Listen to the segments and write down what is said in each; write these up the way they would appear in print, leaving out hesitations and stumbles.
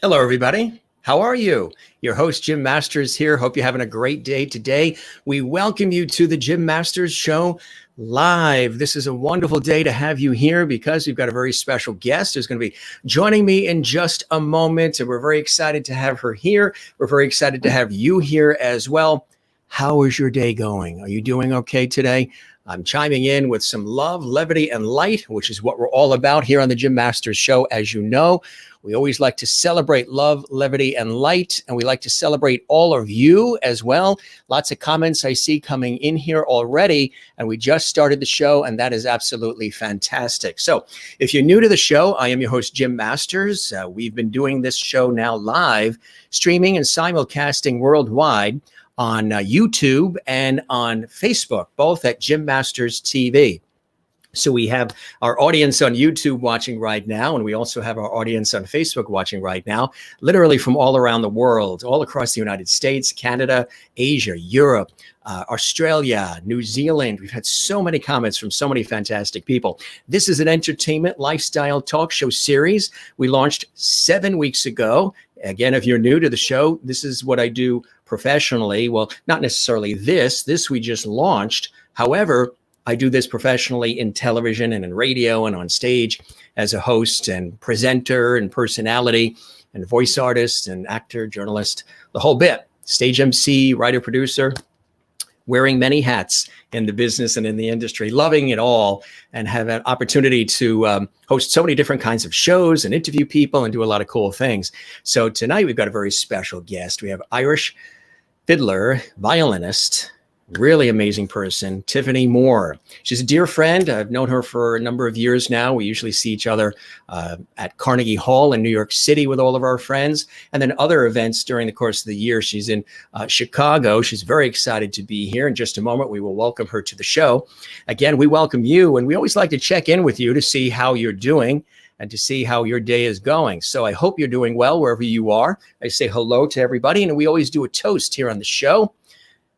Hello, everybody. How are you? Your host, Jim Masters here. Hope you're having a great day today. We welcome you to the Jim Masters Show live. This is a wonderful day to have you here because we've got a very special guest who's going to be joining me in just a moment. And we're very excited to have her here. We're very excited to have you here as well. How is your day going? Are you doing okay today? I'm chiming in with some love, levity, and light, which is what we're all about here on the Jim Masters Show. As you know, we always like to celebrate love, levity, and light, and we like to celebrate all of you as well. Lots of comments I see coming in here already, and we just started the show, and that is absolutely fantastic. So if you're new to the show, I am your host, Jim Masters. We've been doing this show now live, streaming and simulcasting worldwide on YouTube and on Facebook, both at Jim Masters TV. So we have our audience on YouTube watching right now, and we also have our audience on Facebook watching right now, literally from all around the world, all across the United States, Canada, Asia, Europe, Australia, New Zealand. We've had so many comments from so many fantastic people. This is an entertainment lifestyle talk show series we launched 7 weeks ago. Again, if you're new to the show, this is what I do professionally. Well, not necessarily this we just launched. However, I do this professionally in television and in radio and on stage as a host and presenter and personality and voice artist and actor, journalist, the whole bit. Stage MC, writer, producer, wearing many hats in the business and in the industry, loving it all, and have an opportunity to host so many different kinds of shows and interview people and do a lot of cool things. So tonight we've got a very special guest. We have Irish fiddler, violinist, really amazing person, Tiffany Moore. She's a dear friend. I've known her for a number of years now. We usually see each other at Carnegie Hall in New York City with all of our friends, and then other events during the course of the year. She's in Chicago. She's very excited to be here. In just a moment, we will welcome her to the show. Again, we welcome you, and we always like to check in with you to see how you're doing and to see how your day is going. So I hope you're doing well wherever you are. I say hello to everybody, and we always do a toast here on the show.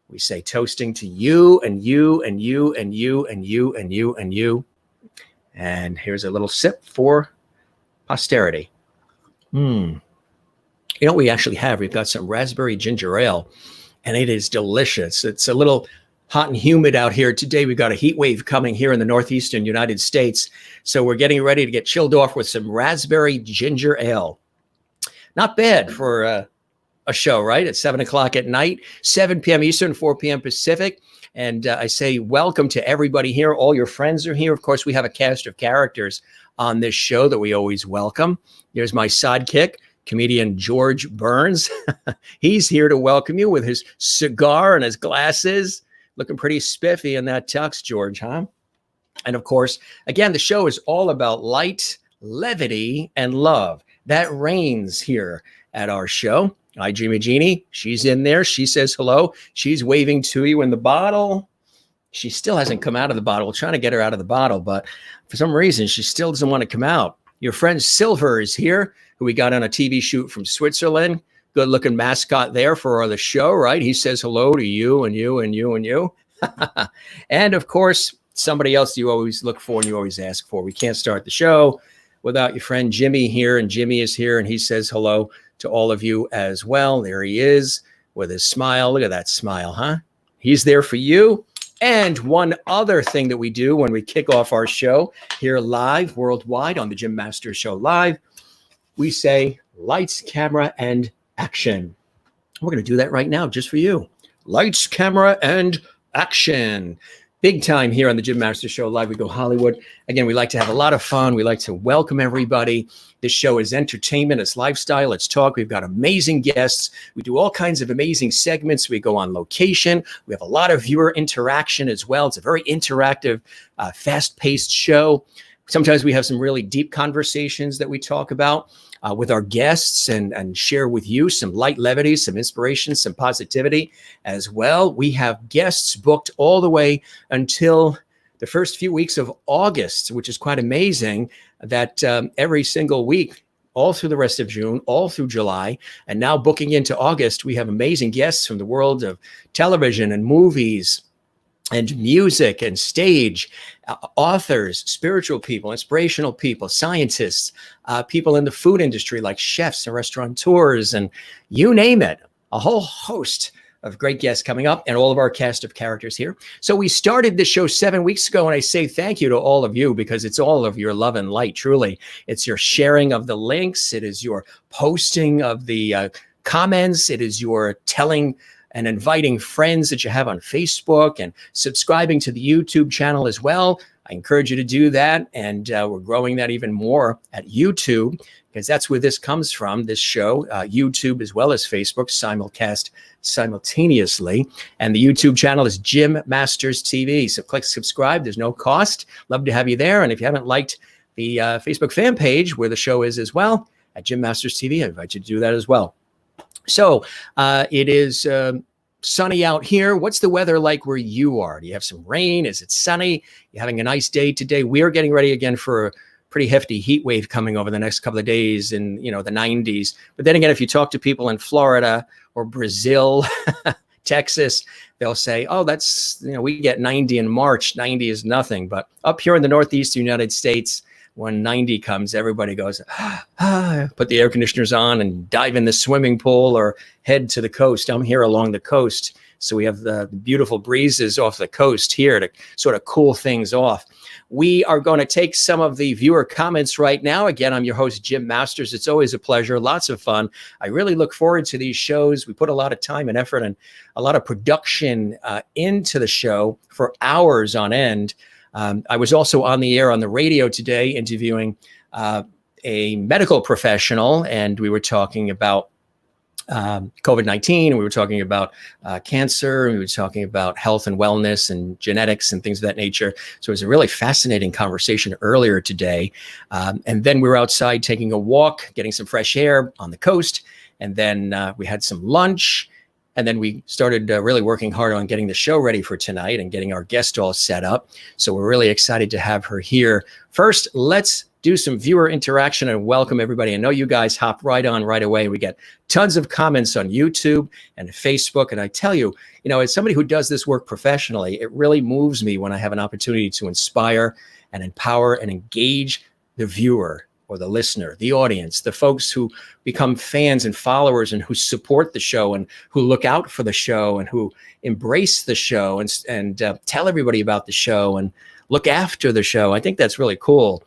We say toasting to you and you and you and you and you and you and you. And here's a little sip for posterity. You know what we actually have? We've got some raspberry ginger ale, and it is delicious. It's a little hot and humid out here today. We've got a heat wave coming here in the northeastern United States. So we're getting ready to get chilled off with some raspberry ginger ale. Not bad for a show, right? At 7 o'clock at night, 7 p.m. Eastern, 4 p.m. Pacific. And I say welcome to everybody here. All your friends are here. Of course, we have a cast of characters on this show that we always welcome. There's my sidekick, comedian George Burns. He's here to welcome you with his cigar and his glasses. Looking pretty spiffy in that tux, George, huh? And of course, again, the show is all about light, levity, and love. That reigns here at our show. Hi, Dreamy Jeannie. She's in there. She says hello. She's waving to you in the bottle. She still hasn't come out of the bottle. We're trying to get her out of the bottle, but for some reason, she still doesn't want to come out. Your friend Silver is here, who we got on a TV shoot from Switzerland. Good looking mascot there for the show, right? He says hello to you and you and you and you. And of course, somebody else you always look for and you always ask for. We can't start the show without your friend Jimmy here, and Jimmy is here and he says hello to all of you as well. There he is with his smile. Look at that smile, huh? He's there for you. And one other thing that we do when we kick off our show here live worldwide on the Jim Masters Show Live, we say lights, camera, and action. We're going to do that right now just for you. Lights, camera, and action. Big time here on the Jim Masters Show Live. We go Hollywood. Again, we like to have a lot of fun. We like to welcome everybody. This show is entertainment, it's lifestyle, it's talk. We've got amazing guests. We do all kinds of amazing segments. We go on location. We have a lot of viewer interaction as well. It's a very interactive, fast-paced show. Sometimes we have some really deep conversations that we talk about with our guests and share with you some light levity, some inspiration, some positivity as well. We have guests booked all the way until the first few weeks of August, which is quite amazing that every single week, all through the rest of June, all through July, and now booking into August, we have amazing guests from the world of television and movies and music and stage, authors, spiritual people, inspirational people, scientists, people in the food industry like chefs and restaurateurs, and you name it, a whole host of great guests coming up and all of our cast of characters here. So we started this show 7 weeks ago, and I say thank you to all of you because it's all of your love and light, truly. It's your sharing of the links. It is your posting of the comments. It is your telling and inviting friends that you have on Facebook and subscribing to the YouTube channel as well. I encourage you to do that. And we're growing that even more at YouTube because that's where this comes from, this show, YouTube as well as Facebook, simulcast simultaneously. And the YouTube channel is Jim Masters TV. So click subscribe. There's no cost. Love to have you there. And if you haven't liked the Facebook fan page where the show is as well, at Jim Masters TV, I invite you to do that as well. So it is sunny out here. What's the weather like where you are? Do you have some rain? Is it sunny? You having a nice day today? We are getting ready again for a pretty hefty heat wave coming over the next couple of days in the 90s. But then again, if you talk to people in Florida or Brazil, Texas, they'll say, oh, that's, we get 90 in March. 90 is nothing. But up here in the Northeast United States, when 90 comes, everybody goes, put the air conditioners on and dive in the swimming pool or head to the coast. I'm here along the coast, so we have the beautiful breezes off the coast here to sort of cool things off. We are going to take some of the viewer comments right now. Again, I'm your host, Jim Masters. It's always a pleasure, lots of fun. I really look forward to these shows. We put a lot of time and effort and a lot of production into the show for hours on end. I was also on the air on the radio today interviewing a medical professional, and we were talking about COVID-19, and we were talking about cancer, and we were talking about health and wellness and genetics and things of that nature. So it was a really fascinating conversation earlier today. And then we were outside taking a walk, getting some fresh air on the coast, and then we had some lunch. And then we started really working hard on getting the show ready for tonight and getting our guest all set up. So we're really excited to have her here. First, let's do some viewer interaction and welcome everybody. I know you guys hop right on right away. We get tons of comments on YouTube and Facebook. And I tell you, as somebody who does this work professionally, it really moves me when I have an opportunity to inspire and empower and engage the viewer or the listener, the audience, the folks who become fans and followers and who support the show and who look out for the show and who embrace the show and tell everybody about the show and look after the show. I think that's really cool.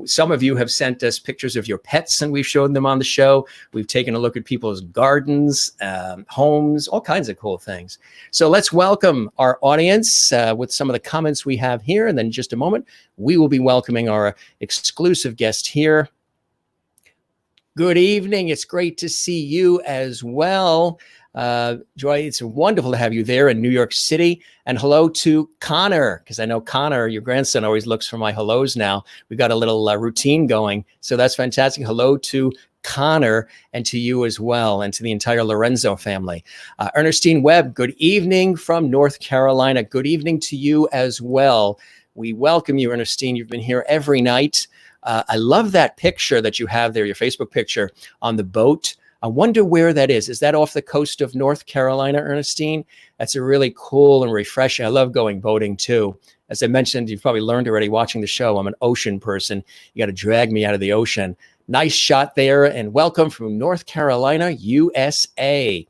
Some of you have sent us pictures of your pets and we've shown them on the show. We've taken a look at people's gardens, homes, all kinds of cool things. So let's welcome our audience with some of the comments we have here. And then in just a moment, we will be welcoming our exclusive guest here. Good evening. It's great to see you as well. Joy, it's wonderful to have you there in New York City. And hello to Connor, because I know Connor, your grandson, always looks for my hellos now. We've got a little routine going. So that's fantastic. Hello to Connor and to you as well, and to the entire Lorenzo family. Ernestine Webb, good evening from North Carolina. Good evening to you as well. We welcome you, Ernestine. You've been here every night. I love that picture that you have there, your Facebook picture on the boat. I wonder where that is. Is that off the coast of North Carolina, Ernestine? That's a really cool and refreshing. I love going boating too. As I mentioned, you've probably learned already watching the show, I'm an ocean person. You got to drag me out of the ocean. Nice shot there, and welcome from North Carolina, USA.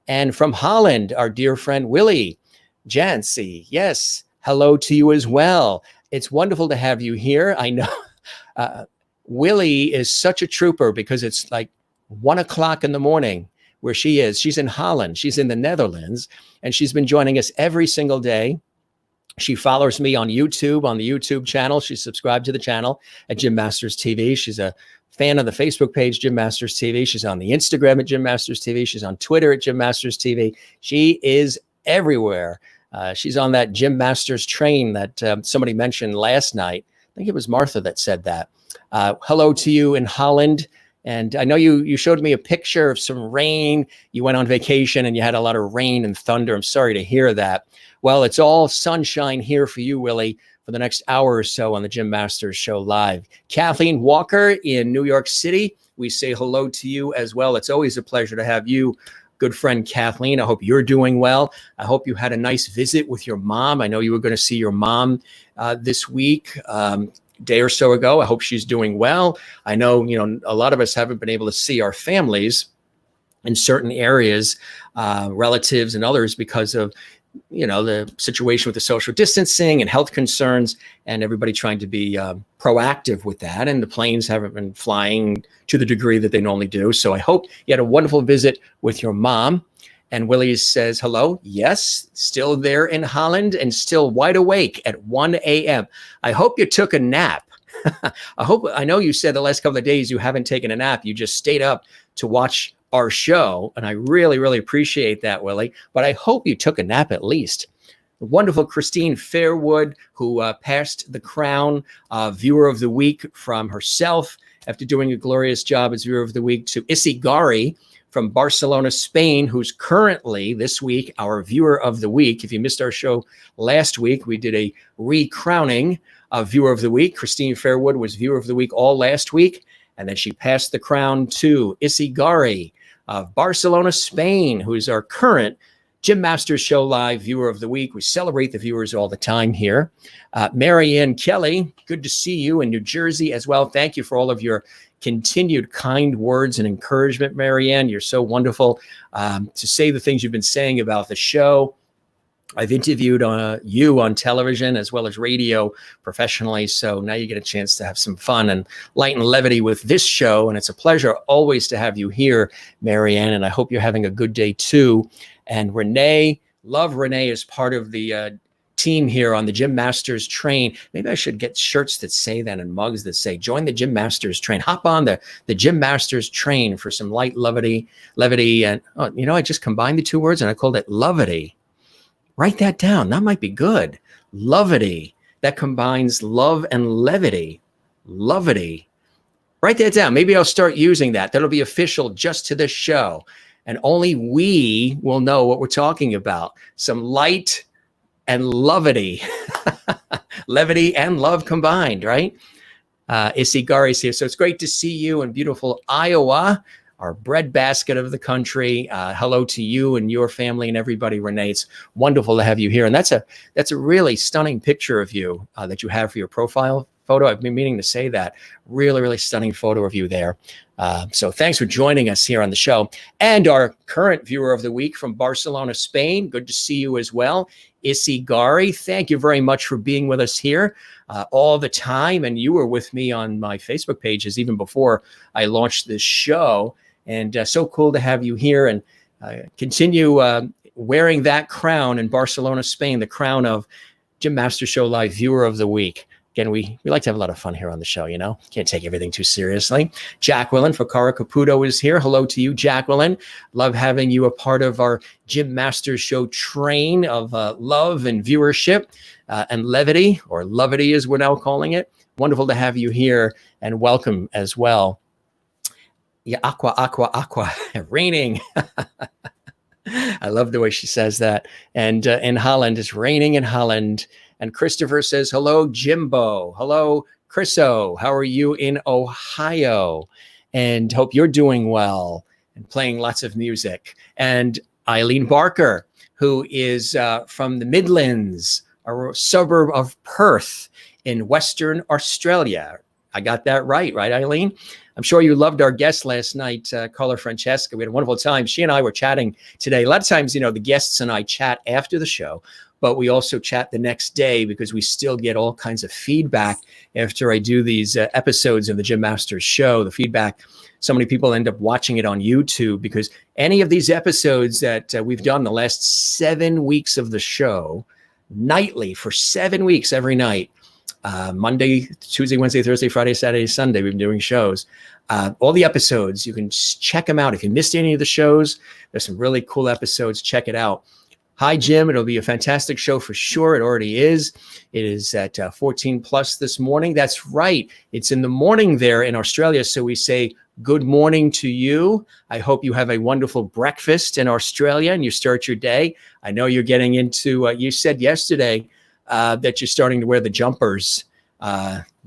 And from Holland, our dear friend Willie Jancy. Yes, hello to you as well. It's wonderful to have you here. I know Willie is such a trooper because it's like 1 o'clock in the morning where she is. She's in Holland. She's in the Netherlands, and she's been joining us every single day. She follows me on YouTube, on the YouTube channel. She's subscribed to the channel at Jim Masters TV. She's a fan of the Facebook page, Jim Masters TV. She's on the Instagram at Jim Masters TV. She's on Twitter at Jim Masters TV. She is everywhere. She's on that Jim Masters train that somebody mentioned last night. I think it was Martha that said that. Hello to you in Holland. And I know you showed me a picture of some rain. You went on vacation and you had a lot of rain and thunder. I'm sorry to hear that. Well, it's all sunshine here for you, Willie, for the next hour or so on the Jim Masters Show Live. Kathleen Walker in New York City, we say hello to you as well. It's always a pleasure to have you, good friend Kathleen. I hope you're doing well. I hope you had a nice visit with your mom. I know you were going to see your mom this week. Day or so ago. I hope she's doing well. I know, a lot of us haven't been able to see our families in certain areas, relatives and others, because of, the situation with the social distancing and health concerns, and everybody trying to be proactive with that. And the planes haven't been flying to the degree that they normally do. So I hope you had a wonderful visit with your mom. And Willie says, hello. Yes, still there in Holland and still wide awake at 1 a.m. I hope you took a nap. I know you said the last couple of days you haven't taken a nap. You just stayed up to watch our show. And I really, really appreciate that, Willie. But I hope you took a nap at least. The wonderful Christine Fairwood, who passed the crown Viewer of the Week from herself after doing a glorious job as Viewer of the Week, to Isigari from Barcelona, Spain, who's currently this week our Viewer of the Week. If you missed our show last week, we did a recrowning of Viewer of the Week. Christine Fairwood was Viewer of the Week all last week, and then she passed the crown to Isigari of Barcelona, Spain, who is our current Jim Masters Show Live Viewer of the Week. We celebrate the viewers all the time here. Marianne Kelly, good to see you in New Jersey as well. Thank you for all of your continued kind words and encouragement, Marianne. You're so wonderful to say the things you've been saying about the show. I've interviewed you on television as well as radio professionally, so now you get a chance to have some fun and light and levity with this show, and it's a pleasure always to have you here, Marianne, and I hope you're having a good day too. And Renee, love Renee is part of the team here on the Jim Masters train. Maybe I should get shirts that say that and mugs that say, join the Jim Masters train. Hop on the Jim Masters train for some light levity. And, I just combined the two words and I called it levity. Write that down. That might be good. Levity. That combines love and levity. Levity. Write that down. Maybe I'll start using that. That'll be official just to this show. And only we will know what we're talking about. Some light and levity. Levity and love combined, right? Isigari's here. So it's great to see you in beautiful Iowa, our breadbasket of the country. Hello to you and your family and everybody, Renee. It's wonderful to have you here. And that's a really stunning picture of you that you have for your profile photo. I've been meaning to say that. Really, really stunning photo of you there. So thanks for joining us here on the show. And our current Viewer of the Week from Barcelona, Spain. Good to see you as well. Isigari, thank you very much for being with us here all the time. And you were with me on my Facebook pages even before I launched this show. And so cool to have you here and continue wearing that crown in Barcelona, Spain, the crown of Jim Masters Show Live Viewer of the Week. Again, we like to have a lot of fun here on the show, Can't take everything too seriously. Jacqueline Fakara Caputo is here. Hello to you, Jacqueline. Love having you a part of our Jim Masters Show train of love and viewership and levity, or levity as we're now calling it. Wonderful to have you here and welcome as well. Yeah, aqua, raining. I love the way she says that. And in Holland, it's raining in Holland. And Christopher says, hello, Jimbo. Hello, Chriso. How are you in Ohio? And hope you're doing well and playing lots of music. And Eileen Barker, who is from the Midlands, a suburb of Perth in Western Australia. I got that right, Eileen? I'm sure you loved our guest last night, Carla Francesca. We had a wonderful time. She and I were chatting today. A lot of times, the guests and I chat after the show. but we also chat the next day because we still get all kinds of feedback after I do these episodes of the Jim Masters show. The feedback, so many people end up watching it on YouTube because any of these episodes that we've done the last 7 weeks of the show, nightly for 7 weeks, every night, Monday, Tuesday, Wednesday, Thursday, Friday, Saturday, Sunday, we've been doing shows. All the episodes, you can check them out. If you missed any of the shows, there's some really cool episodes. Check it out. Hi, Jim. It'll be a fantastic show for sure. It already is. It is at 14 plus this morning. That's right. It's in the morning there in Australia. So we say good morning to you. I hope you have a wonderful breakfast in Australia and you start your day. I know you're getting into, you said yesterday that you're starting to wear the jumpers,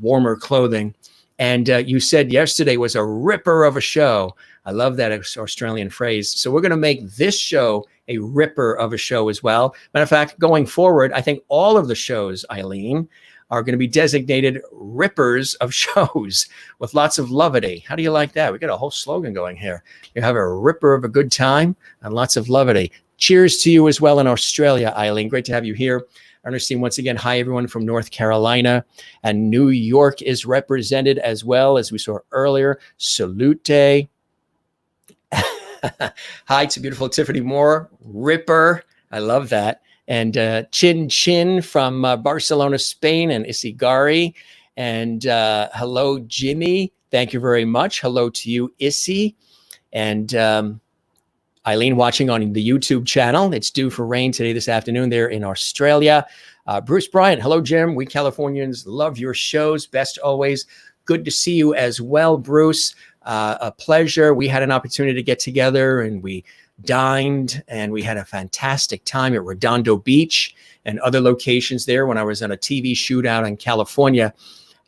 warmer clothing. And you said yesterday was a ripper of a show. I love that Australian phrase. So we're going to make this show a ripper of a show as well. Matter of fact, going forward, I think all of the shows, Eileen, are going to be designated rippers of shows with lots of levity. How do you like that? We got a whole slogan going here. You have a ripper of a good time and lots of levity. Cheers to you as well in Australia, Eileen. Great to have you here. Ernestine, once again, hi, everyone from North Carolina. And New York is represented as well, as we saw earlier. Salute. Hi to beautiful Tiffany Moore, Ripper. I love that. And Chin Chin from Barcelona, Spain, and Isigari. And hello, Jimmy. Thank you very much. Hello to you, Issy. And Eileen watching on the YouTube channel. It's due for rain today, this afternoon there in Australia. Bruce Bryant. Hello, Jim. We Californians love your shows. Best always. Good to see you as well, Bruce. A pleasure. We had an opportunity to get together and we dined and we had a fantastic time at Redondo Beach and other locations there. When I was on a TV shoot out in California,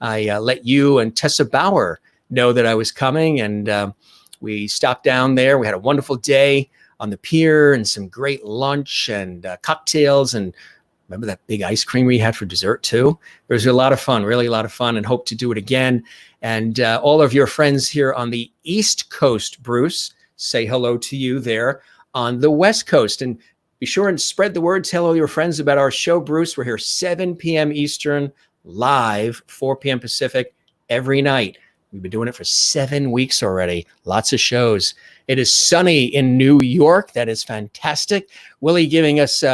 I let you and Tessa Bauer know that I was coming, and we stopped down there. We had a wonderful day on the pier and some great lunch and cocktails. And remember that big ice cream we had for dessert too? It was a lot of fun, really a lot of fun, and hope to do it again. And all of your friends here on the East Coast, Bruce, say hello to you there on the West Coast. And be sure and spread the word. Tell all your friends about our show, Bruce. We're here 7 p.m. Eastern, live, 4 p.m. Pacific, every night. We've been doing it for 7 weeks already. Lots of shows. It is sunny in New York. That is fantastic. Willie giving us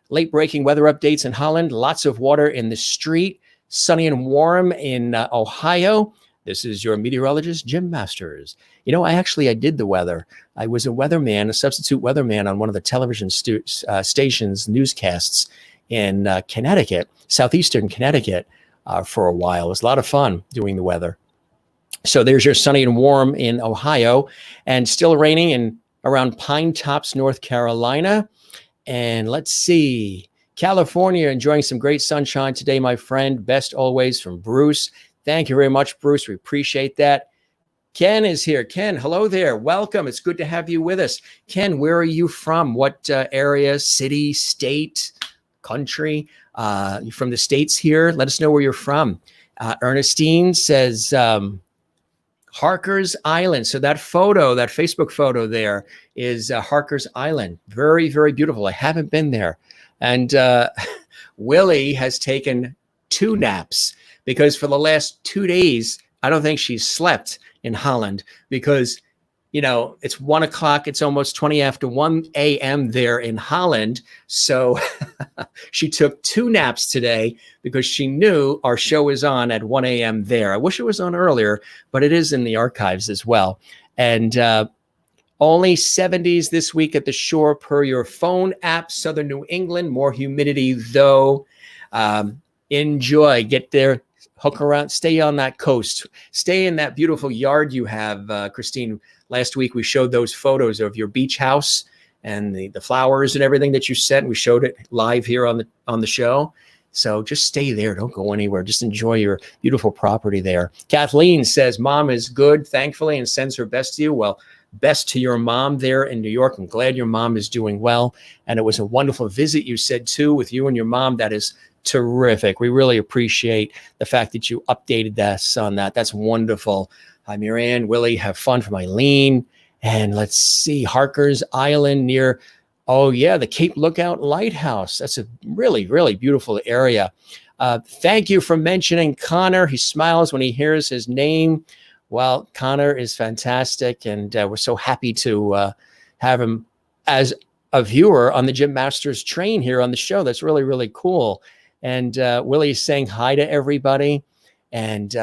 late breaking weather updates in Holland. Lots of water in the street. Sunny and warm in Ohio. This is your meteorologist, Jim Masters. You know, I did the weather. I was a weatherman, a substitute weatherman on one of the television stations, newscasts in Connecticut, southeastern Connecticut, for a while. It was a lot of fun doing the weather. So there's your sunny and warm in Ohio, and still raining in around Pine Tops, North Carolina. And let's see, California enjoying some great sunshine today, my friend. Best always from Bruce. Thank you very much, Bruce. We appreciate that. Ken is here. Ken, hello there. Welcome. It's good to have you with us. Ken, where are you from? What area, city, state, country? You're from the States here. Let us know where you're from. Ernestine says Harker's Island. So that photo, that Facebook photo there is Harker's Island. Very, very beautiful. I haven't been there. And Willie has taken 2 naps, because for the last 2 days, I don't think she's slept in Holland because, you know, it's 1 o'clock. It's almost 20 after 1 a.m. there in Holland. So she took 2 naps today because she knew our show is on at 1 a.m. there. I wish it was on earlier, but it is in the archives as well. And only 70s this week at the shore per your phone app. Southern New England, more humidity though. Enjoy, get there. Hook around, stay on that coast, stay in that beautiful yard you have, Christine. Last week we showed those photos of your beach house and the flowers and everything that you sent. We showed it live here on the show. So just stay there. Don't go anywhere. Just enjoy your beautiful property there. Kathleen says mom is good, thankfully, and sends her best to you. Well, best to your mom there in New York. I'm glad your mom is doing well. And it was a wonderful visit, you said, too, with you and your mom. That is terrific. We really appreciate the fact that you updated us on that. That's wonderful. Hi, Marianne, Willie, have fun from Eileen. And let's see, Harker's Island near Oh, yeah, the Cape Lookout Lighthouse. That's a really, really beautiful area. Thank you for mentioning Connor. He smiles when he hears his name. Well, Connor is fantastic, and we're so happy to have him as a viewer on the Jim Masters train here on the show. That's really, really cool. And Willie's saying hi to everybody. And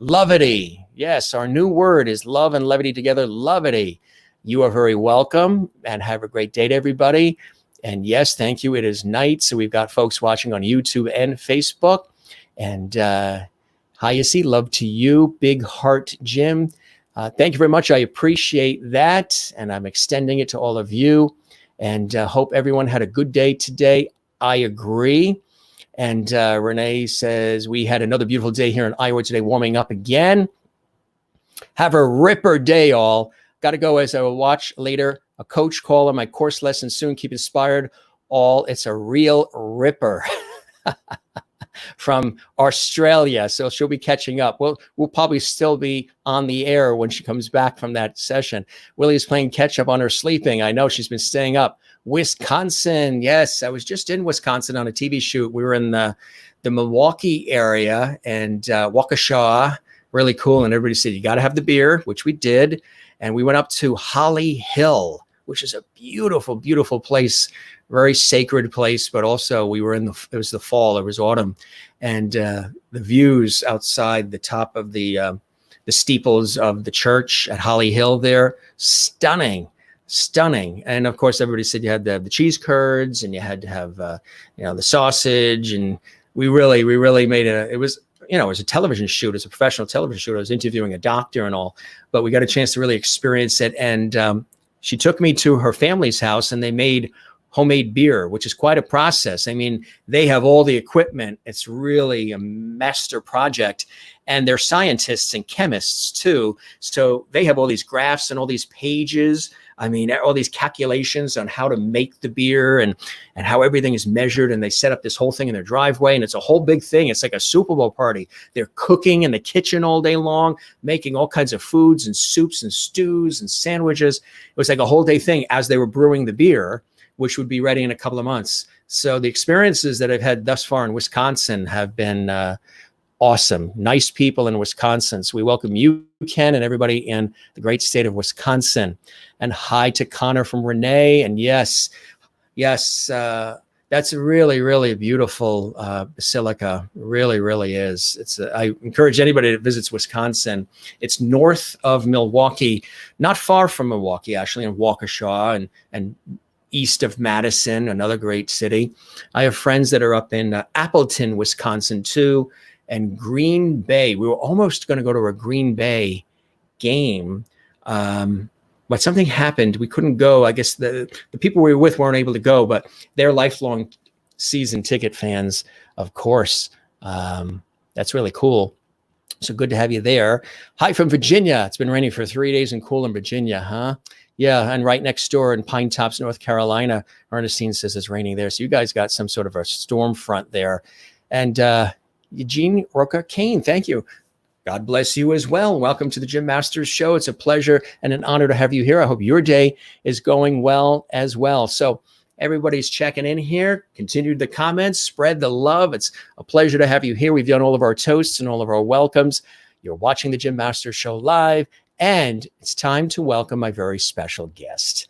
levity. Yes, our new word is love and levity together. Levity. You are very welcome, and have a great day to everybody. And yes, thank you. It is night, so we've got folks watching on YouTube and Facebook. And hi, you see, love to you, big heart, Jim. Thank you very much. I appreciate that, and I'm extending it to all of you. And hope everyone had a good day today. I agree. And Renee says, we had another beautiful day here in Iowa today, warming up again. Have a ripper day, all. Got to go as I will watch later. A coach call on my course lesson soon. Keep inspired, all. It's a real ripper. From Australia. So she'll be catching up. We'll probably still be on the air when she comes back from that session. Willie's playing catch up on her sleeping. I know she's been staying up. Wisconsin. Yes, I was just in Wisconsin on a TV shoot. We were in the Milwaukee area and Waukesha. Really cool. And everybody said, you got to have the beer, which we did. And we went up to Holly Hill, which is a beautiful, beautiful place. Very sacred place, but also we were it was the fall, it was autumn, and the views outside the top of the steeples of the church at Holly Hill there, stunning. And of course, everybody said you had to have the cheese curds and you had to have the sausage, and we really made it was a television shoot, it was a professional television shoot. I was interviewing a doctor and all, but we got a chance to really experience it. And she took me to her family's house, and they made homemade beer, which is quite a process. I mean, they have all the equipment. It's really a master project. And they're scientists and chemists too. So they have all these graphs and all these pages. I mean, all these calculations on how to make the beer and how everything is measured. And they set up this whole thing in their driveway, and it's a whole big thing. It's like a Super Bowl party. They're cooking in the kitchen all day long, making all kinds of foods and soups and stews and sandwiches. It was like a whole day thing as they were brewing the beer, which would be ready in a couple of months. So the experiences that I've had thus far in Wisconsin have been awesome. Nice people in Wisconsin. So we welcome you, Ken, and everybody in the great state of Wisconsin. And hi to Connor from Renee. And yes, that's a really, really beautiful basilica. Really, really is. I encourage anybody that visits Wisconsin. It's north of Milwaukee, not far from Milwaukee, actually, in Waukesha and east of Madison, another great city. I have friends that are up in Appleton, Wisconsin, too, and Green Bay. We were almost going to go to a Green Bay game, but something happened. We couldn't go. I guess the people we were with weren't able to go, but they're lifelong season ticket fans, of course. That's really cool. So good to have you there. Hi from Virginia. It's been raining for 3 days and cool in Virginia, huh? Yeah, and right next door in Pine Tops, North Carolina, Ernestine says it's raining there. So you guys got some sort of a storm front there. And Eugene Roca Kane, thank you. God bless you as well. Welcome to the Jim Masters Show. It's a pleasure and an honor to have you here. I hope your day is going well as well. So everybody's checking in here. Continue the comments, spread the love. It's a pleasure to have you here. We've done all of our toasts and all of our welcomes. You're watching the Jim Masters Show live. And it's time to welcome my very special guest.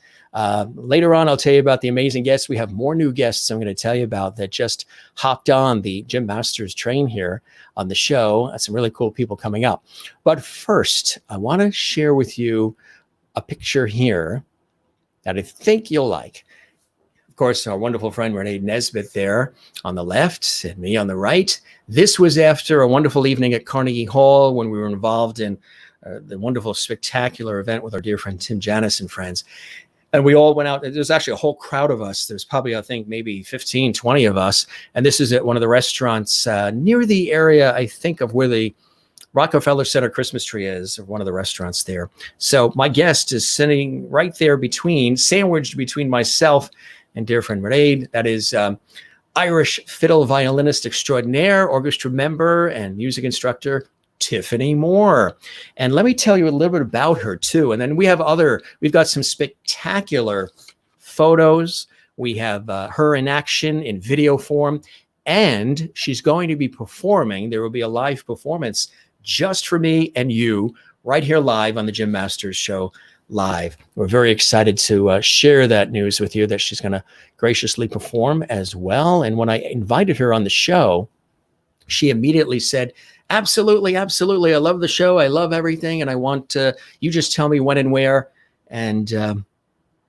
Later on, I'll tell you about the amazing guests. We have more new guests I'm going to tell you about that just hopped on the Jim Masters train here on the show. Some really cool people coming up. But first, I want to share with you a picture here that I think you'll like. Of course, our wonderful friend Renee Nesbitt there on the left and me on the right. This was after a wonderful evening at Carnegie Hall when we were involved in the wonderful, spectacular event with our dear friend Tim Janis and friends. And we all went out. There's actually a whole crowd of us. There's probably, I think, maybe 15, 20 of us. And this is at one of the restaurants near the area, I think, of where the Rockefeller Center Christmas tree is, or one of the restaurants there. So my guest is sitting right there sandwiched between myself and dear friend Renee. That is Irish fiddle violinist extraordinaire, orchestra member, and music instructor, Tiffany Moore. And let me tell you a little bit about her too. And then we've got some spectacular photos. We have her in action in video form. And she's going to be performing. There will be a live performance just for me and you right here live on the Jim Masters Show live. We're very excited to share that news with you that she's going to graciously perform as well. And when I invited her on the show, she immediately said, absolutely, absolutely. I love the show. I love everything. And I want you just tell me when and where. And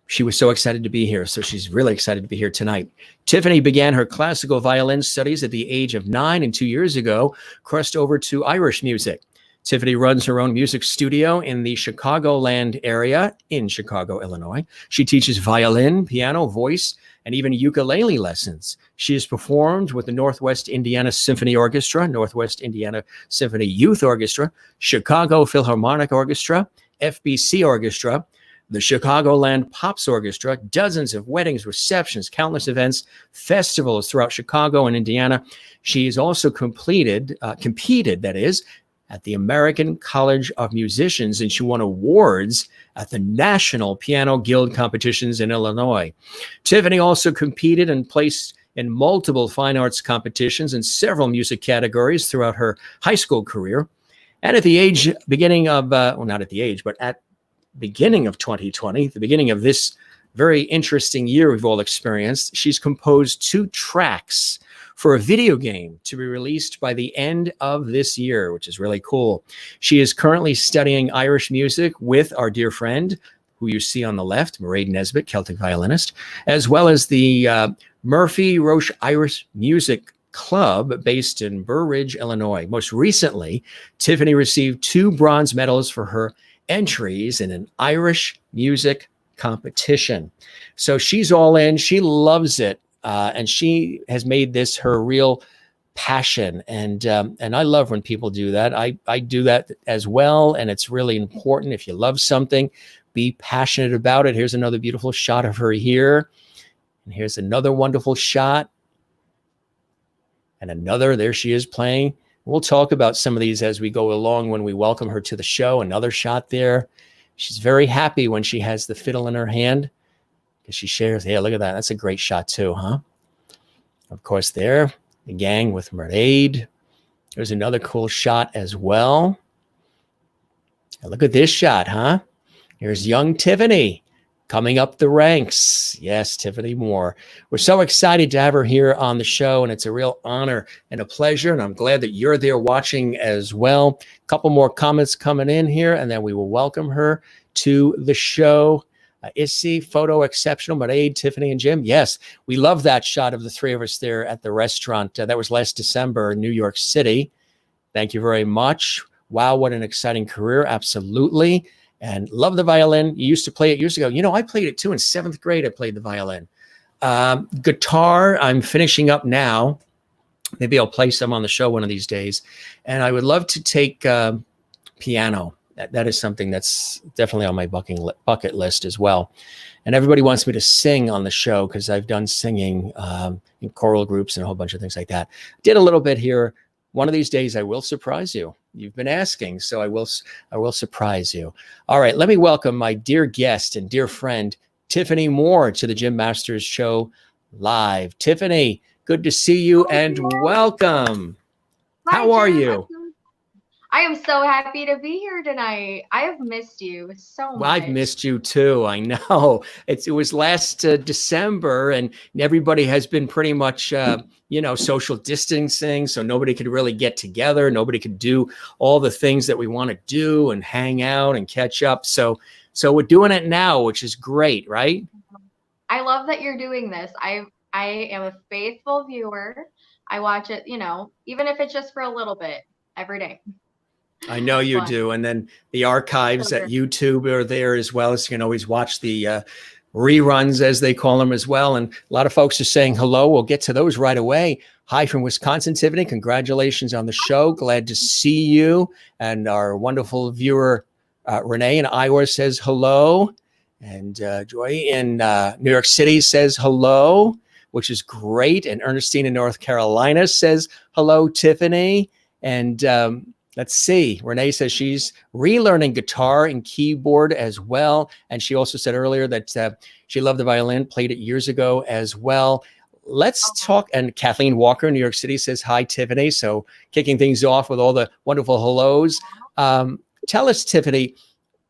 she was so excited to be here. So she's really excited to be here tonight. Tiffany began her classical violin studies at the age of 9, and 2 years ago crossed over to Irish music. Tiffany runs her own music studio in the Chicagoland area in Chicago, Illinois. She teaches violin, piano, voice, and even ukulele lessons. She has performed with the Northwest Indiana Symphony Orchestra, Northwest Indiana Symphony Youth Orchestra, Chicago Philharmonic Orchestra, FBC Orchestra, the Chicagoland Pops Orchestra, dozens of weddings, receptions, countless events, festivals throughout Chicago and Indiana. She has also competed, that is, at the American College of Musicians, and she won awards at the National Piano Guild competitions in Illinois. Tiffany also competed and placed in multiple fine arts competitions in several music categories throughout her high school career. And at the beginning of 2020, the beginning of this very interesting year we've all experienced, she's composed 2 tracks for a video game to be released by the end of this year, which is really cool. She is currently studying Irish music with our dear friend, who you see on the left, Mairead Nesbitt, Celtic violinist, as well as the Murphy Roche Irish Music Club based in Burr Ridge, Illinois. Most recently, Tiffany received 2 bronze medals for her entries in an Irish music competition. So she's all in. She loves it. And she has made this her real passion. And I love when people do that. I do that as well. And it's really important. If you love something, be passionate about it. Here's another beautiful shot of her here. And here's another wonderful shot. And another, there she is playing. We'll talk about some of these as we go along when we welcome her to the show. Another shot there. She's very happy when she has the fiddle in her hand because she shares. Yeah, look at that. That's a great shot too, huh? Of course, there, the gang with Mairead. There's another cool shot as well. And look at this shot, huh? Here's young Tiffany coming up the ranks. Yes, Tiffany Moore. We're so excited to have her here on the show, and it's a real honor and a pleasure, and I'm glad that you're there watching as well. A couple more comments coming in here, and then we will welcome her to the show. Issy, photo exceptional, Mairead, Tiffany, and Jim. Yes, we love that shot of the 3 of us there at the restaurant. That was last December in New York City. Thank you very much. Wow, what an exciting career. Absolutely. And love the violin. You used to play it years ago. You know, I played it too in 7th grade. I played the violin. Guitar, I'm finishing up now. Maybe I'll play some on the show one of these days. And I would love to take piano. That is something that's definitely on my bucket list as well. And everybody wants me to sing on the show because I've done singing in choral groups and a whole bunch of things like that. Did a little bit here. One of these days, I will surprise you. You've been asking, so I will surprise you. All right, let me welcome my dear guest and dear friend, Tiffany Moore, to the Jim Masters Show live. Tiffany, good to see you and welcome. Hi, How are Jim. you? I am so happy to be here tonight. I have missed you so much. Well, I've missed you too. I know. It was last December, and everybody has been pretty much, social distancing. So nobody could really get together. Nobody could do all the things that we want to do and hang out and catch up. So we're doing it now, which is great, right? I love that you're doing this. I am a faithful viewer. I watch it, even if it's just for a little bit every day. I know you do. And then the archives at YouTube are there as well. So you can always watch the reruns, as they call them, as well. And a lot of folks are saying hello. We'll get to those right away. Hi from Wisconsin, Tiffany. Congratulations on the show. Glad to see you. And our wonderful viewer, Renee in Iowa, says hello. And Joy in New York City says hello, which is great. And Ernestine in North Carolina says hello, Tiffany. And Let's see. Renee says she's relearning guitar and keyboard as well. And she also said earlier that she loved the violin, played it years ago as well. Let's talk. And Kathleen Walker in New York City says, hi, Tiffany. So kicking things off with all the wonderful hellos. Tell us, Tiffany,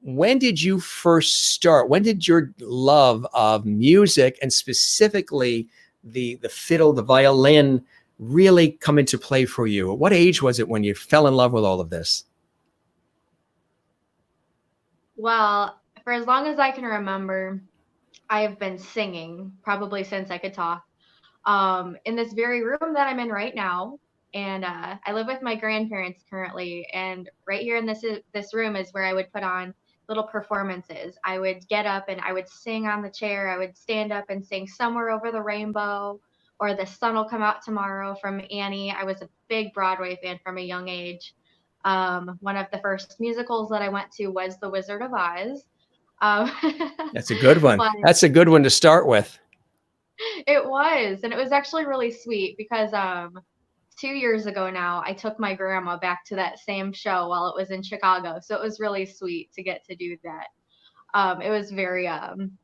when did you first start? When did your love of music and specifically the fiddle, the violin, really come into play for you? At what age was it when you fell in love with all of this? Well, for as long as I can remember, I've been singing probably since I could talk. In this very room that I'm in right now, and I live with my grandparents currently. And right here in this room is where I would put on little performances. I would get up and I would sing on the chair. I would stand up and sing "Somewhere Over the Rainbow" or "The Sun Will Come Out Tomorrow" from Annie. I was a big Broadway fan from a young age. One of the first musicals that I went to was The Wizard of Oz. That's a good one. But That's a good one to start with. it was, and it was actually really sweet because 2 years ago now, I took my grandma back to that same show while it was in Chicago. So it was really sweet to get to do that. It was very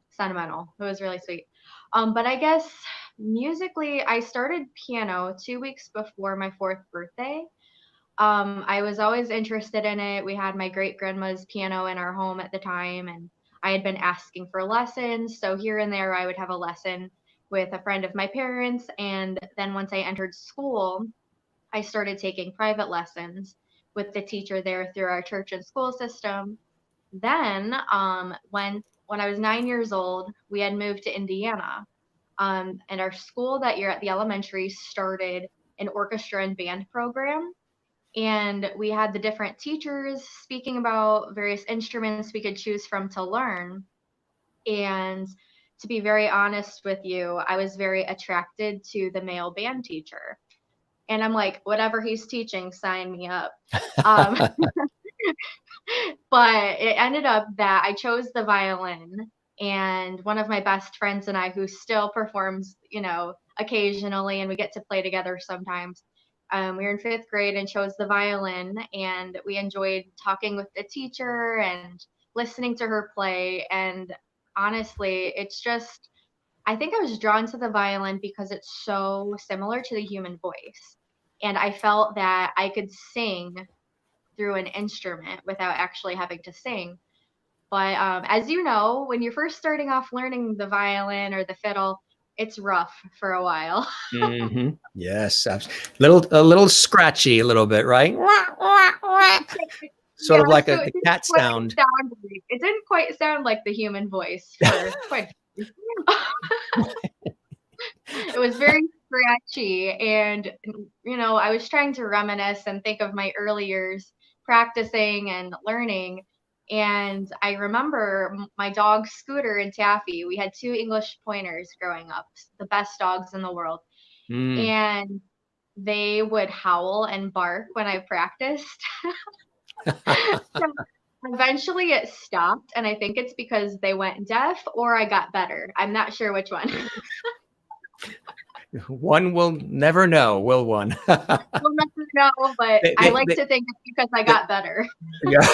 sentimental. It was really sweet. But I guess musically, I started piano 2 weeks before my 4th birthday. I was always interested in it. We had my great grandma's piano in our home at the time, and I had been asking for lessons. So here and there, I would have a lesson with a friend of my parents. And then once I entered school, I started taking private lessons with the teacher there through our church and school system. Then, when I was 9 years old, we had moved to Indiana, and our school that year at the elementary started an orchestra and band program. And we had the different teachers speaking about various instruments we could choose from to learn. And to be very honest with you, I was very attracted to the male band teacher. And I'm like, whatever he's teaching, sign me up. Um, but it ended up that I chose the violin, and one of my best friends and I, who still performs, occasionally, and we get to play together sometimes. We were in 5th grade and chose the violin, and we enjoyed talking with the teacher and listening to her play. And honestly, I think I was drawn to the violin because it's so similar to the human voice. And I felt that I could sing through an instrument without actually having to sing. But as you know, when you're first starting off learning the violin or the fiddle, it's rough for a while. Mm-hmm. Yes, a little scratchy, a little bit, right? Sort of like So a cat sound. It didn't quite sound like the human voice for quite. It was very scratchy, and I was trying to reminisce and think of my early years practicing and learning. And I remember my dog Scooter and Taffy. We had 2 English pointers growing up, the best dogs in the world. And they would howl and bark when I practiced. So eventually it stopped, and I think it's because they went deaf or I got better. I'm not sure which one. One will never know, will one? We'll never know, but I like to think it's because I got better. Yeah.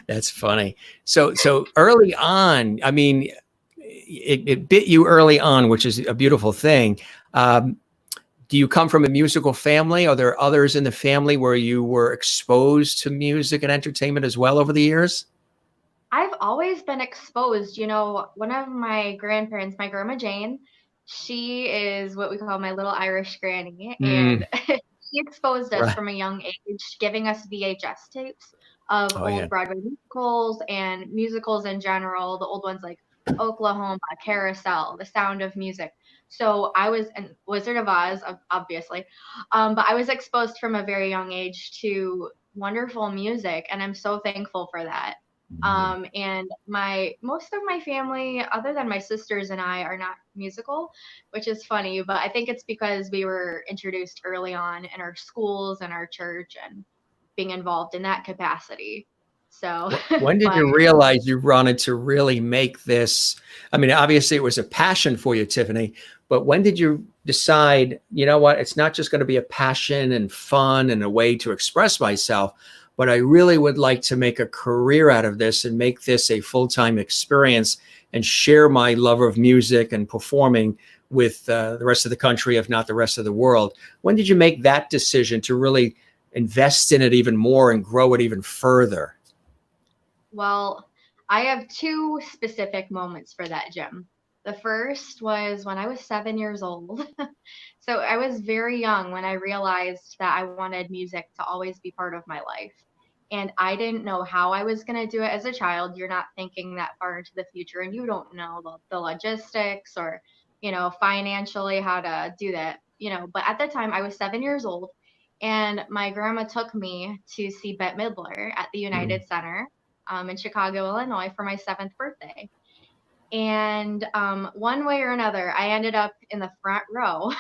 That's funny. So early on, I mean, it bit you early on, which is a beautiful thing. Do you come from a musical family? Are there others in the family where you were exposed to music and entertainment as well over the years? I've always been exposed. One of my grandparents, my grandma Jane, she is what we call my little Irish granny. And she exposed us from a young age, giving us VHS tapes of old Broadway musicals and musicals in general, the old ones like Oklahoma, Carousel, The Sound of Music. So I was in Wizard of Oz, obviously, but I was exposed from a very young age to wonderful music, and I'm so thankful for that. And most of my family, other than my sisters and I, are not musical, which is funny, but I think it's because we were introduced early on in our schools and our church and being involved in that capacity. So when did you realize you wanted to really make this? I mean, obviously it was a passion for you, Tiffany, But when did you decide, you know what, it's not just going to be a passion and fun and a way to express myself, but I really would like to make a career out of this and make this a full-time experience and share my love of music and performing with the rest of the country, if not the rest of the world? When did you make that decision to really invest in it even more and grow it even further? Well, I have two specific moments for that, Jim. The first was when I was 7 years old. So I was very young when I realized that I wanted music to always be part of my life. And I didn't know how I was going to do it as a child. You're not thinking that far into the future, and you don't know the logistics or, financially how to do that, But at the time, I was 7 years old, and my grandma took me to see Bette Midler at the United Center in Chicago, Illinois for my 7th birthday. And one way or another, I ended up in the front row.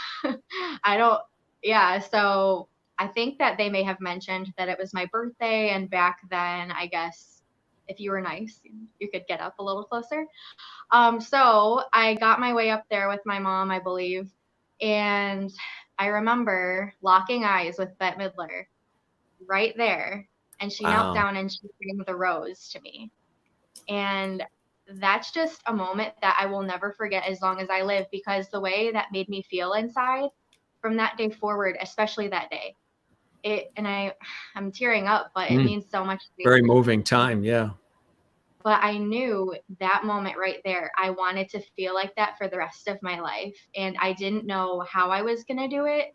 I don't, yeah. So I think that they may have mentioned that it was my birthday. And back then, I guess if you were nice, you could get up a little closer. So I got my way up there with my mom, I believe. And I remember locking eyes with Bette Midler right there. And she knelt Wow. down and she sang The Rose to me. And that's just a moment that I will never forget as long as I live, because the way that made me feel inside from that day forward, especially that day, I'm tearing up, but it means so much to me. Very moving time. Yeah. But I knew that moment right there, I wanted to feel like that for the rest of my life. And I didn't know how I was going to do it.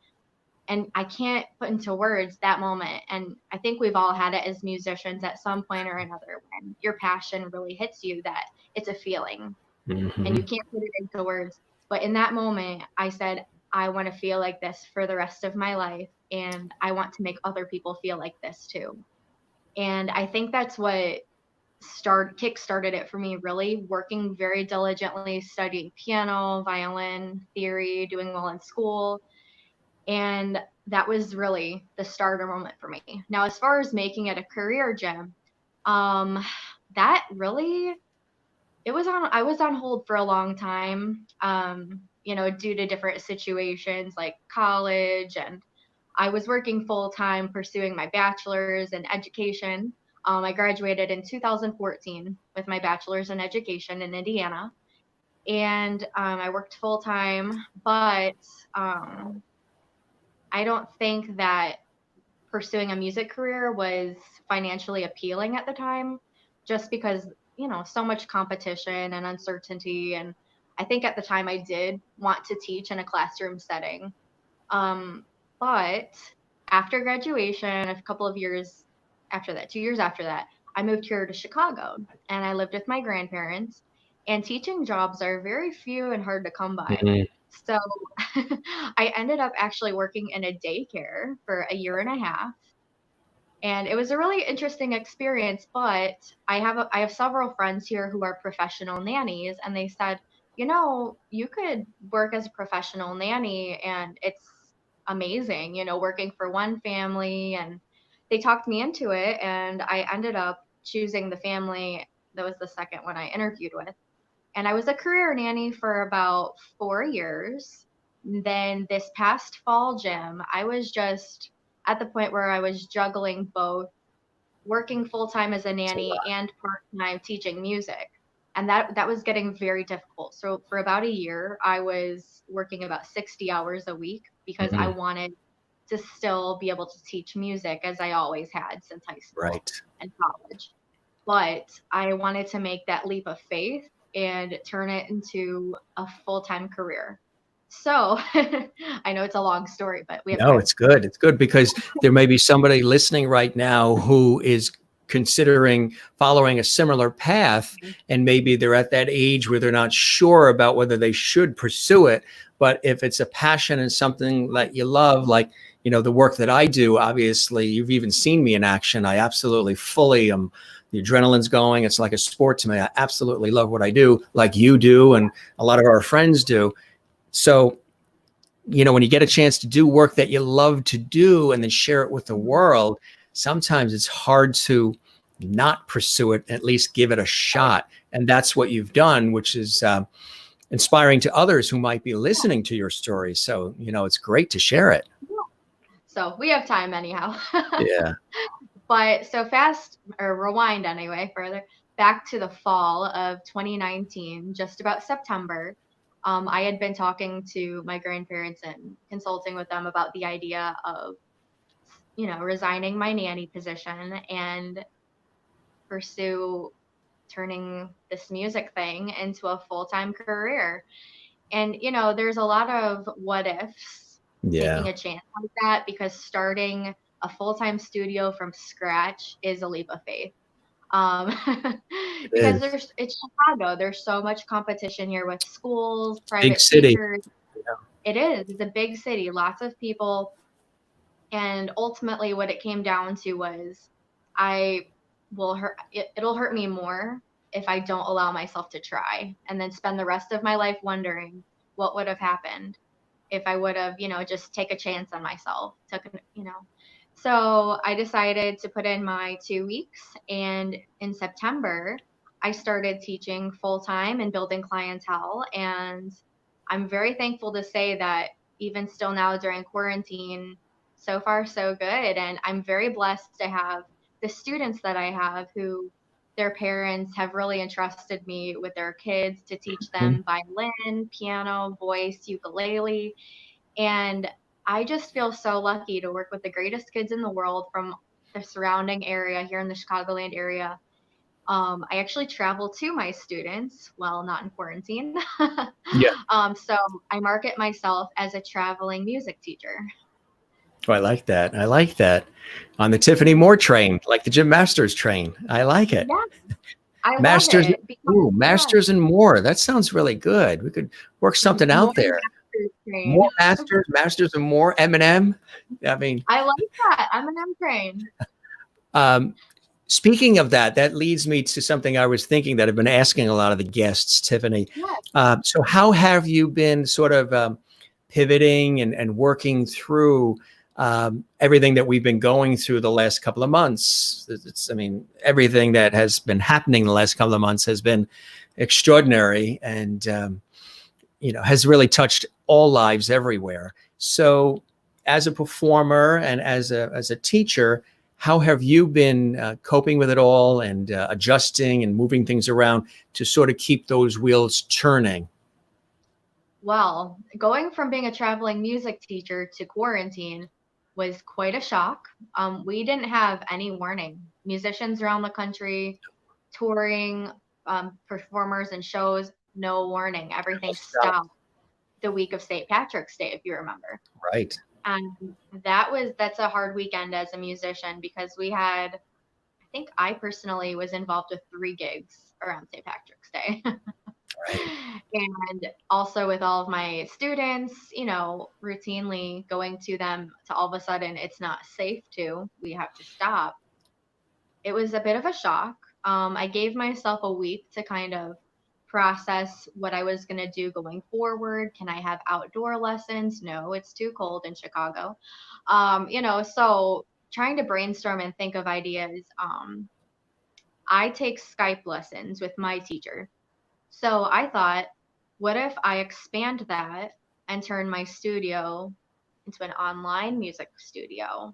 And I can't put into words that moment. And I think we've all had it as musicians at some point or another, when your passion really hits you, that it's a feeling and you can't put it into words. But in that moment, I said, I want to feel like this for the rest of my life. And I want to make other people feel like this too. And I think that's what kick-started it for me, really working very diligently, studying piano, violin, theory, doing well in school. And that was really the starter moment for me. Now, as far as making it a career, Jim, that really, I was on hold for a long time, due to different situations like college, and I was working full time pursuing my bachelor's in education. I graduated in 2014 with my bachelor's in education in Indiana, and I worked full time, but I don't think that pursuing a music career was financially appealing at the time, just because, so much competition and uncertainty. And I think at the time I did want to teach in a classroom setting. But after graduation, a couple of years after that, 2 years after that, I moved here to Chicago and I lived with my grandparents. And teaching jobs are very few and hard to come by. So I ended up actually working in a daycare for a year and a half. And it was a really interesting experience, but I have several friends here who are professional nannies, and they said, you could work as a professional nanny and it's amazing, working for one family. And they talked me into it, and I ended up choosing the family that was the second one I interviewed with. And I was a career nanny for about 4 years. Then this past fall, Jim, I was just at the point where I was juggling both working full time as a nanny and part time teaching music. And that was getting very difficult. So for about a year, I was working about 60 hours a week because I wanted to still be able to teach music, as I always had since high school and college. But I wanted to make that leap of faith and turn it into a full-time career. So I know it's a long story, but we have No, it's good. It's good because there may be somebody listening right now who is considering following a similar path, and maybe they're at that age where they're not sure about whether they should pursue it. But if it's a passion and something that you love, like, the work that I do, obviously, you've even seen me in action. I absolutely fully the adrenaline's going. It's like a sport to me. I absolutely love what I do, like you do, and a lot of our friends do. So, when you get a chance to do work that you love to do and then share it with the world, sometimes it's hard to not pursue it, at least give it a shot. And that's what you've done, which is inspiring to others who might be listening to your story. So, it's great to share it. So we have time anyhow. Yeah. But so fast, or rewind anyway, further back to the fall of 2019, just about September, I had been talking to my grandparents and consulting with them about the idea of, resigning my nanny position and pursue turning this music thing into a full-time career. And, there's a lot of what ifs Yeah. taking a chance like that, because starting a full-time studio from scratch is a leap of faith. Because it's Chicago. There's so much competition here with schools, Big private city. teachers. It is. It's a big city, lots of people. And ultimately what it came down to was it'll hurt me more if I don't allow myself to try and then spend the rest of my life wondering what would have happened if I would have, just take a chance on myself. So I decided to put in my 2 weeks, and in September, I started teaching full time and building clientele. And I'm very thankful to say that even still now during quarantine, so far so good. And I'm very blessed to have the students that I have who their parents have really entrusted me with their kids to teach them violin, piano, voice, ukulele. And I just feel so lucky to work with the greatest kids in the world from the surrounding area here in the Chicagoland area. I actually travel to my students, well, not in quarantine. Yeah. So I market myself as a traveling music teacher. Oh, I like that. I like that. On the Tiffany Moore train, like the Jim Masters train. I like it. Yeah, I Masters. love it. Ooh, Masters and More. That sounds really good. We could work something out there. More Masters, Masters and More. Eminem. I mean, I like that. Eminem train. Speaking of that, that leads me to something I was thinking that I've been asking a lot of the guests, Tiffany. Yes. So how have you been sort of pivoting and working through everything that we've been going through the last couple of months? Everything that has been happening the last couple of months has been extraordinary and, has really touched all lives everywhere. So as a performer and as a teacher, how have you been coping with it all and adjusting and moving things around to sort of keep those wheels turning? Well, going from being a traveling music teacher to quarantine was quite a shock. We didn't have any warning. Musicians around the country, touring, performers and shows, no warning. Everything stopped the week of St. Patrick's Day, if you remember. Right. And that's a hard weekend as a musician, because I think I personally was involved with 3 gigs around St. Patrick's Day. Right. And also with all of my students, routinely going to them to all of a sudden it's not safe we have to stop. It was a bit of a shock. I gave myself a week to kind of process what I was going to do going forward. Can I have outdoor lessons? No, it's too cold in Chicago. So trying to brainstorm and think of ideas. I take Skype lessons with my teacher. So I thought, what if I expand that and turn my studio into an online music studio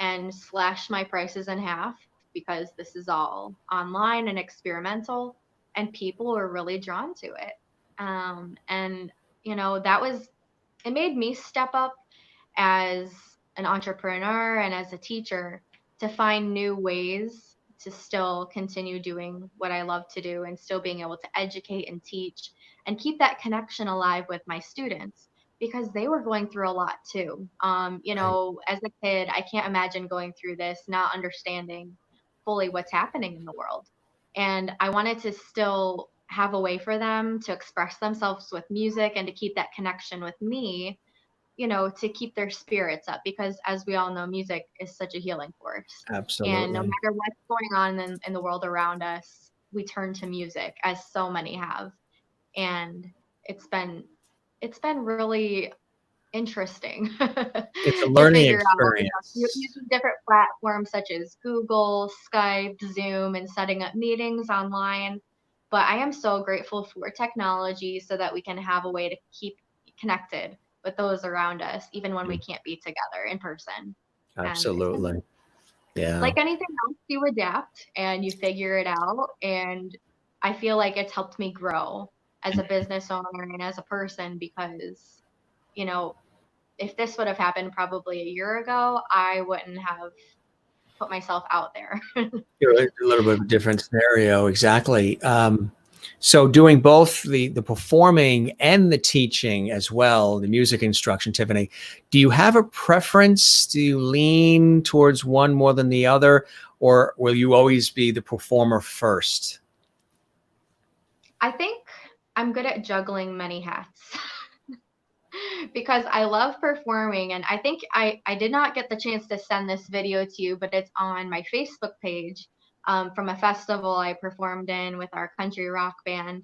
and slash my prices in half, because this is all online and experimental and people are really drawn to it. And it made me step up as an entrepreneur and as a teacher to find new ways to still continue doing what I love to do and still being able to educate and teach and keep that connection alive with my students, because they were going through a lot too. As a kid, I can't imagine going through this, not understanding fully what's happening in the world. And I wanted to still have a way for them to express themselves with music and to keep that connection with me, to keep their spirits up, because as we all know, music is such a healing force. Absolutely. And no matter what's going on in the world around us, we turn to music, as so many have. And it's been really interesting It's a to learning figure out, experience. using different platforms such as Google, Skype, Zoom, and setting up meetings online. But I am so grateful for technology so that we can have a way to keep connected with those around us, even when we can't be together in person. And it's been Absolutely. Yeah. like anything else, you adapt and you figure it out. And I feel like it's helped me grow as a business owner and as a person because, you know, if this would have happened probably a year ago, I wouldn't have put myself out there. You're a little bit of a different scenario. Exactly. So doing both the performing and the teaching as well, the music instruction, Tiffany, do you have a preference? Do you lean towards one more than the other, or will you always be the performer first? I think I'm good at juggling many hats. Because I love performing, and I think I did not get the chance to send this video to you, but it's on my Facebook page, from a festival I performed in with our country rock band,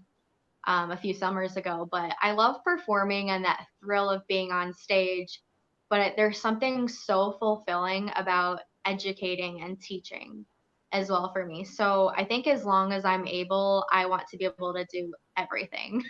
a few summers ago. But I love performing and that thrill of being on stage, but there's something so fulfilling about educating and teaching as well for me. So I think as long as I'm able, I want to be able to do everything.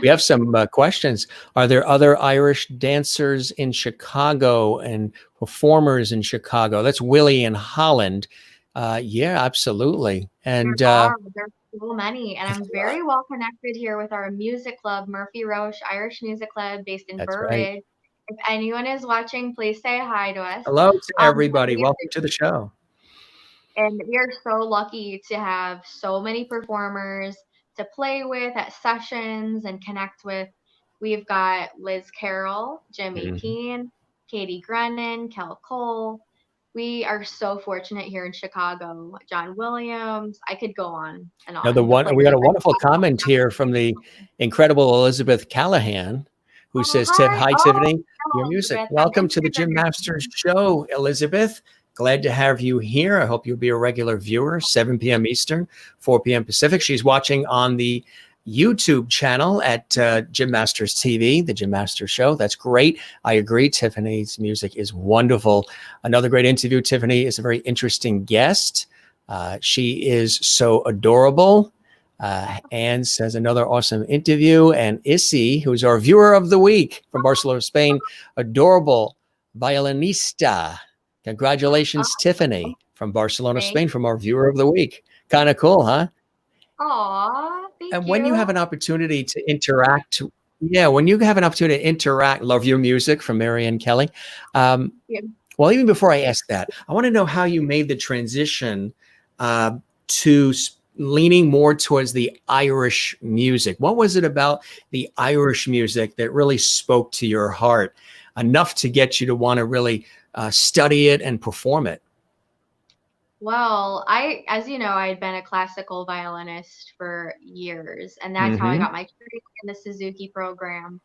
We have some questions. Are there other Irish dancers in Chicago and performers in Chicago? That's Willie in Holland. Yeah, absolutely. And There's so many, and I'm very well connected here with our music club, Murphy Roche Irish Music Club, based in that's right. Burridge. If anyone is watching, please say hi to us. Hello to But everybody. Welcome to the show. and we are so lucky to have so many performers to play with at sessions and connect with. We've got Liz Carroll, Jimmy Mhm. Keane, Katie Grennan, Kel Cole. We are so fortunate here in Chicago. John Williams. I could go on and Now, on. The we got players. a wonderful comment here from the incredible Elizabeth Callahan, who Oh, says, hi. Hi, Oh, Tiffany, your hello, music. Elizabeth. On Welcome to the Jim Instagram. Masters show, Elizabeth. Glad to have you here. I hope you'll be a regular viewer, 7 p.m. Eastern, 4 p.m. Pacific. She's watching on the YouTube channel at Jim Masters TV, the Jim Masters Show. That's great. I agree. Tiffany's music is wonderful. Another great interview. Tiffany is a very interesting guest. She is so adorable. Anne says another awesome interview. And Issy, who's our viewer of the week from Barcelona, Spain, adorable violinista. Congratulations, Tiffany from Barcelona, Thank Spain, from our viewer of the week. Kind of cool, huh? Aw, thank And when you you. have an opportunity to interact, yeah, when you have an opportunity to interact, love your music from Marianne Kelly. Yeah. Well, even before I ask that, I want to know how you made the transition to leaning more towards the Irish music. What was it about the Irish music that really spoke to your heart enough to get you to want to really study it and perform it? Well, as you know, I had been a classical violinist for years, and that's how I Mm-hmm. got my training in the Suzuki program.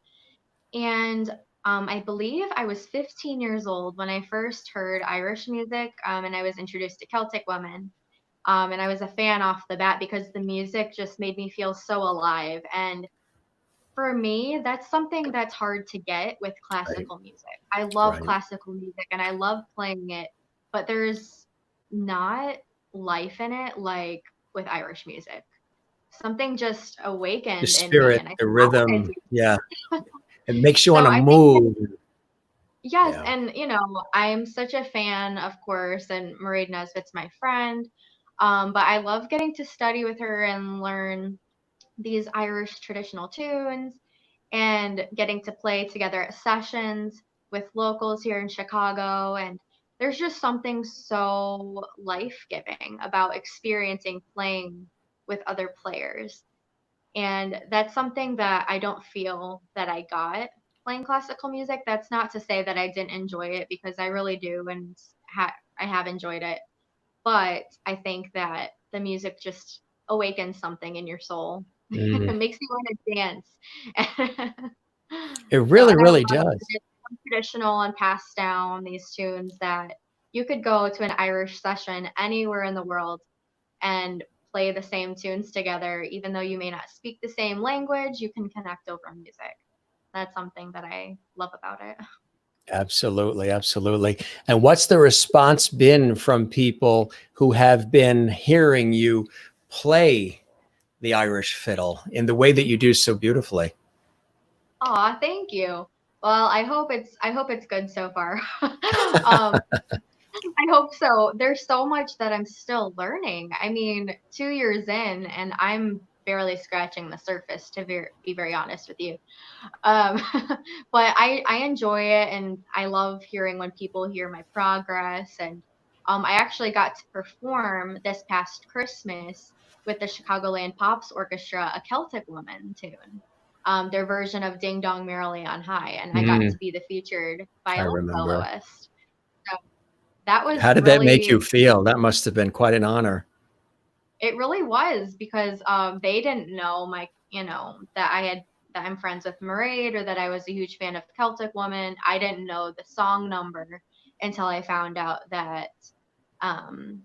And I believe I was 15 years old when I first heard Irish music, and I was introduced to Celtic women. And I was a fan off the bat because the music just made me feel so alive. And for me, that's something that's hard to get with Right, classical music. I love right. classical music and I love playing it, but there's not life in it like with Irish music. Something just The awakened in me, spirit, and I the thought it rhythm, yeah, did. it makes you So want to I think move. yes, Yeah. and I'm such a fan, of course, and Marie Nesbitt's my friend. But I love getting to study with her and learn these Irish traditional tunes and getting to play together at sessions with locals here in Chicago. And there's just something so life giving about experiencing playing with other players. And that's something that I don't feel that I got playing classical music. That's not to say that I didn't enjoy it because I really do and I have enjoyed it. But I think that the music just awakens something in your soul. Mm. It makes you want to dance. It So, really, and I love really that does. it's so traditional and passed down these tunes that you could go to an Irish session anywhere in the world and play the same tunes together, even though you may not speak the same language, you can connect over music. That's something that I love about it. Absolutely, absolutely. And what's the response been from people who have been hearing you play the Irish fiddle in the way that you do so beautifully. Aw, thank you. Well, I hope it's good so far. um, I hope so. There's so much that I'm still learning. I mean, 2 years in, and I'm barely scratching the surface, to be very honest with you. Um, but I enjoy it, and I love hearing when people hear my progress. And I actually got to perform this past Christmas with the Chicagoland Pops Orchestra, a Celtic Woman tune. Their version of Ding Dong Merrily on High, and I got to be the featured I violin remember. soloist. So that was How did that make you really, feel? That must have been quite an honor. it really was, because they didn't know that I'm friends with Mairead, or that I was a huge fan of Celtic Woman. I didn't know the song number until I found out that um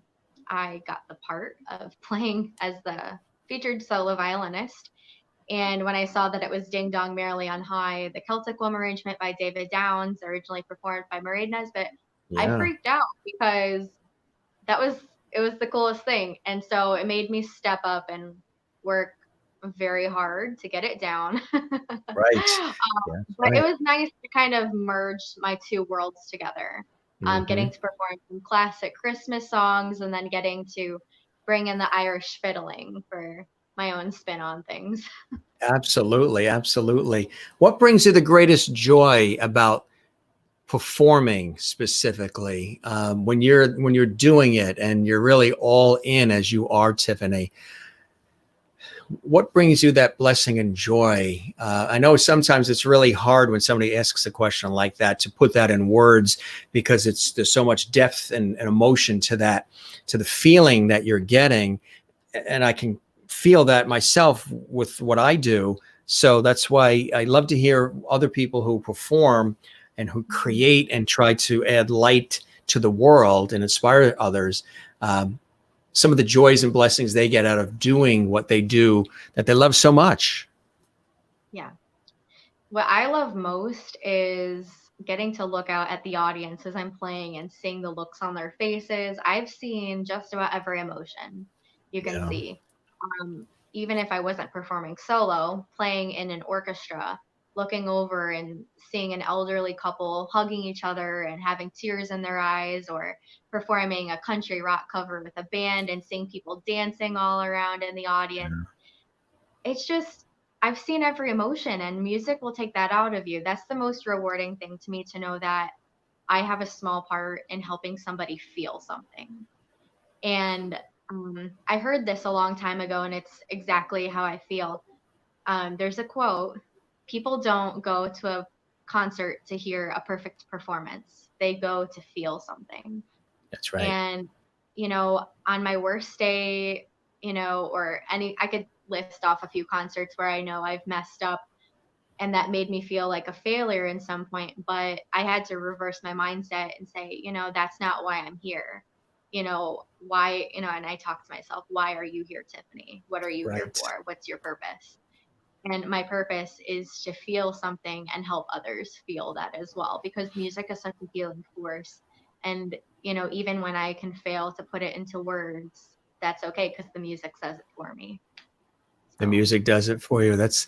I got the part of playing as the featured solo violinist. And when I saw that it was Ding Dong Merrily on High, the Celtic Woman arrangement by David Downs, originally performed by Mairead Nesbitt, I Yeah. freaked out, because that was it was the coolest thing. And so it made me step up and work very hard to get it down. Right. Yeah. But it Right. was nice to kind of merge my two worlds together. Hmm. Getting to perform some classic Christmas songs, and then getting to bring in the Irish fiddling for my own spin on things. Absolutely. Absolutely. What brings you the greatest joy about performing specifically when you're doing it and you're really all in as you are, Tiffany? What brings you that blessing and joy? I know sometimes it's really hard when somebody asks a question like that to put that in words, because there's so much depth and emotion to that, to the feeling that you're getting. And I can feel that myself with what I do. So that's why I love to hear other people who perform and who create and try to add light to the world and inspire others. Some of the joys and blessings they get out of doing what they do that they love so much. Yeah. What I love most is getting to look out at the audience as I'm playing and seeing the looks on their faces. I've seen just about every emotion you can Yeah. see. Even if I wasn't performing solo, playing in an orchestra, looking over and seeing an elderly couple hugging each other and having tears in their eyes, or performing a country rock cover with a band and seeing people dancing all around in the audience. It's just, I've seen every emotion, and music will take that out of you. That's the most rewarding thing to me, to know that I have a small part in helping somebody feel something. And I heard this a long time ago, and it's exactly how I feel. There's a quote: people don't go to a concert to hear a perfect performance, they go to feel something. That's right. And, on my worst day, or I could list off a few concerts where I know I've messed up, and that made me feel like a failure in some point. But I had to reverse my mindset and say, that's not why I'm here. Why, and I talk to myself, why are you here, Tiffany? What are you here Right. for? What's your purpose? And my purpose is to feel something and help others feel that as well, because music is such a healing force. And, even when I can fail to put it into words, that's okay, because the music says it for me. The So, music does it for you. That's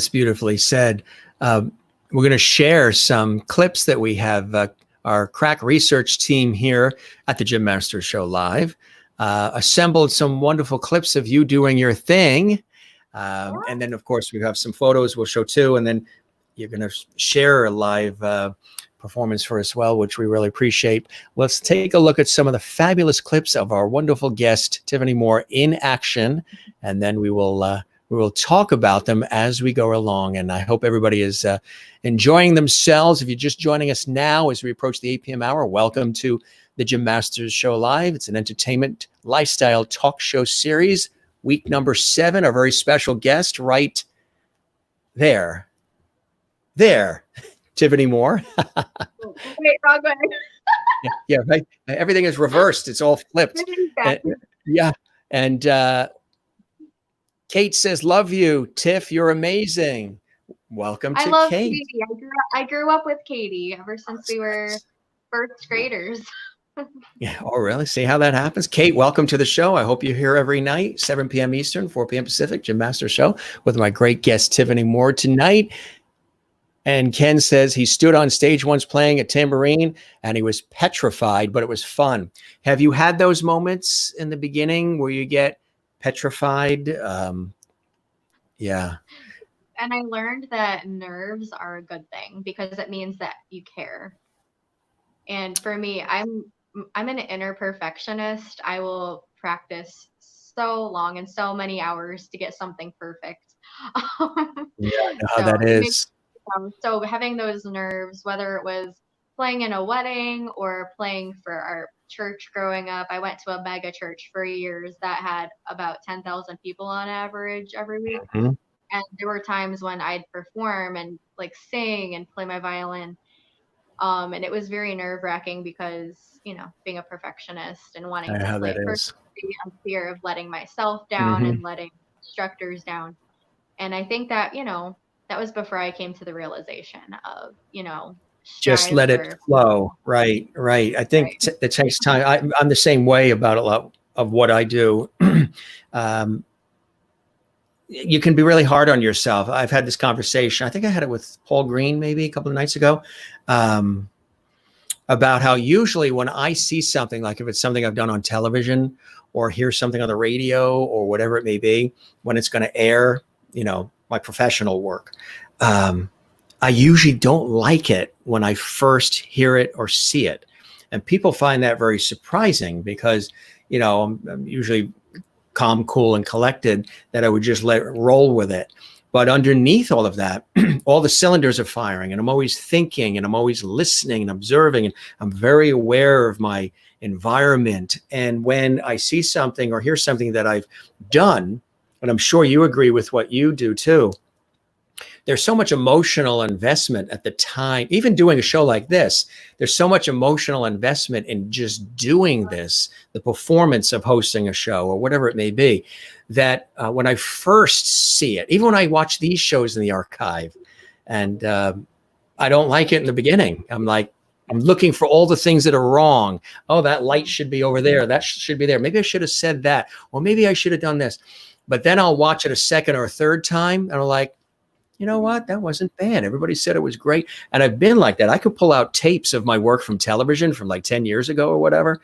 beautifully said. We're going to share some clips that we have. Our crack research team here at the Jim Masters Show Live assembled some wonderful clips of you doing your thing. And then, of course, we have some photos we'll show too. And then you're going to share a live performance for us, well, which we really appreciate. Let's take a look at some of the fabulous clips of our wonderful guest, Tiffany Moore, in action. And then we will talk about them as we go along. And I hope everybody is enjoying themselves. If you're just joining us now as we approach the 8 p.m. hour, welcome to the Jim Masters Show Live. It's an entertainment lifestyle talk show series. Week number 7, our very special guest right there. Tiffany Moore. wait, wrong way. Yeah, right. Everything is reversed. It's all flipped. Yeah. And Kate says, love you, Tiff. You're amazing. Welcome I to love Kate. Katie. I grew up with Katie ever since we were first graders. Yeah. Oh, really? See how that happens? Kate, welcome to the show. I hope you're here every night, 7 p.m. Eastern, 4 p.m. Pacific, Jim Master Show with my great guest, Tiffany Moore, tonight. And Ken says he stood on stage once playing a tambourine and he was petrified, but it was fun. Have you had those moments in the beginning where you get petrified? Yeah. And I learned that nerves are a good thing because it means that you care. And for me, I'm an inner perfectionist. I will practice so long and so many hours to get something perfect. Yeah, I know how So that it makes is. so having those nerves, whether it was playing in a wedding or playing for our church growing up, I went to a mega church for years that had about 10,000 people on average every week. Mhm. And there were times when I'd perform and like sing and play my violin. And it was very nerve wracking because, being a perfectionist and I wanting know to how play that it is. perfectly, I'm fear of letting myself down Hmm. and letting instructors down. And I think that, that was before I came to the realization of, Just strive let it for, flow. Right, right. I think right. it takes time. I'm the same way about a lot of what I do. um, you can be really hard on yourself. I've had this conversation. I think I had it with Paul Green maybe a couple of nights ago, um, about how usually when I see something, like if it's something I've done on television or hear something on the radio or whatever it may be, when it's going to air, my professional work, um, I usually don't like it when I first hear it or see it. And people find that very surprising because, I'm usually calm, cool, and collected, that I would just let it roll with it. But underneath all of that, all the cylinders are firing, and I'm always thinking, and I'm always listening and observing, and I'm very aware of my environment. And when I see something or hear something that I've done, and I'm sure you agree with what you do too, there's so much emotional investment at the time. Even doing a show like this, there's so much emotional investment in just doing this, the performance of hosting a show or whatever it may be, that when I first see it, even when I watch these shows in the archive, and I don't like it in the beginning, I'm looking for all the things that are wrong. Oh, that light should be over there. That should be there. Maybe I should have said that. Or maybe I should have done this. But then I'll watch it a second or a third time, and I'm like, you know what? That wasn't bad. Everybody said it was great. And I've been like that. I could pull out tapes of my work from television from like 10 years ago or whatever.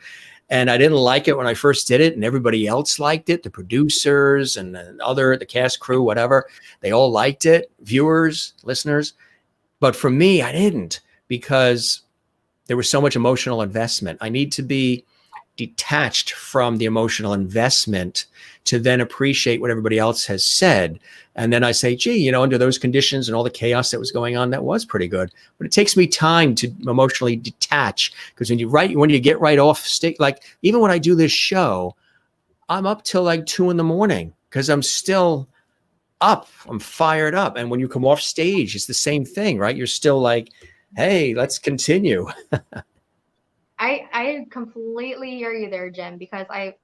And I didn't like it when I first did it, and everybody else liked it. The producers and the cast crew, whatever, they all liked it. Viewers, listeners. But for me, I didn't, because there was so much emotional investment. I need to be detached from the emotional investment to then appreciate what everybody else has said. And then I say, gee, under those conditions and all the chaos that was going on, that was pretty good. But it takes me time to emotionally detach, because when you get right off stage, like even when I do this show, I'm up till like 2 a.m. because I'm still up. I'm fired up. And when you come off stage, it's the same thing, right? You're still like, hey, let's continue. I completely hear you there, Jim, because I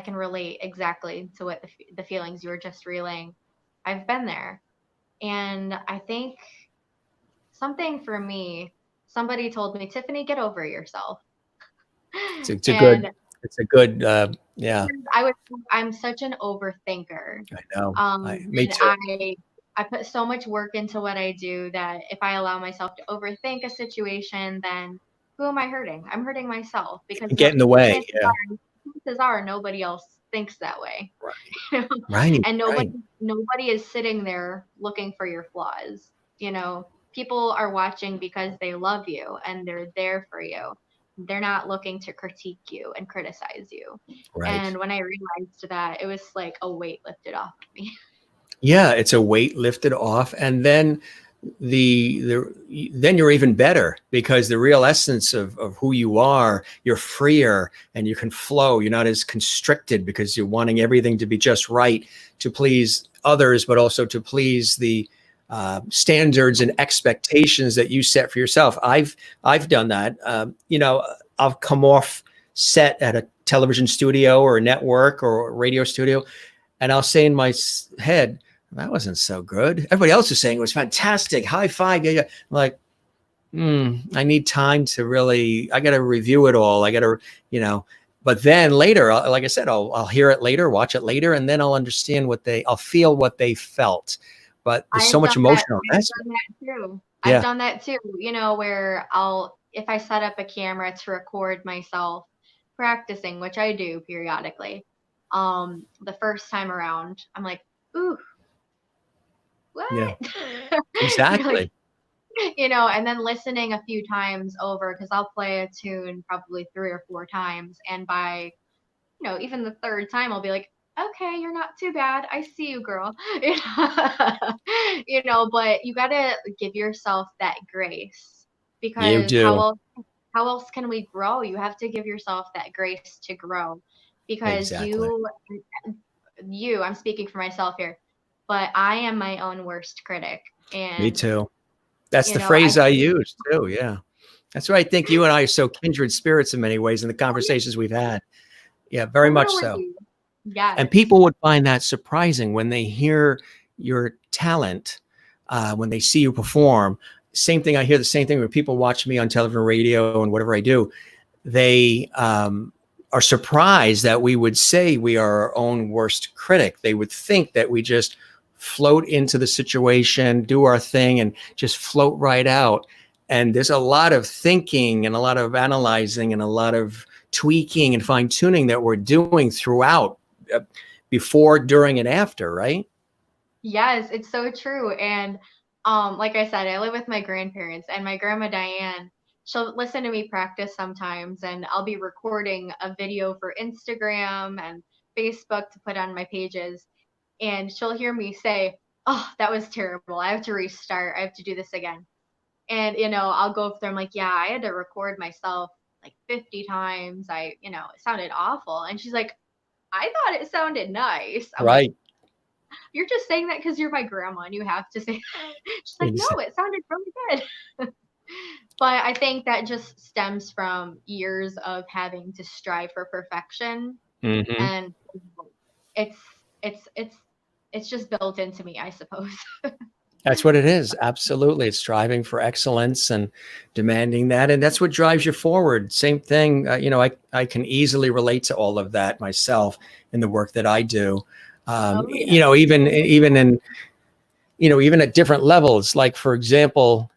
can relate exactly to what the feelings you were just relaying. I've been there. And I think something for me, somebody told me, Tiffany, get over yourself. It's a good, And yeah, I'm such an overthinker. I know. Me And too. I put so much work into what I do that if I allow myself to overthink a situation, then who am I hurting? I'm hurting myself because Get in the way. chances Yeah. are nobody else thinks that way. Right. Right. And Right. nobody is sitting there looking for your flaws. People are watching because they love you and they're there for you. They're not looking to critique you and criticize you. Right. And when I realized that, it was like a weight lifted off of me. Yeah, it's a weight lifted off, and then then you're even better, because the real essence of who you are, you're freer and you can flow. You're not as constricted because you're wanting everything to be just right to please others, but also to please the standards and expectations that you set for yourself. I've done that. I'll come off set at a television studio or a network or a radio studio, and I'll say in my head, that wasn't so good. Everybody else is saying it was fantastic. High five. Yeah, yeah. I'm like, I need time to really, I got to review it all. I got to, but then later, like I said, I'll hear it later, watch it later, and then I'll understand I'll feel what they felt. But there's so I've much done that. emotional I've investment. done that too. I've Yeah. done that too, where if I set up a camera to record myself practicing, which I do periodically, the first time around, I'm like, ooh, Yeah. what? Like, Exactly. and then listening a few times over, because I'll play a tune probably 3 or 4 times, and by even the third time I'll be like, okay, you're not too bad, I see you, girl. But you gotta give yourself that grace, You because do. how else can we grow? You have to give yourself that grace to grow, because Exactly. I'm speaking for myself here, but I am my own worst critic. Me And too. That's the I phrase I think, use too. Yeah. That's why I think you and I are so kindred spirits in many ways in the conversations we've had. Yeah, very much so. totally, yes. And people would find that surprising when they hear your talent, when they see you perform. Same thing. I hear the same thing when people watch me on television, radio, and whatever I do. They are surprised that we would say we are our own worst critic. They would think that we just float into the situation, do our thing, and just float right out. And there's a lot of thinking and a lot of analyzing and a lot of tweaking and fine tuning that we're doing throughout, before, during, and after, right? Yes, it's so true. And like I said, I live with my grandparents, and my grandma Diane, she'll listen to me practice sometimes, and I'll be recording a video for Instagram and Facebook to put on my pages, and she'll hear me say, "Oh, that was terrible. I have to restart. I have to do this again." And I'll go through, I'm like, "Yeah, I had to record myself like 50 times. It sounded awful." And she's like, "I thought it sounded nice." I'm like, Right. "You're just saying that because you're my grandma and you have to say." She's like, "No, it sounded really good." But I think that just stems from years of having to strive for perfection, Mm-hmm. and it's it's it's it's just built into me, I suppose. That's what it is. Absolutely. It's striving for excellence and demanding that. And that's what drives you forward. Same thing. I can easily relate to all of that myself in the work that I do. Oh yeah. Even at different levels, like, for example,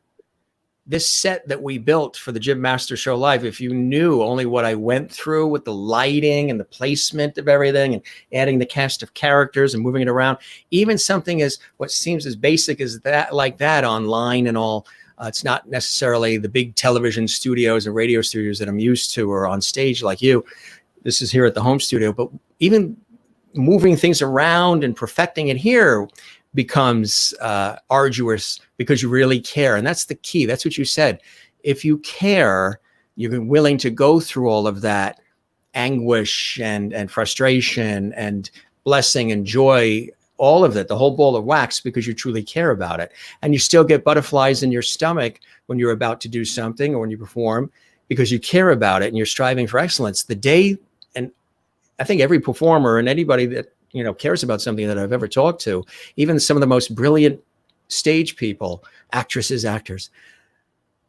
this set that we built for the Jim Master Show Live, if you knew only what I went through with the lighting and the placement of everything and adding the cast of characters and moving it around, even something as what seems as basic as that, like that online and all, it's not necessarily the big television studios and radio studios that I'm used to, or on stage like you. This is here at the home studio, but even moving things around and perfecting it here becomes arduous, because you really care. And that's the key. That's what you said. If you care, you're willing to go through all of that anguish and frustration and blessing and joy, all of it, the whole ball of wax, because you truly care about it. And you still get butterflies in your stomach when you're about to do something or when you perform, because you care about it and you're striving for excellence. The day, and I think every performer and anybody that cares about something that I've ever talked to, even some of the most brilliant stage people, actresses, actors,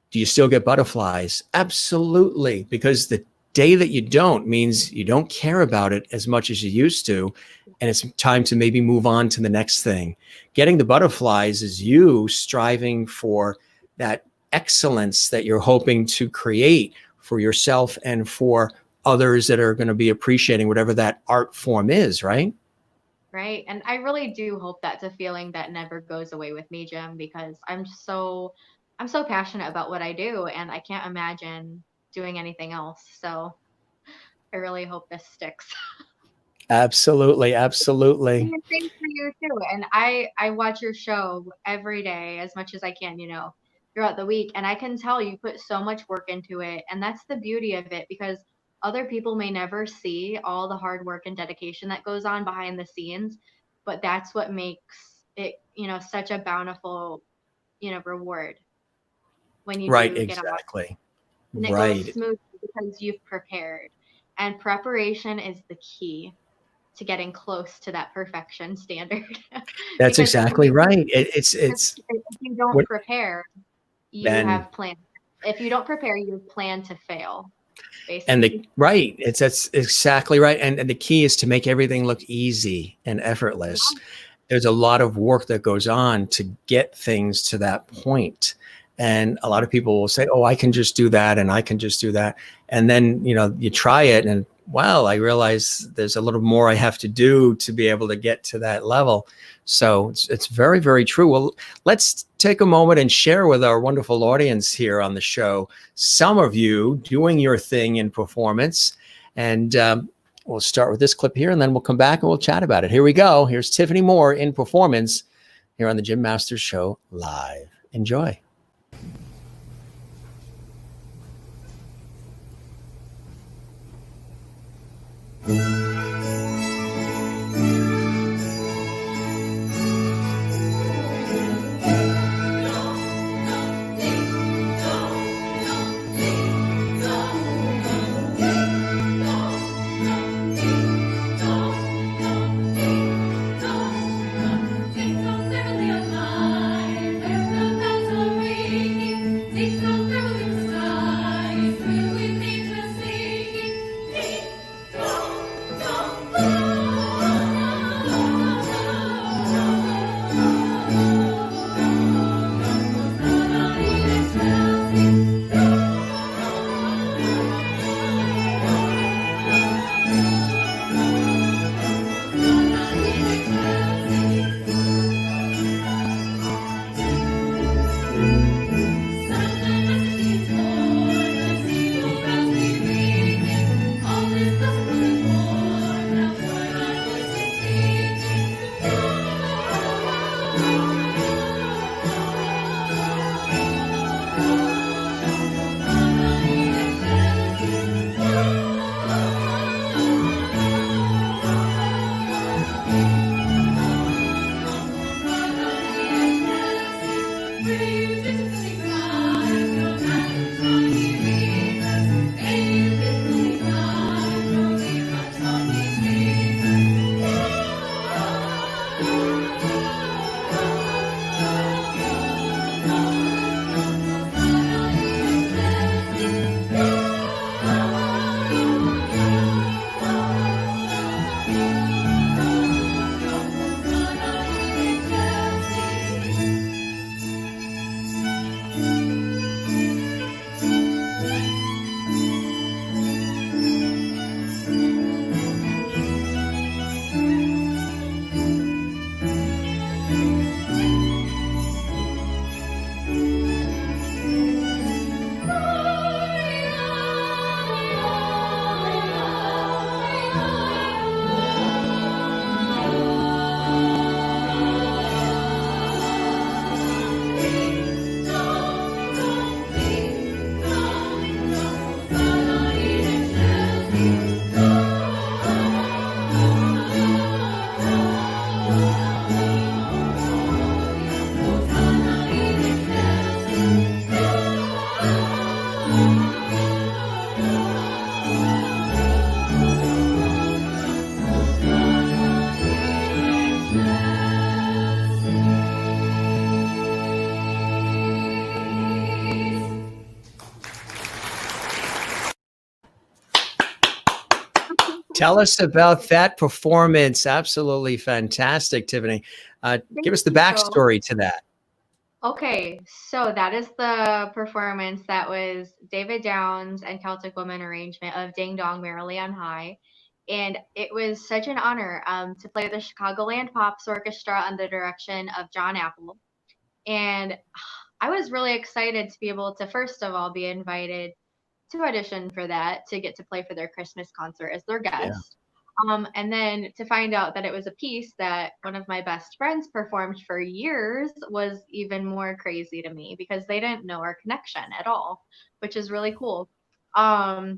do you still get butterflies? Absolutely, because the day that you don't means you don't care about it as much as you used to, and it's time to maybe move on to the next thing. Getting the butterflies is you striving for that excellence that you're hoping to create for yourself and for others that are going to be appreciating whatever that art form is, right? Right. And I really do hope that's a feeling that never goes away with me, Jim, because I'm so passionate about what I do, and I can't imagine doing anything else. So I really hope this sticks. Absolutely, absolutely. And same for you too. And I watch your show every day as much as I can, throughout the week, and I can tell you put so much work into it, and that's the beauty of it, because other people may never see all the hard work and dedication that goes on behind the scenes, but that's what makes it, such a bountiful, reward when you Right, do get on exactly. and it goes Right. smooth because you've prepared. And preparation is the key to getting close to that perfection standard. That's Because exactly right. It's if you don't what prepare, you then have plans. If you don't prepare, you plan to fail, And basically. right, that's exactly right. And the key is to make everything look easy and Yeah. effortless. There's a lot of work that goes on to get things to that point. And a lot of people will say, "Oh, I can just do that, and I can just do that." And then, you try it, and wow, I realize there's a little more I have to do to be able to get to that level. So it's very, very true. Well, let's take a moment and share with our wonderful audience here on the show some of you doing your thing in performance. And we'll start with this clip here, and then we'll come back and we'll chat about it. Here we go. Here's Tiffany Moore in performance here on the Jim Masters Show live. Enjoy. Tell us about that performance. Absolutely fantastic, Tiffany. Give us the backstory to that. Okay, so that is the performance that was David Downs and Celtic Woman arrangement of Ding Dong Merrily on High. And it was such an honor to play the Chicagoland Pops Orchestra under the direction of John Apple. And I was really excited to be able to, first of all, be invited to audition for that, to get to play for their Christmas concert as their guest. And then to find out that it was a piece that one of my best friends performed for years was even more crazy to me because they didn't know our connection at all, which is really cool. But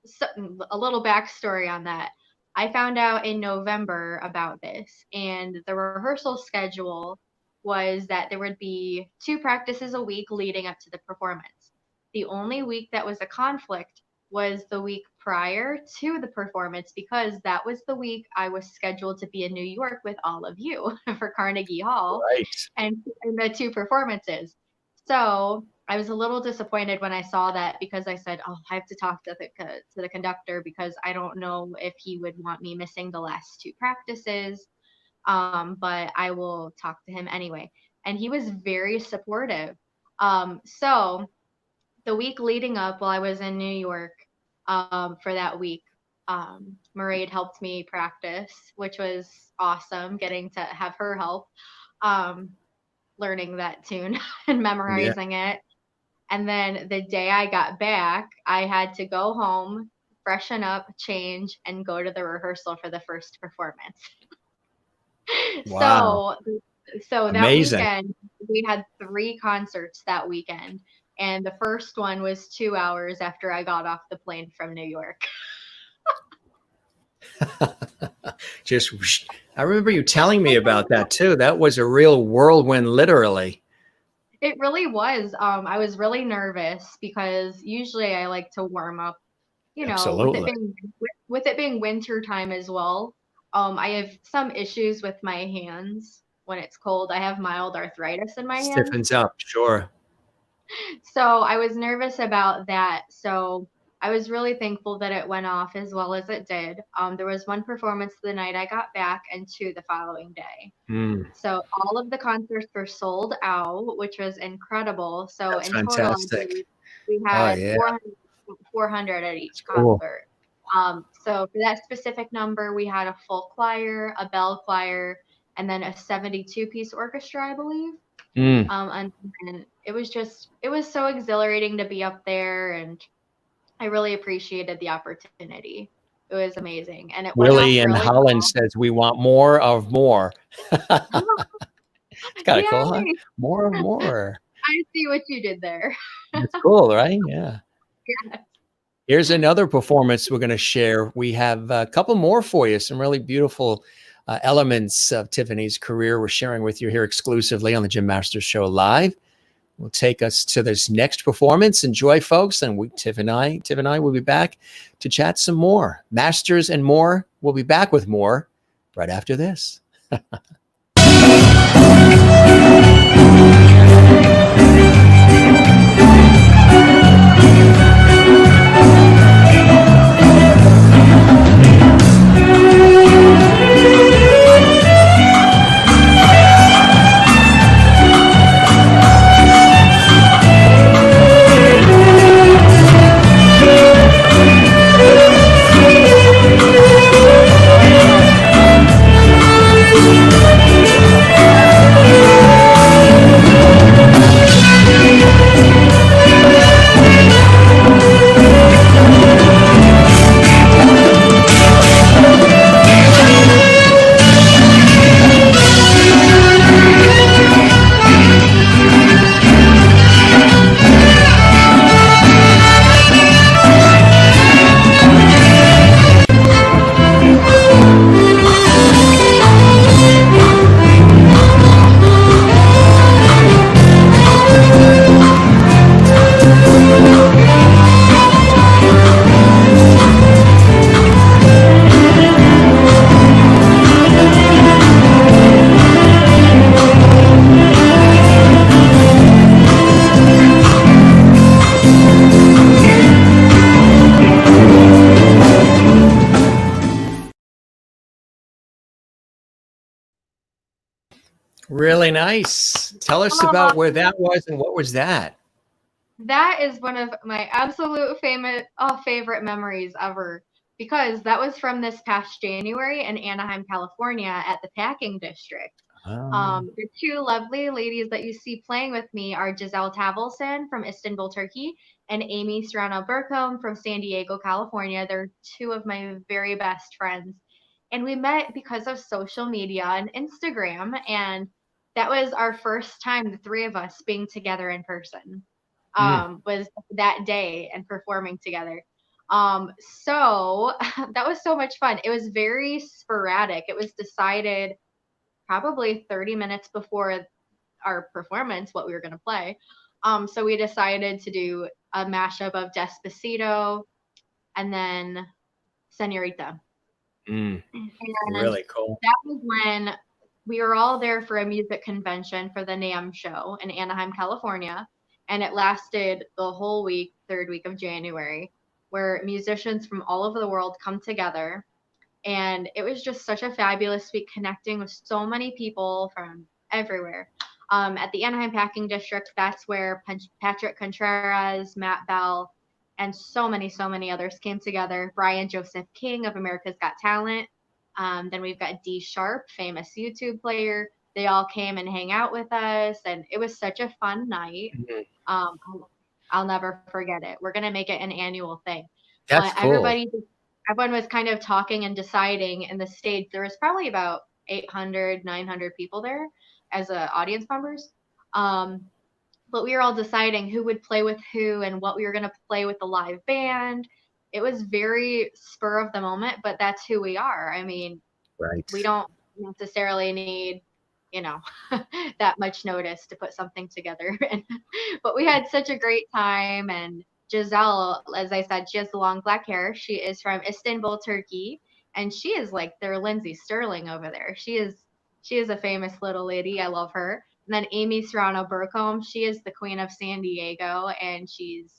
so, a little backstory on that. I found out in November about this, and the rehearsal schedule was that there would be 2 practices a week leading up to the performance. The only week that was a conflict was the week prior to the performance because that was the week I was scheduled to be in New York with all of you for Carnegie Hall Right. and the 2 performances. So I was a little disappointed when I saw that because I said, "Oh, I have to talk to the conductor because I don't know if he would want me missing the last two practices." But I will talk to him anyway. And he was very supportive. So the week leading up, while I was in New York, for that week, Mairead helped me practice, which was awesome. Getting to have her help, um, learning that tune and Yeah. memorizing it. And then the day I got back, I had to go home, freshen up, change, and go to the rehearsal for the first performance. Wow. So so that Amazing. weekend we had three concerts that weekend. And the first one was 2 hours after I got off the plane from New York. Just, whoosh. I remember you telling me about that too. That was a real whirlwind, literally. It really was. I was really nervous because usually I like to warm up, Absolutely. with it being winter time as well. I have some issues with my hands when it's cold. I have mild arthritis in my hands. Stiffens up, sure. So I was nervous about that. So I was really thankful that it went off as well as it did. There was one performance the night I got back and two the following day. Mm, So all of the concerts were sold out, which was incredible. So that's in total, I fantastic. believe we Oh had yeah, 400 at that's each cool. concert. So for that specific number, we had a full choir, a bell choir, and then a 72-piece orchestra, I believe. Mm, And it was so exhilarating to be up there, and I really appreciated the opportunity. It was amazing, and it went off Willie in really Holland well. says we want more of more. It's kind of cool, huh? Yay! More of more. I see what you did there. That's cool, right? Yeah. Here's another performance we're going to share. We have a couple more for you, some really beautiful elements of Tiffany's career we're sharing with you here exclusively on the Jim Masters Show Live. Will take us to this next performance. Enjoy, folks, and Tiff and I will be back to chat some more. Masters and more. We'll be back with more right after this. Really nice. Tell us Oh, about where that was and what was that? that is one of my absolute favorite memories ever because that was from this past January in Anaheim, California at the Packing District. Oh, The two lovely ladies that you see playing with me are Giselle Tavelson from Istanbul, Turkey, and Amy Serrano Burkham from San Diego, California. They're two of my very best friends. And we met because of social media and Instagram. And that was our first time, the three of us being together in person, mm, was that day and performing together. So that was so much fun. It was very sporadic. It was decided probably 30 minutes before our performance what we were going to play. So we decided to do a mashup of Despacito and then Senorita. mm. And Really cool. that was when we were all there for a music convention for the NAMM show in Anaheim, California. and it lasted the whole week, third week of January, where musicians from all over the world come together. And it was just such a fabulous week, connecting with so many people from everywhere. At the Anaheim Packing District, that's where Patrick Contreras, Matt Bell, and so many others came together. Brian Joseph King of America's Got Talent. Then we've got D Sharp, famous YouTube player. They all came and hang out with us, and it was such a fun night. Mhm. Um, I'll never forget it. We're gonna make it an annual thing. That's But cool. everyone was kind of talking and deciding in the stage. There was probably about 800, 900 people there as audience members. Um, but we were all deciding who would play with who and what we were going to play with the live band. It was very spur of the moment, but that's who we are. I mean, Right. we don't necessarily need, you know, that much notice to put something together. But we had such a great time. And Giselle, as I said, she has the long black hair. She is from Istanbul, Turkey, and she is like their Lindsay Sterling over there. She is a famous little lady. I love her. And then Amy Serrano Burcombe, she is the queen of San Diego, and she's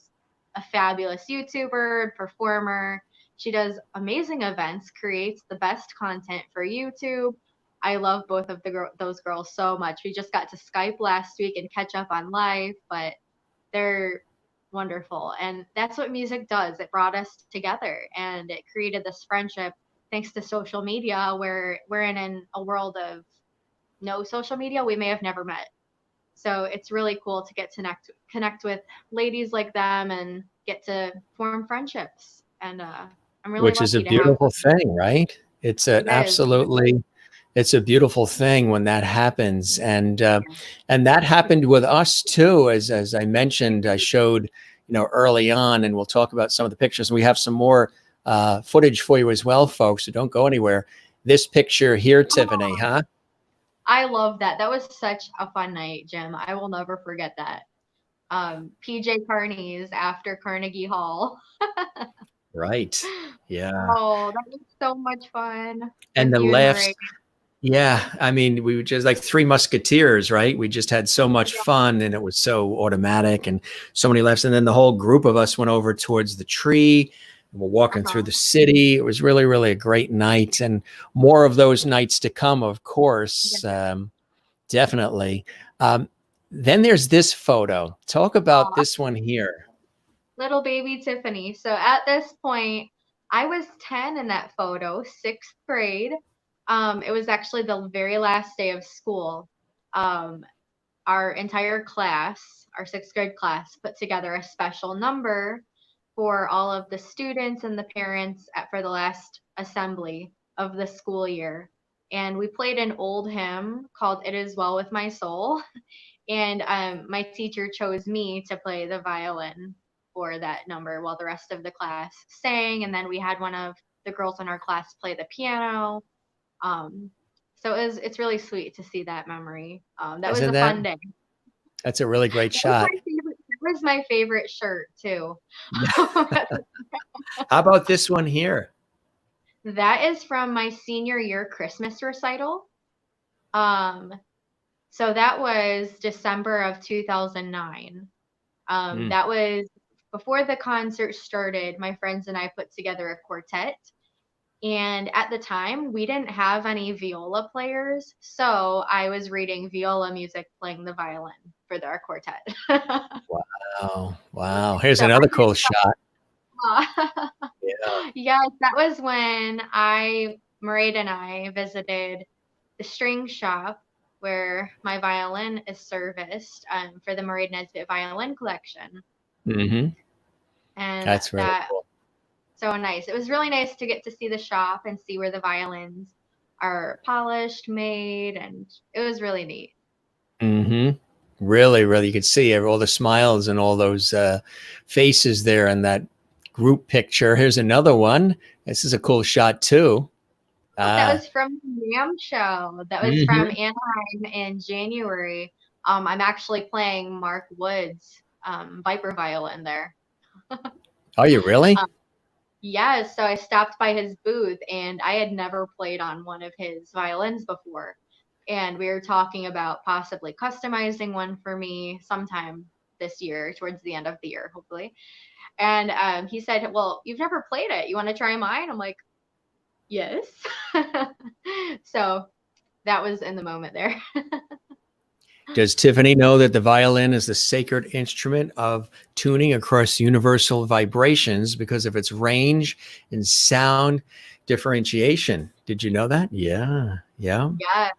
a fabulous YouTuber, performer. She does amazing events, creates the best content for YouTube. I love both of those girls so much. We just got to Skype last week and catch up on live, but they're wonderful. And that's what music does. It brought us together and it created this friendship thanks to social media, where we're in a world of no social media, we may have never met. So it's really cool to get to connect with ladies like them and get to form friendships. And I'm really Which is a lucky to have beautiful them. thing, right? It's an It is. absolutely, it's a beautiful thing when that happens, and that happened with us too. As I mentioned, I showed, early on, and we'll talk about some of the pictures. We have some more footage for you as well, folks. So don't go anywhere. This picture here, Tiffany, Oh, huh? I love that. That was such a fun night, Jim. I will never forget that. PJ Carney's after Carnegie Hall. Right. Yeah. Oh, that was so much fun And with the you and Marie. laughs. Yeah, I mean, we were just like three musketeers, right? We just had so much Yeah. fun and it was so automatic and so many laughs. And then the whole group of us went over towards the tree. And we're walking through Uh-huh. the city. It was really, really a great night, and more of those nights to come, of course. Yeah. Definitely. Um, then there's this photo. Talk about Aw, this one here. little baby Tiffany. So at this point, I was 10 in that photo, sixth grade. It was actually the very last day of school. Um, our entire class, our sixth grade class, put together a special number for all of the students and the parents for the last assembly of the school year. And we played an old hymn called It Is Well With My Soul. And my teacher chose me to play the violin for that number while the rest of the class sang. And then we had one of the girls in our class play the piano. Um, so it's really sweet to see that memory. That was Isn't a that? fun day. That's a really great That was shot. my favorite. That was my favorite shirt too. How about this one here? That is from my senior year Christmas recital. Um, so that was December of 2009. Mm. That was before the concert started. My friends and I put together a quartet. And at the time, we didn't have any viola players. So I was reading viola music, playing the violin for our quartet. Wow. Wow. Here's So I another did. cool shot. Uh, Yeah. yes, that was when Mairead and I visited the string shop where my violin is serviced for the Mairead Nesbitt Violin Collection. Hmm. And That's really that cool. so nice. It was really nice to get to see the shop and see where the violins are polished, made, and it was really neat. Hmm. Really, really, you could see all the smiles and all those faces there in that group picture. Here's another one. This is a cool shot too. Oh, that Ah. was from the NAMM show. That was from Hmm. Anaheim in January. I'm actually playing Mark Wood's Viper violin there. Are you really? Um, yes, so I stopped by his booth and I had never played on one of his violins before. And we were talking about possibly customizing one for me sometime this year, towards the end of the year, hopefully. And he said, "Well, you've never played it. You want to try mine?" I'm like, "Yes." So that was in the moment there. Does Tiffany know that the violin is the sacred instrument of tuning across universal vibrations because of its range and sound differentiation? Did you know that? Yeah. Yeah. Yes,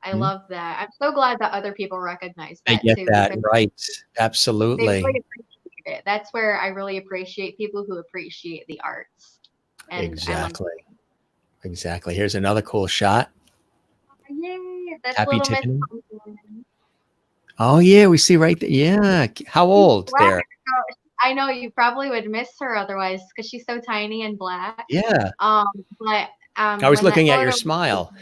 I Hmm? love that. I'm so glad that other people recognize I that get too, that because right. they really Absolutely. appreciate it. That's where I really appreciate people who appreciate the arts. And I love, Exactly. Exactly. Here's another cool shot. yay, that's Happy Little Miss Tiffany. Pumpkin. Oh yeah, we see right there. Yeah. How She's old black. there? So I know you probably would miss her otherwise because she's so tiny and black. Yeah. Um, but I was when that looking at your photo smile.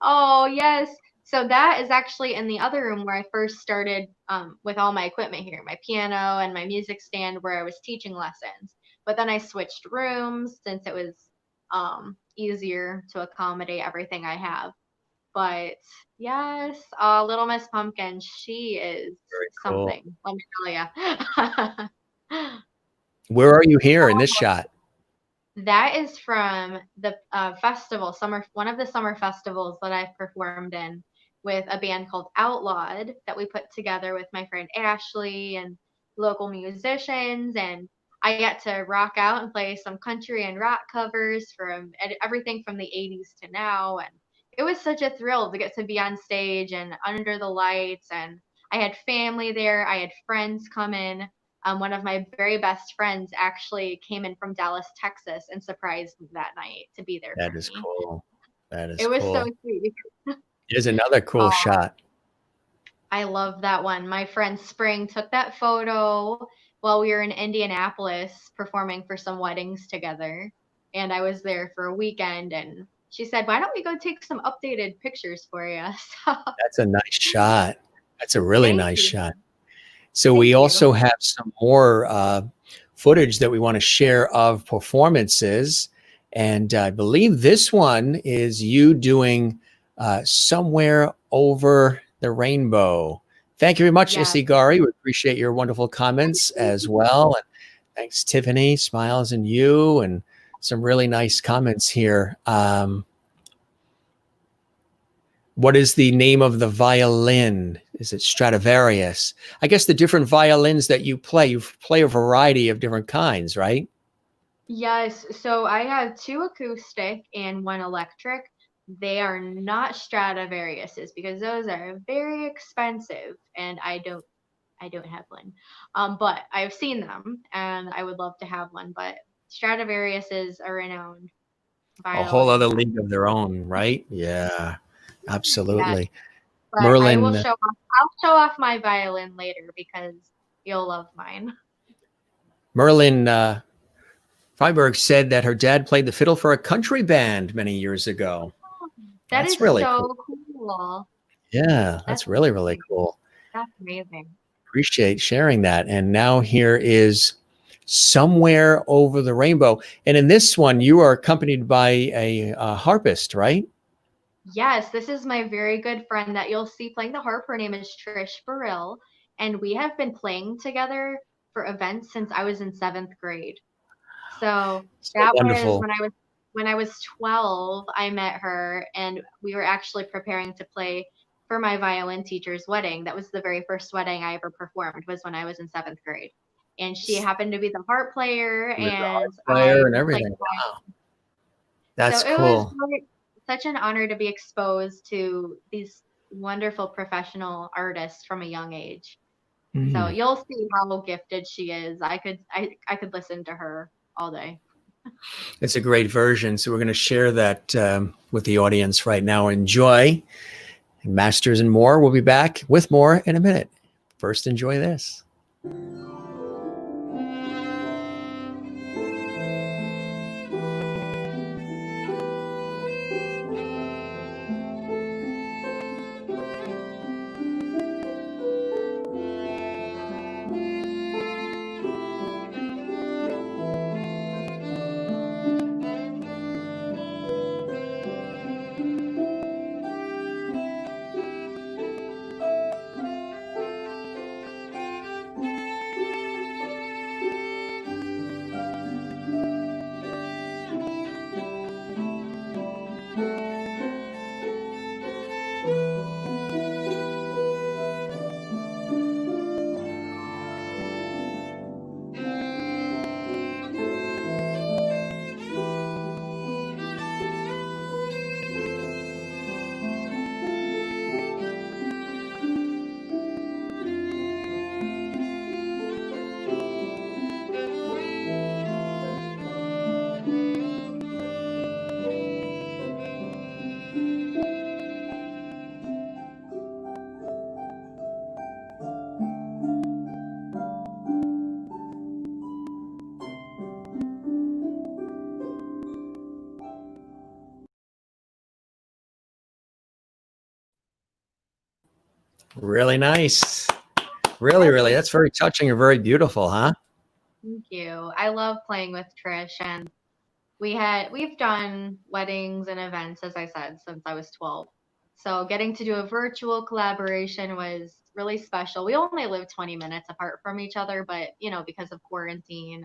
Oh, yes. So that is actually in the other room where I first started with all my equipment here, my piano and my music stand where I was teaching lessons. But then I switched rooms since it was easier to accommodate everything I have. But yes, Little Miss Pumpkin, she is Very cool. something, let me tell you. Where are you here in this shot? That is from the festival, one of the summer festivals that I've performed in with a band called Outlawed that we put together with my friend Ashley and local musicians. And I got to rock out and play some country and rock covers from everything from the 80s to now. And it was such a thrill to get to be on stage and under the lights. And I had family there, I had friends come in. One of my very best friends actually came in from Dallas, Texas, and surprised me that night to be there That for is me. cool. That is It was so cool. sweet. Here's another cool Oh, shot. I love that one. My friend Spring took that photo while we were in Indianapolis performing for some weddings together. And I was there for a weekend, and she said, "Why don't we go take some updated pictures for you?" So That's a nice shot. That's a really thank nice you. shot. So we Thank you. also have some more footage that we want to share of performances. And I believe this one is you doing Somewhere Over the Rainbow. Thank you very much, Yeah. Isigari. We appreciate your wonderful comments as well. And thanks, Tiffany, Smiles, and you, and some really nice comments here. What is the name of the violin? Is it Stradivarius? I guess the different violins that you play a variety of different kinds, right? Yes, so I have two acoustic and one electric. They are not Stradivariuses because those are very expensive and I don't have one. But I've seen them and I would love to have one, but Stradivarius is a renowned A whole other violin. league of their own, right? Yeah, Yeah, absolutely. but Merlin I'll show off my violin later because you'll love mine. Merlin Freiberg said that her dad played the fiddle for a country band many years ago. That That's is really cool. so cool. Yeah, That's that's really, really amazing. coll. That's amazing. Appreciate sharing that. And now here is Somewhere Over the Rainbow. And in this one, you are accompanied by a harpist, right? Yes, this is my very good friend that you'll see playing the harp. Her name is Trish Burrill, and we have been playing together for events since I was in seventh grade. So So that was wonderful. when I was 12, I met her, and we were actually preparing to play for my violin teacher's wedding. That was the very first wedding I ever performed, was when I was in seventh grade. And she happened to be the harp player, With the and harp I player and played. everything. Wow. So That's it was cool. such an honor to be exposed to these wonderful professional artists from a young age. So Mm. you'll see how gifted she is. I could listen to her all day. It's a great version. So we're going to share that with the audience right now. Enjoy. Masters and more. We'll be back with more in a minute. First, enjoy this. Really nice. Really, really. That's very touching and very beautiful, huh? Thank you. I love playing with Trish, and we've done weddings and events, as I said, since I was 12. So getting to do a virtual collaboration was really special. We only live 20 minutes apart from each other, but because of quarantine,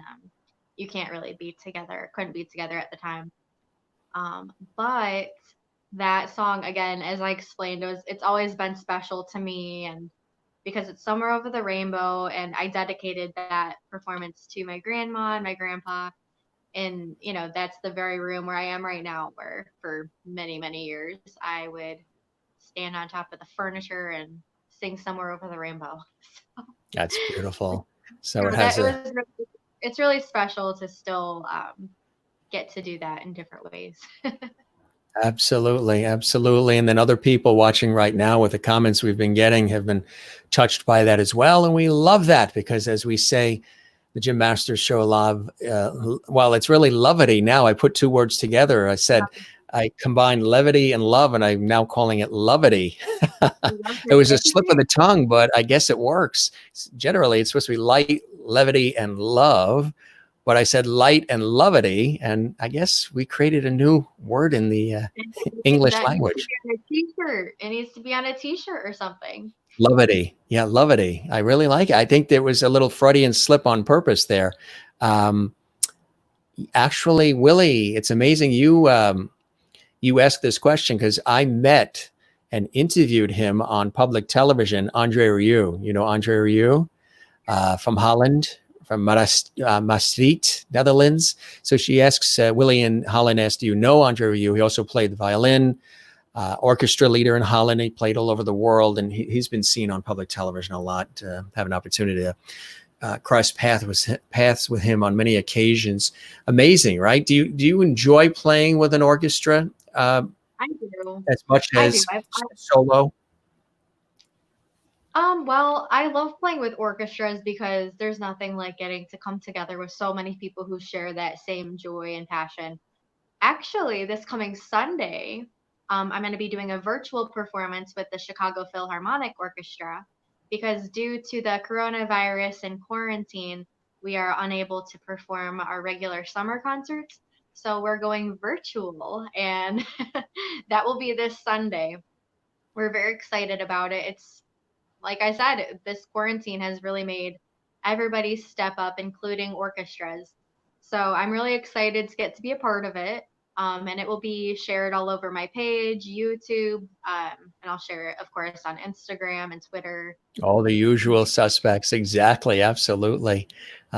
you can't really be together. Couldn't be together at the time. But that song, again, as I explained, it's always been special to me, and because it's Somewhere Over the Rainbow, and I dedicated that performance to my grandma and my grandpa. And that's the very room where I am right now, where for many, many years I would stand on top of the furniture and sing Somewhere Over the Rainbow. That's beautiful. So it That has a it's really special to still get to do that in different ways. absolutely, absolutely. And then other people watching right now with the comments we've been getting have been touched by that as well. And we love that because, as we say, the Jim Masters Show Lobb, well, it's really levity now. I put two words together. I said I combined levity and love, and I'm now calling it lovity. It was a slip of the tongue, but I guess it works. Generally, it's supposed to be light, levity, and love. But I said light and levity, and I guess we created a new word in the English language. It needs to be on a t-shirt or something. Levity. Yeah, levity. I really like it. I think there was a little Freudian slip on purpose there. Actually, Willie, it's amazing you asked this question because I met and interviewed him on public television, Andre Rieu. You know Andre Rieu from Holland, from Maastricht, Netherlands. So she asks, Willie in Holland asked, do you know Andre Rieu? He also played the violin, orchestra leader in Holland. He played all over the world, and he's been seen on public television a lot. Have an opportunity to cross paths with him on many occasions. Amazing, right? Do you enjoy playing with an orchestra I do. as much as solo? Well, I love playing with orchestras because there's nothing like getting to come together with so many people who share that same joy and passion. Actually, this coming Sunday, I'm going to be doing a virtual performance with the Chicago Philharmonic Orchestra because due to the coronavirus and quarantine, we are unable to perform our regular summer concerts. So we're going virtual, and that will be this Sunday. We're very excited about it. It's like I said, this quarantine has really made everybody step up, including orchestras. So I'm really excited to get to be a part of it. And it will be shared all over my page, YouTube, and I'll share it, of course, on Instagram and Twitter. All the usual suspects. Exactly. Absolutely.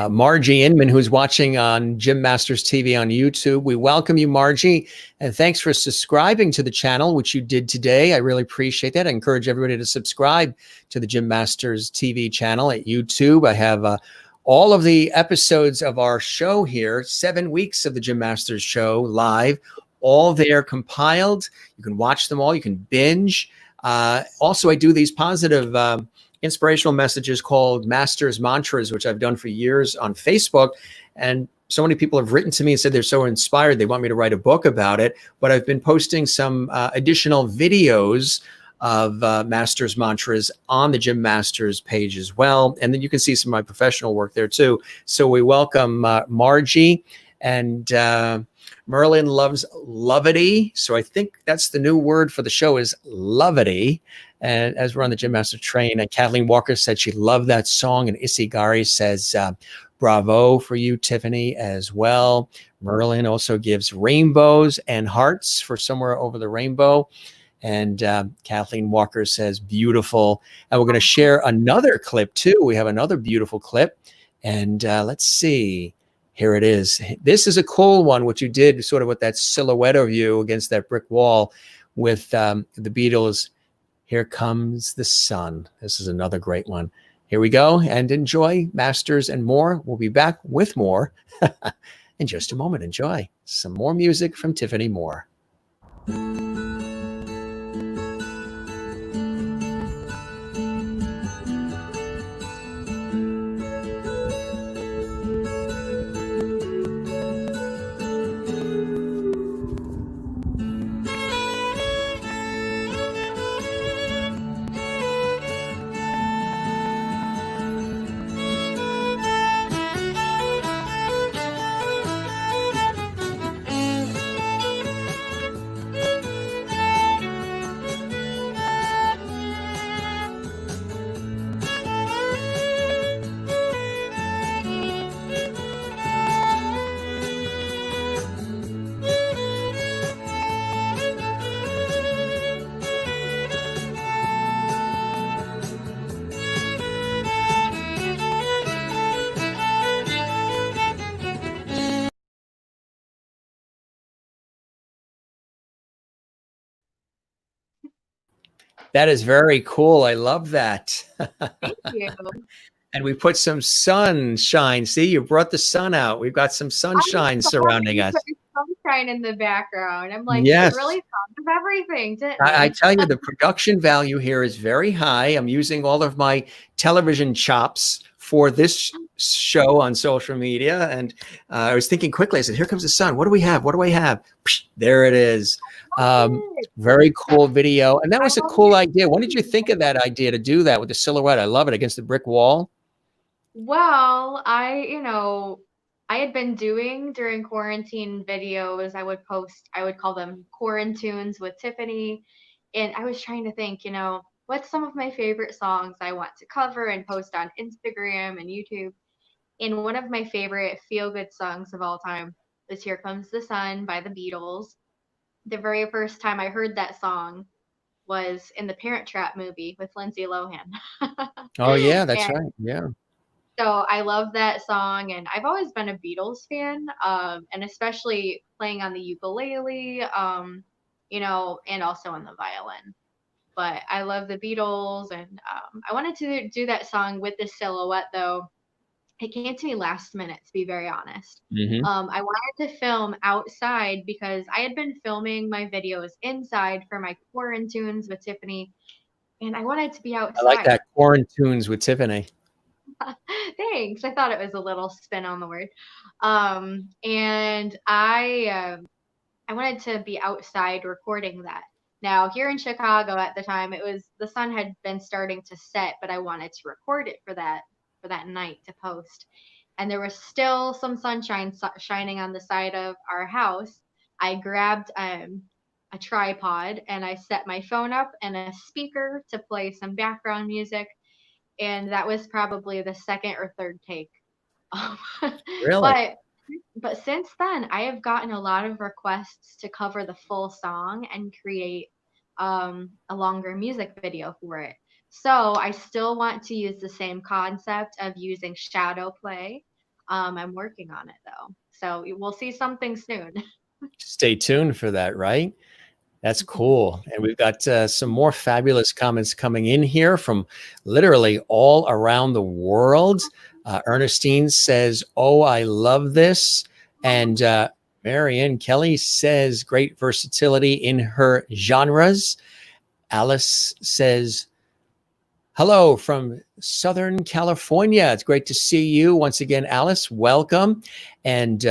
Margie Inman, who's watching on Jim Masters TV on YouTube. We welcome you, Margie. And thanks for subscribing to the channel, which you did today. I really appreciate that. I encourage everybody to subscribe to the Jim Masters TV channel at YouTube. I have all of the episodes of our show here, 7 weeks of the Jim Masters Show live, all there compiled. You can watch them all. You can binge. Also, I do these positive inspirational messages called Masters Mantras, which I've done for years on Facebook. And so many people have written to me and said they're so inspired. They want me to write a book about it. But I've been posting some additional videos of Masters Mantras on the Jim Masters page as well. And then you can see some of my professional work there too. So we welcome Margie, and Merlin loves levity. So I think that's the new word for the show is levity. And as we're on the Jim Master train, and Kathleen Walker said she loved that song. And Issy Gari says, bravo for you, Tiffany, as well. Merlin also gives rainbows and hearts for Somewhere Over the Rainbow. And Kathleen Walker says, beautiful. And we're going to share another clip, too. We have another beautiful clip. And let's see. Here it is. This is a cool one, which you did sort of with that silhouette of you against that brick wall with the Beatles. Here Comes the Sun. This is another great one. Here we go, and enjoy Masters and More. We'll be back with more in just a moment. Enjoy some more music from Tiffany Moore. That is very cool. I love that. Thank you. And we put some sunshine. See, you brought the sun out. We've got some sunshine surrounding us. Sunshine in the background. I'm like, yes. It really thought of everything, didn't it? I tell you, the production value here is very high. I'm using all of my television chops for this show on social media. And I was thinking quickly, I said, here comes the sun. What do we have? What do I have? Psh, there it is. Very cool video. And that was a cool idea. When did you think of that idea to do that with the silhouette? I love it against the brick wall. Well, I had been doing during quarantine videos. I would call them Quarantunes with Tiffany. And I was trying to think, what's some of my favorite songs I want to cover and post on Instagram and YouTube. And one of my favorite feel-good songs of all time was Here Comes the Sun by the Beatles. The very first time I heard that song was in the Parent Trap movie with Lindsay Lohan. Oh, yeah, that's right. Yeah. So I love that song, and I've always been a Beatles fan, and especially playing on the ukulele, and also on the violin. But I love the Beatles, and I wanted to do that song with the silhouette, though. It came to me last minute, to be very honest. Mm-hmm. I wanted to film outside because I had been filming my videos inside for my Quarantunes with Tiffany, and I wanted to be outside. I like that, Quarantunes with Tiffany. Thanks. I thought it was a little spin on the word. And I wanted to be outside recording that. Now, here in Chicago at the time, the sun had been starting to set, but I wanted to record it for that night to post. And there was still some sunshine shining on the side of our house. I grabbed a tripod and I set my phone up and a speaker to play some background music. And that was probably the second or third take. Really? But since then, I have gotten a lot of requests to cover the full song and create a longer music video for it. So I still want to use the same concept of using shadow play. I'm working on it, though. So we'll see something soon. Stay tuned for that, right? That's cool. And we've got some more fabulous comments coming in here from literally all around the world. Ernestine says, oh, I love this. And Marianne Kelly says, great versatility in her genres. Alice says, hello from Southern California. It's great to see you once again, Alice. Welcome. And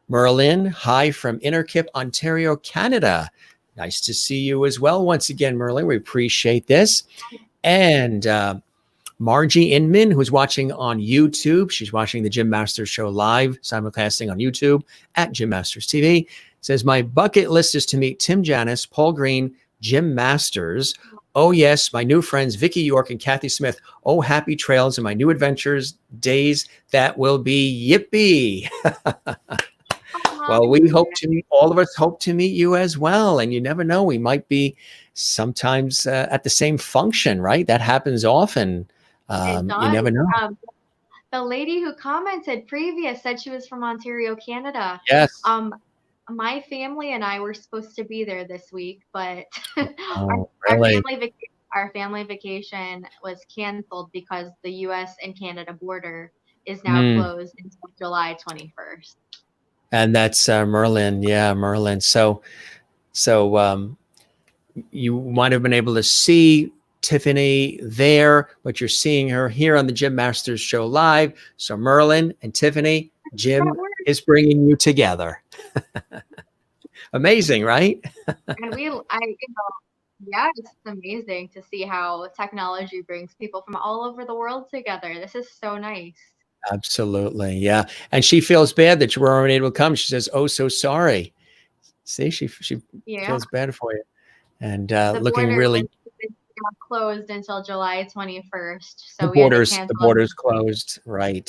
Merlin, hi from Innerkip, Ontario, Canada. Nice to see you as well. Once again, Merlin, we appreciate this. And Margie Inman, who's watching on YouTube. She's watching the Jim Masters Show live, simulcasting on YouTube at Jim Masters TV. Says, my bucket list is to meet Tim Janis, Paul Green, Jim Masters, Oh, yes, my new friends, Vicky York and Kathy Smith. Oh, happy trails and my new adventures, days that will be. Yippee. Aw, Well, we hope yeah, to meet, all of us hope to meet you as well. And you never know, we might be sometimes at the same function, right? That happens often. it You does. never know. Um, the lady who commented previous said she was from Ontario, Canada. Yes. Um, my family and I were supposed to be there this week, but Oh, our really? our family vacation was canceled because the U.S. and Canada border is now Hmm. closed until July 21st. And that's Merlin. Yeah, Merlin. So you might have been able to see Tiffany there, but you're seeing her here on the Jim Masters Show live. So Merlin and Tiffany, That Jim worked. is bringing you together. Amazing, right? And yeah, it's amazing to see how technology brings people from all over the world together. This is so nice. Absolutely. Yeah. And she feels bad that you weren't able to come. She says, "Oh, so sorry." See, she Yeah, feels bad for you. And the looking border really, was closed until July 21st, the so we had to the cancel. borders closed, right,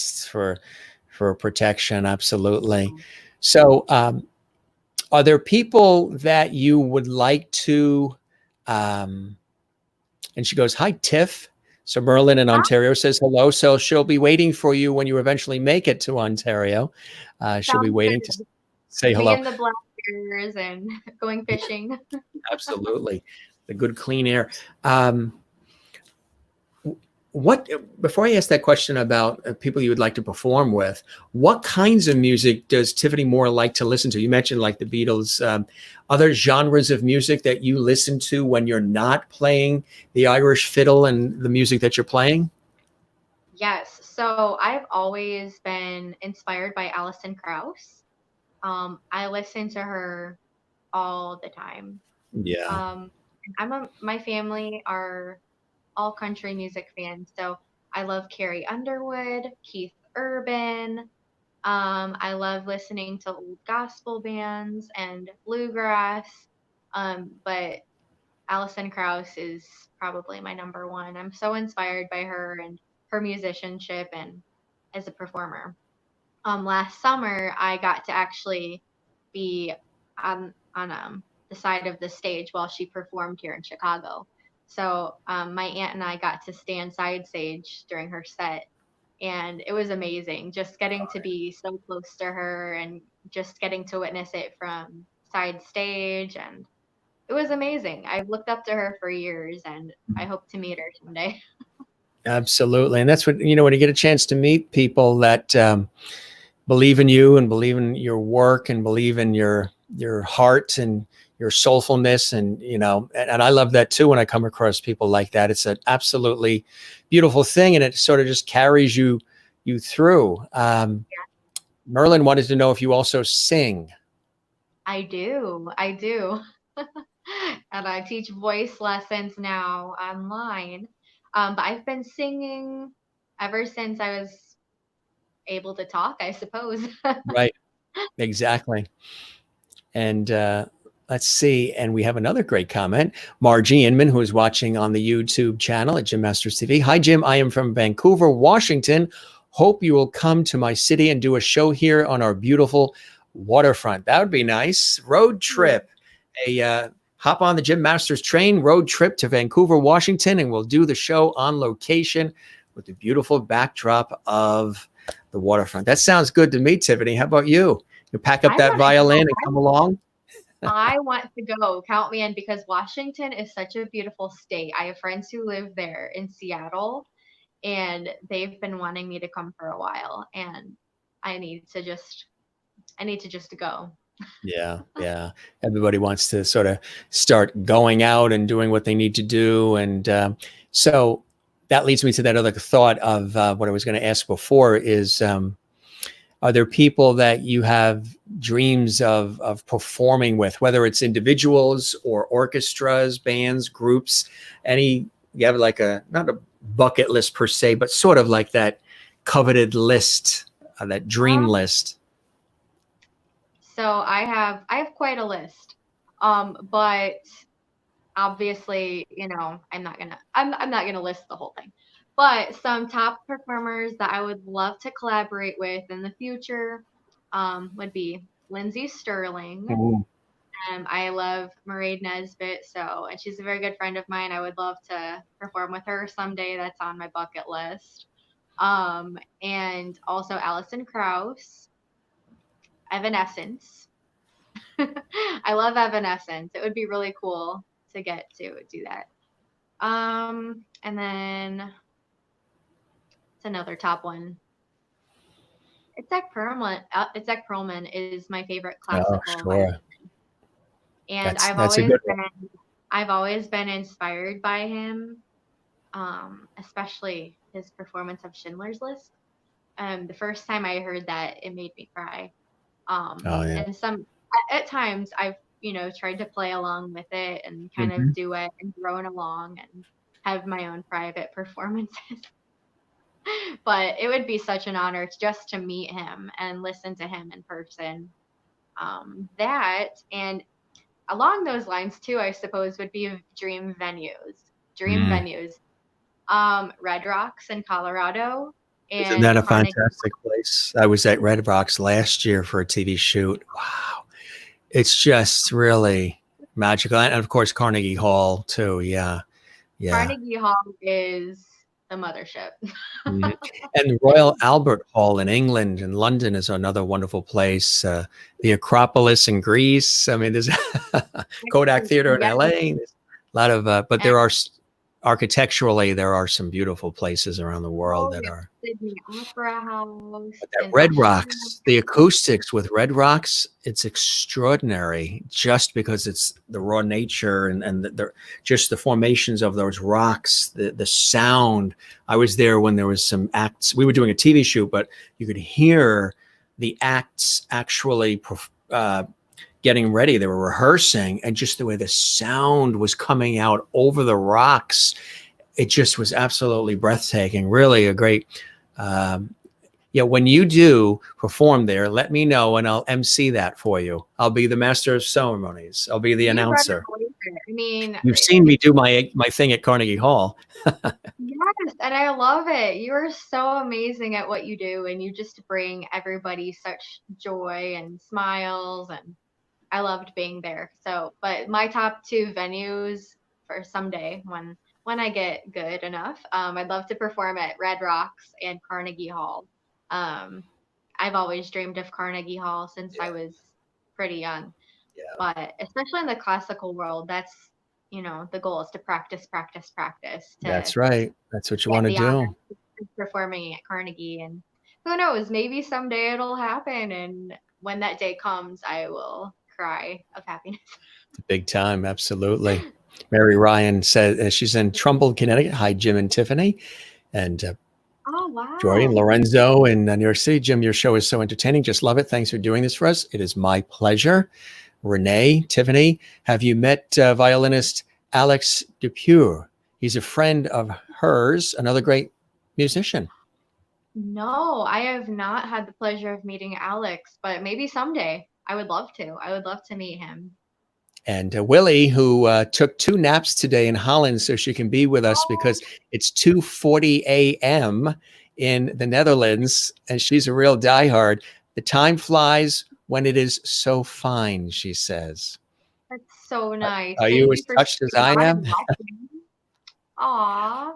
for protection. Absolutely. So are there people that you would like to um and she goes, "Hi, Tiff." So Merlin in Ah, Ontario says hello. So she'll be waiting for you when you eventually make it to Ontario. She'll be sounds waiting to good. say Me hello. and the black bears and going fishing. Absolutely. The good clean air. Um, what before I ask that question about people you would like to perform with, what kinds of music does Tiffany Moore like to listen to? You mentioned like the Beatles. Other genres of music that you listen to when you're not playing the Irish fiddle and the music that you're playing? Yes, so I've always been inspired by Alison Krauss. I listen to her all the time. Yeah. Um, my family are all country music fans, so I love Carrie Underwood, Keith Urban. I love listening to old gospel bands and bluegrass. But Alison Krauss is probably my number one. I'm so inspired by her and her musicianship and as a performer. Last summer I got to actually be on the side of the stage while she performed here in Chicago. So my aunt and I got to stand side stage during her set, and it was amazing. Just getting to be so close to her and just getting to witness it from side stage, and it was amazing. I've looked up to her for years, and I hope to meet her someday. Absolutely. And that's what, when you get a chance to meet people that believe in you and believe in your work and believe in your heart and your soulfulness, and and I love that too when I come across people like that. It's an absolutely beautiful thing, and it sort of just carries you through. Merlin wanted to know if you also sing. I do. I do. And I teach voice lessons now online. But I've been singing ever since I was able to talk, I suppose. Right. Exactly. And let's see. And we have another great comment. Margie Inman, who is watching on the YouTube channel at Jim Masters TV. Hi, Jim. I am from Vancouver, Washington. Hope you will come to my city and do a show here on our beautiful waterfront. That would be nice. Road trip. Hop on the Jim Masters train, road trip to Vancouver, Washington, and we'll do the show on location with the beautiful backdrop of the waterfront. That sounds good to me, Tiffany. How about you? You pack up I that want to go. violin and come along? I want to go. Count me in because Washington is such a beautiful state. I have friends who live there in Seattle, and they've been wanting me to come for a while, and I need to just I need to just go. Yeah, yeah. Everybody wants to sort of start going out and doing what they need to do. And so that leads me to that other thought of what I was going to ask before is, are there people that you have dreams of performing with, whether it's individuals or orchestras, bands, groups, you have like not a bucket list per se, but sort of like that coveted list, that dream Um, list? so I have quite a list. But obviously, I'm not gonna list the whole thing, but some top performers that I would love to collaborate with in the future would be Lindsay Sterling. Mm. I love Mairead Nesbitt, and she's a very good friend of mine. I would love to perform with her someday. That's on my bucket list. And also Alison Krauss, Evanescence. I love Evanescence. It would be really cool to get to do that. And then it's another top one. It's Zach Perlman. Zach Perlman is my favorite Oh, classical violin, sure. and That's a good one. I've always been inspired by him, especially his performance of Schindler's List. The first time I heard that, it made me cry. Oh, yeah. And at times I've tried to play along with it and kind of Hmm. do it and drone along and have my own private performances. But it would be such an honor just to meet him and listen to him in person. That and along those lines too, I suppose would be dream venues. Dream Mm. venues. Red Rocks in Colorado Isn't and that a Carnegie. fantastic place? I was at Red Rocks last year for a TV shoot. Wow. It's just really magical. And of course, Carnegie Hall, too. Yeah. Yeah. Carnegie Hall is the mothership. Mhm. And the Royal Albert Hall in England and London is another wonderful place. The Acropolis in Greece. I mean, there's Kodak Theater in Yeah, LA. There's a lot of, but and there are architecturally, there are some beautiful places around the world that yeah, are. Sydney Opera House But that in Red Australia. Rocks, the acoustics with Red Rocks, it's extraordinary just because it's the raw nature and just the formations of those rocks, the sound. I was there when there was some acts. We were doing a TV shoot, but you could hear the acts actually getting ready. They were rehearsing, and just the way the sound was coming out over the rocks, it just was absolutely breathtaking. Really a great. Um, yeah, when you do perform there, let me know and I'll MC that for you. I'll be the master of ceremonies. I'll be the You better announcer. believe it. I mean, You've seen me do my thing at Carnegie Hall. yes, and I love it. You are so amazing at what you do, and you just bring everybody such joy and smiles, and I loved being there. So, but my top two venues for someday when I get good enough, I'd love to perform at Red Rocks and Carnegie Hall. Um, I've always dreamed of Carnegie Hall since I Yeah, was pretty young, yeah, but especially in the classical world, that's the goal is to practice, practice, practice to that's right. That's what you get want to the honor do. of performing at Carnegie. And who knows, maybe someday it'll happen. And when that day comes, I will cry of happiness. Big time, absolutely. Mary Ryan said she's in Trumbull, Connecticut. Hi, Jim and Tiffany, and Oh, Joy and wow. Lorenzo in New York City. Jim, your show is so entertaining. Just love it. Thanks for doing this for us. It is my pleasure. Renee, Tiffany, have you met violinist Alex Dupure? He's a friend of hers, another great musician. No, I have not had the pleasure of meeting Alex, but maybe someday. I would love to. I would love to meet him. And Willie, who took 2 naps today in Holland so she can be with us Oh, because it's 2:40 a.m. in the Netherlands, and she's a real diehard. The time flies when it is so fine, she says. that's so nice. Are Thank you you as for touched as sharing I that am? and watching. Aw,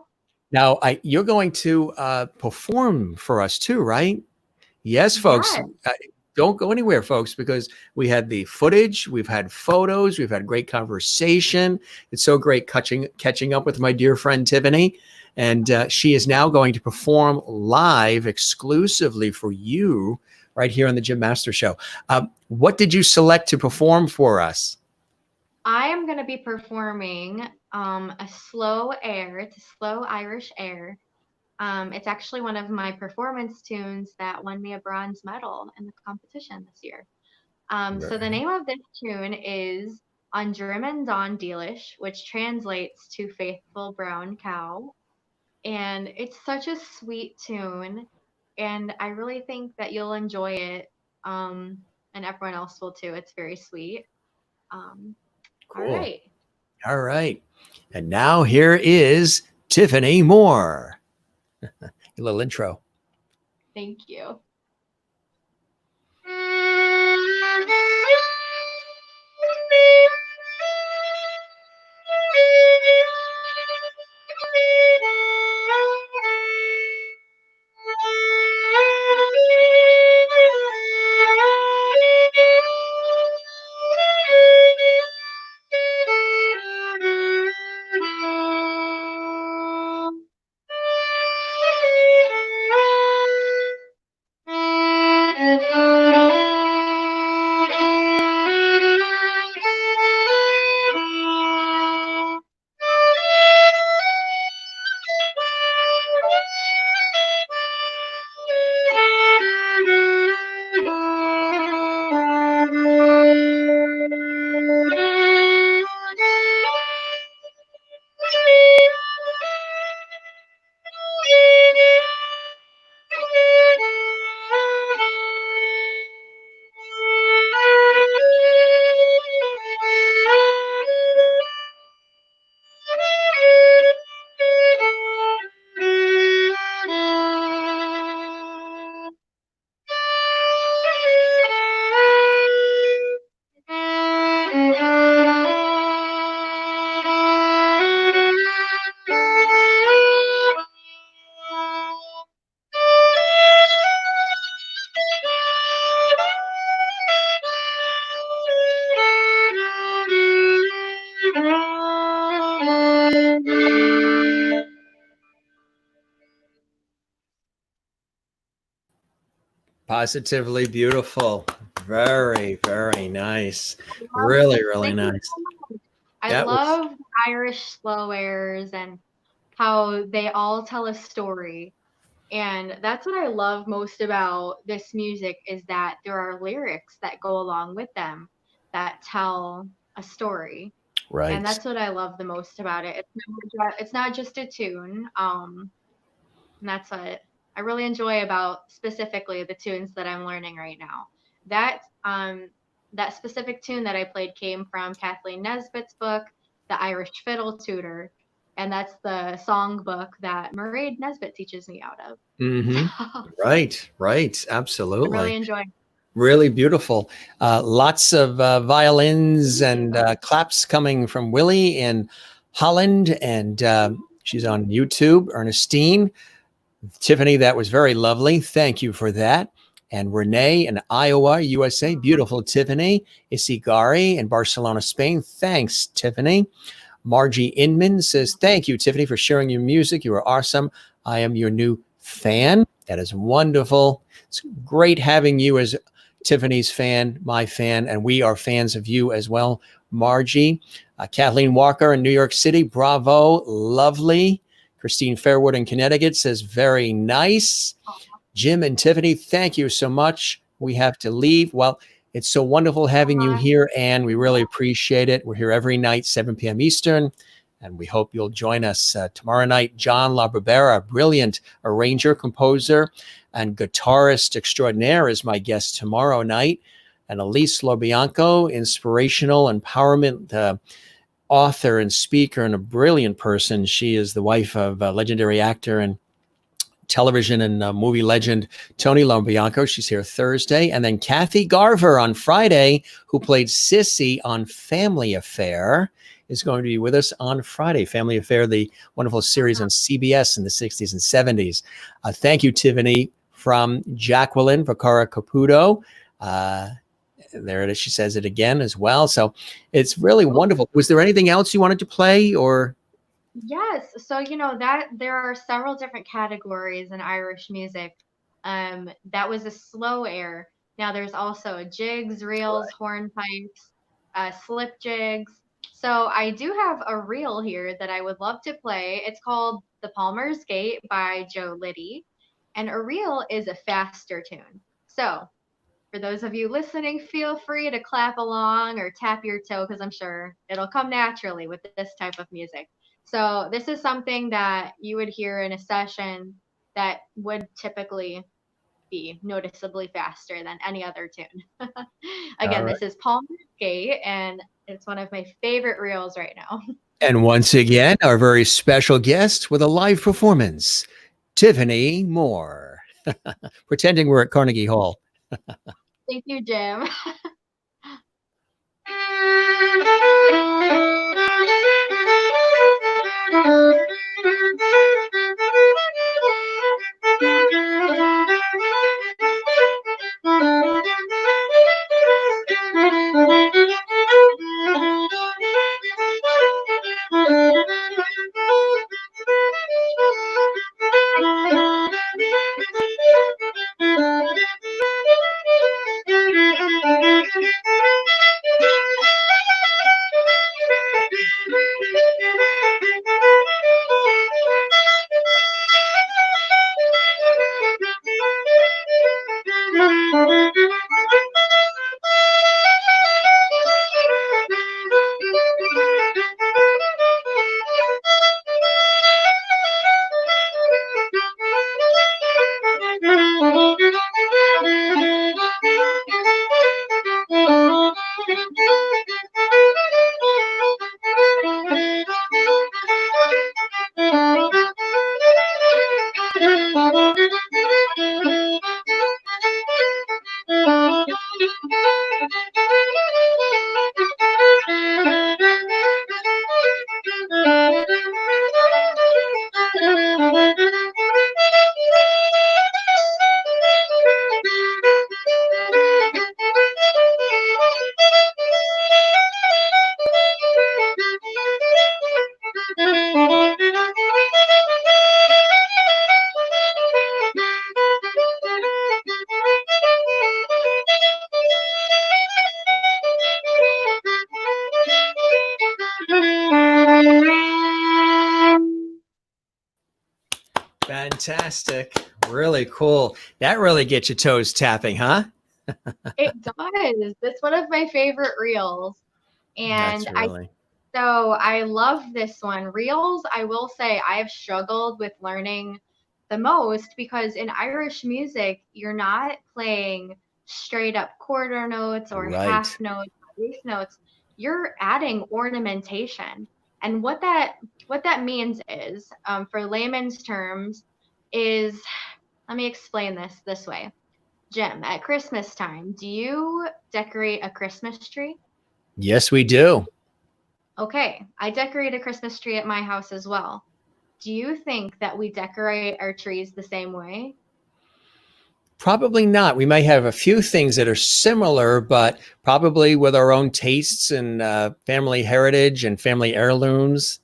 Now, you're going to perform for us too, right? Yes, folks. yes. Don't go anywhere, folks, because we had the footage, we've had photos, we've had great conversation. It's so great catching up with my dear friend Tiffany. And she is now going to perform live exclusively for you right here on the Jim Master Show. What did you select to perform for us? I am going to be performing a slow air. It's a slow Irish air. It's actually one of my performance tunes that won me a bronze medal in the competition this year. So the name of this tune is On Drimmen Dawn Dealish, which translates to Faithful Brown Cow. And it's such a sweet tune. And I really think that you'll enjoy it. And everyone else will too. It's very sweet. Um, all Cool. right. All right. And now here is Tiffany Moore. A little intro. Thank you. Positively beautiful. Very, very nice. Really, really Thank you nice. so much. I That was love the Irish slow airs and how they all tell a story. And that's what I love most about this music is that there are lyrics that go along with them that tell a story. And right. that's what I love the most about it. It's not just a tune. And that's what I really enjoy about specifically the tunes that I'm learning right now. That that specific tune that I played came from Kathleen Nesbitt's book, The Irish Fiddle Tutor, and that's the song book that Mairead Nesbitt teaches me out of. Mm-hmm. So Right, right. I really Absolutely. enjoy. Really beautiful. Lots of violins and claps coming from Willie in Holland, and she's on YouTube. Ernestine, Tiffany, that was very lovely. Thank you for that. And Renee in Iowa, USA. Beautiful, Tiffany. Isigari in Barcelona, Spain. Thanks, Tiffany. Margie Inman says, thank you, Tiffany, for sharing your music. You are awesome. I am your new fan. That is wonderful. It's great having you as Tiffany's fan, my fan, and we are fans of you as well, Margie. Kathleen Walker in New York City, bravo, lovely. Christine Fairwood in Connecticut says, very nice. Jim and Tiffany, thank you so much. We have to leave. Well, it's so wonderful having you here, Anne. We really appreciate it. We're here every night, 7 p.m. Eastern, and we hope you'll join us tomorrow night. John Lobb, a brilliant arranger, composer, and guitarist extraordinaire, is my guest tomorrow night. And Elise Lobianco, inspirational empowerment author and speaker and a brilliant person. She is the wife of legendary actor and television and movie legend Tony Lombianco. She's here Thursday. And then Kathy Garver on Friday, who played Sissy on Family Affair, is going to be with us on Friday. Family Affair, the wonderful series on CBS in the 60s and 70s. Thank you, Tiffany, from Jacqueline Vacara Caputo. There it is. She says it again as well. So it's really wonderful. Was there anything else you wanted to play or? Yes, so that there are several different categories in Irish music. That was a slow air. Now there's also jigs, reels, hornpipes, slip jigs. So I do have a reel here that I would love to play. It's called The Palmer's Gate by Joe Liddy, and a reel is a faster tune. So for those of you listening, feel free to clap along or tap your toe because I'm sure it'll come naturally with this type of music. So this is something that you would hear in a session that would typically be noticeably faster than any other tune. All Again, right. this is Palm Gate, and it's one of my favorite reels right now. And once again, our very special guest with a live performance, Tiffany Moore. Pretending we're at Carnegie Hall. Thank you, Jim. Fantastic. Really cool. That really gets your toes tapping, huh? It does. It's one of my favorite reels. That's And really. so I love this one. Reels, I will say I've struggled with learning the most because in Irish music, you're not playing straight up quarter notes or Right. half notes or eighth notes. You're adding ornamentation. And what that means is, for layman's terms, is let me explain this way. Jim, at Christmas time, do you decorate a Christmas tree? Yes, we do. Okay, I decorate a Christmas tree at my house as well. Do you think that we decorate our trees the same way? Probably not. We may have a few things that are similar, but probably with our own tastes and family heritage and family heirlooms.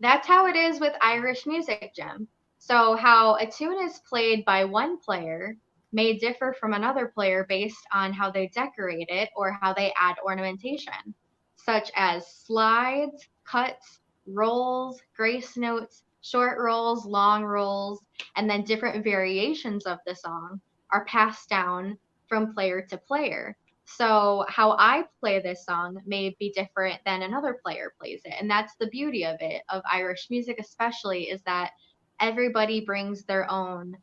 That's how it is with Irish music, Jim. So, how a tune is played by one player may differ from another player based on how they decorate it or how they add ornamentation, such as slides, cuts, rolls, grace notes, short rolls, long rolls, and then different variations of the song are passed down from player to player. So how I play this song may be different than another player plays it. And that's the beauty of it, of Irish music especially, is that everybody brings their own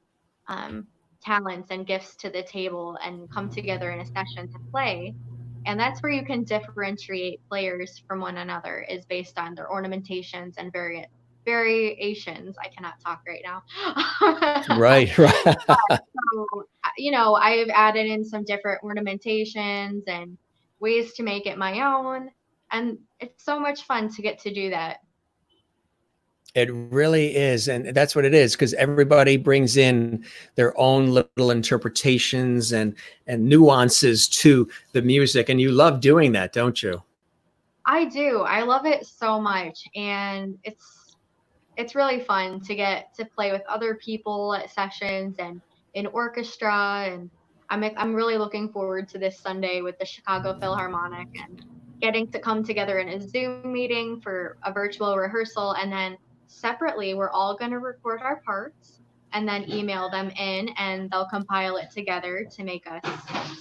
um, talents and gifts to the table and come together in a session to play. And that's where you can differentiate players from one another, is based on their ornamentations and variations. I cannot talk right now. Right, right. So, I've added in some different ornamentations and ways to make it my own. And it's so much fun to get to do that. It really is. And that's what it is, because everybody brings in their own little interpretations and nuances to the music. And you love doing that, don't you? I do. I love it so much. And it's really fun to get to play with other people at sessions and in orchestra. And I'm really looking forward to this Sunday with the Chicago Philharmonic and getting to come together in a Zoom meeting for a virtual rehearsal. And then separately, we're all going to record our parts and then email them in, and they'll compile it together to make us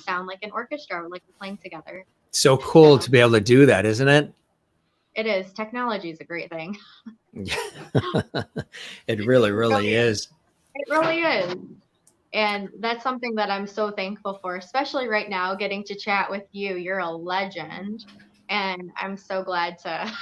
sound like an orchestra, like we're playing together. So cool to be able to do that, isn't it? It is. Technology is a great thing. It really, really is. It really is. And that's something that I'm so thankful for, especially right now, getting to chat with you. You're a legend. And I'm so glad to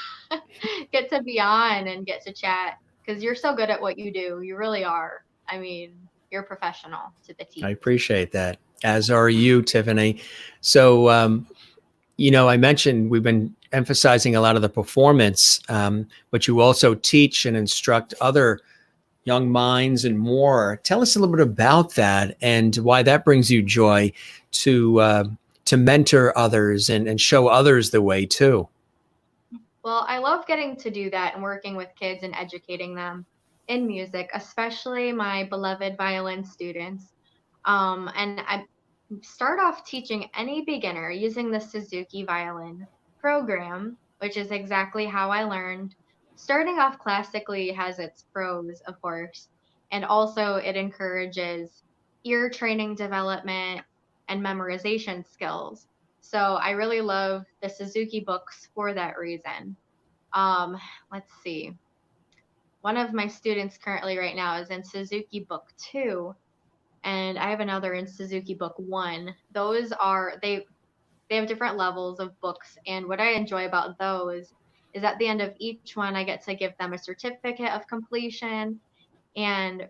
get to be on and get to chat because you're so good at what you do. You really are. I mean, you're professional to the I T. appreciate that, as are you, Tiffany. So, I mentioned we've been emphasizing a lot of the performance, but you also teach and instruct other young minds and more. Tell us a little bit about that and why that brings you joy to mentor others and show others the way too. Well, I love getting to do that and working with kids and educating them in music, especially my beloved violin students. And I start off teaching any beginner using the Suzuki violin program, which is exactly how I learned. Starting off classically has its pros, of course, and also it encourages ear training development and memorization skills. So I really love the Suzuki books for that reason. Um, let's see. One of my students currently right now is in Suzuki Book 2, and I have another in Suzuki Book 1. Those are they have different levels of books, and what I enjoy about those is at the end of each one I get to give them a certificate of completion, and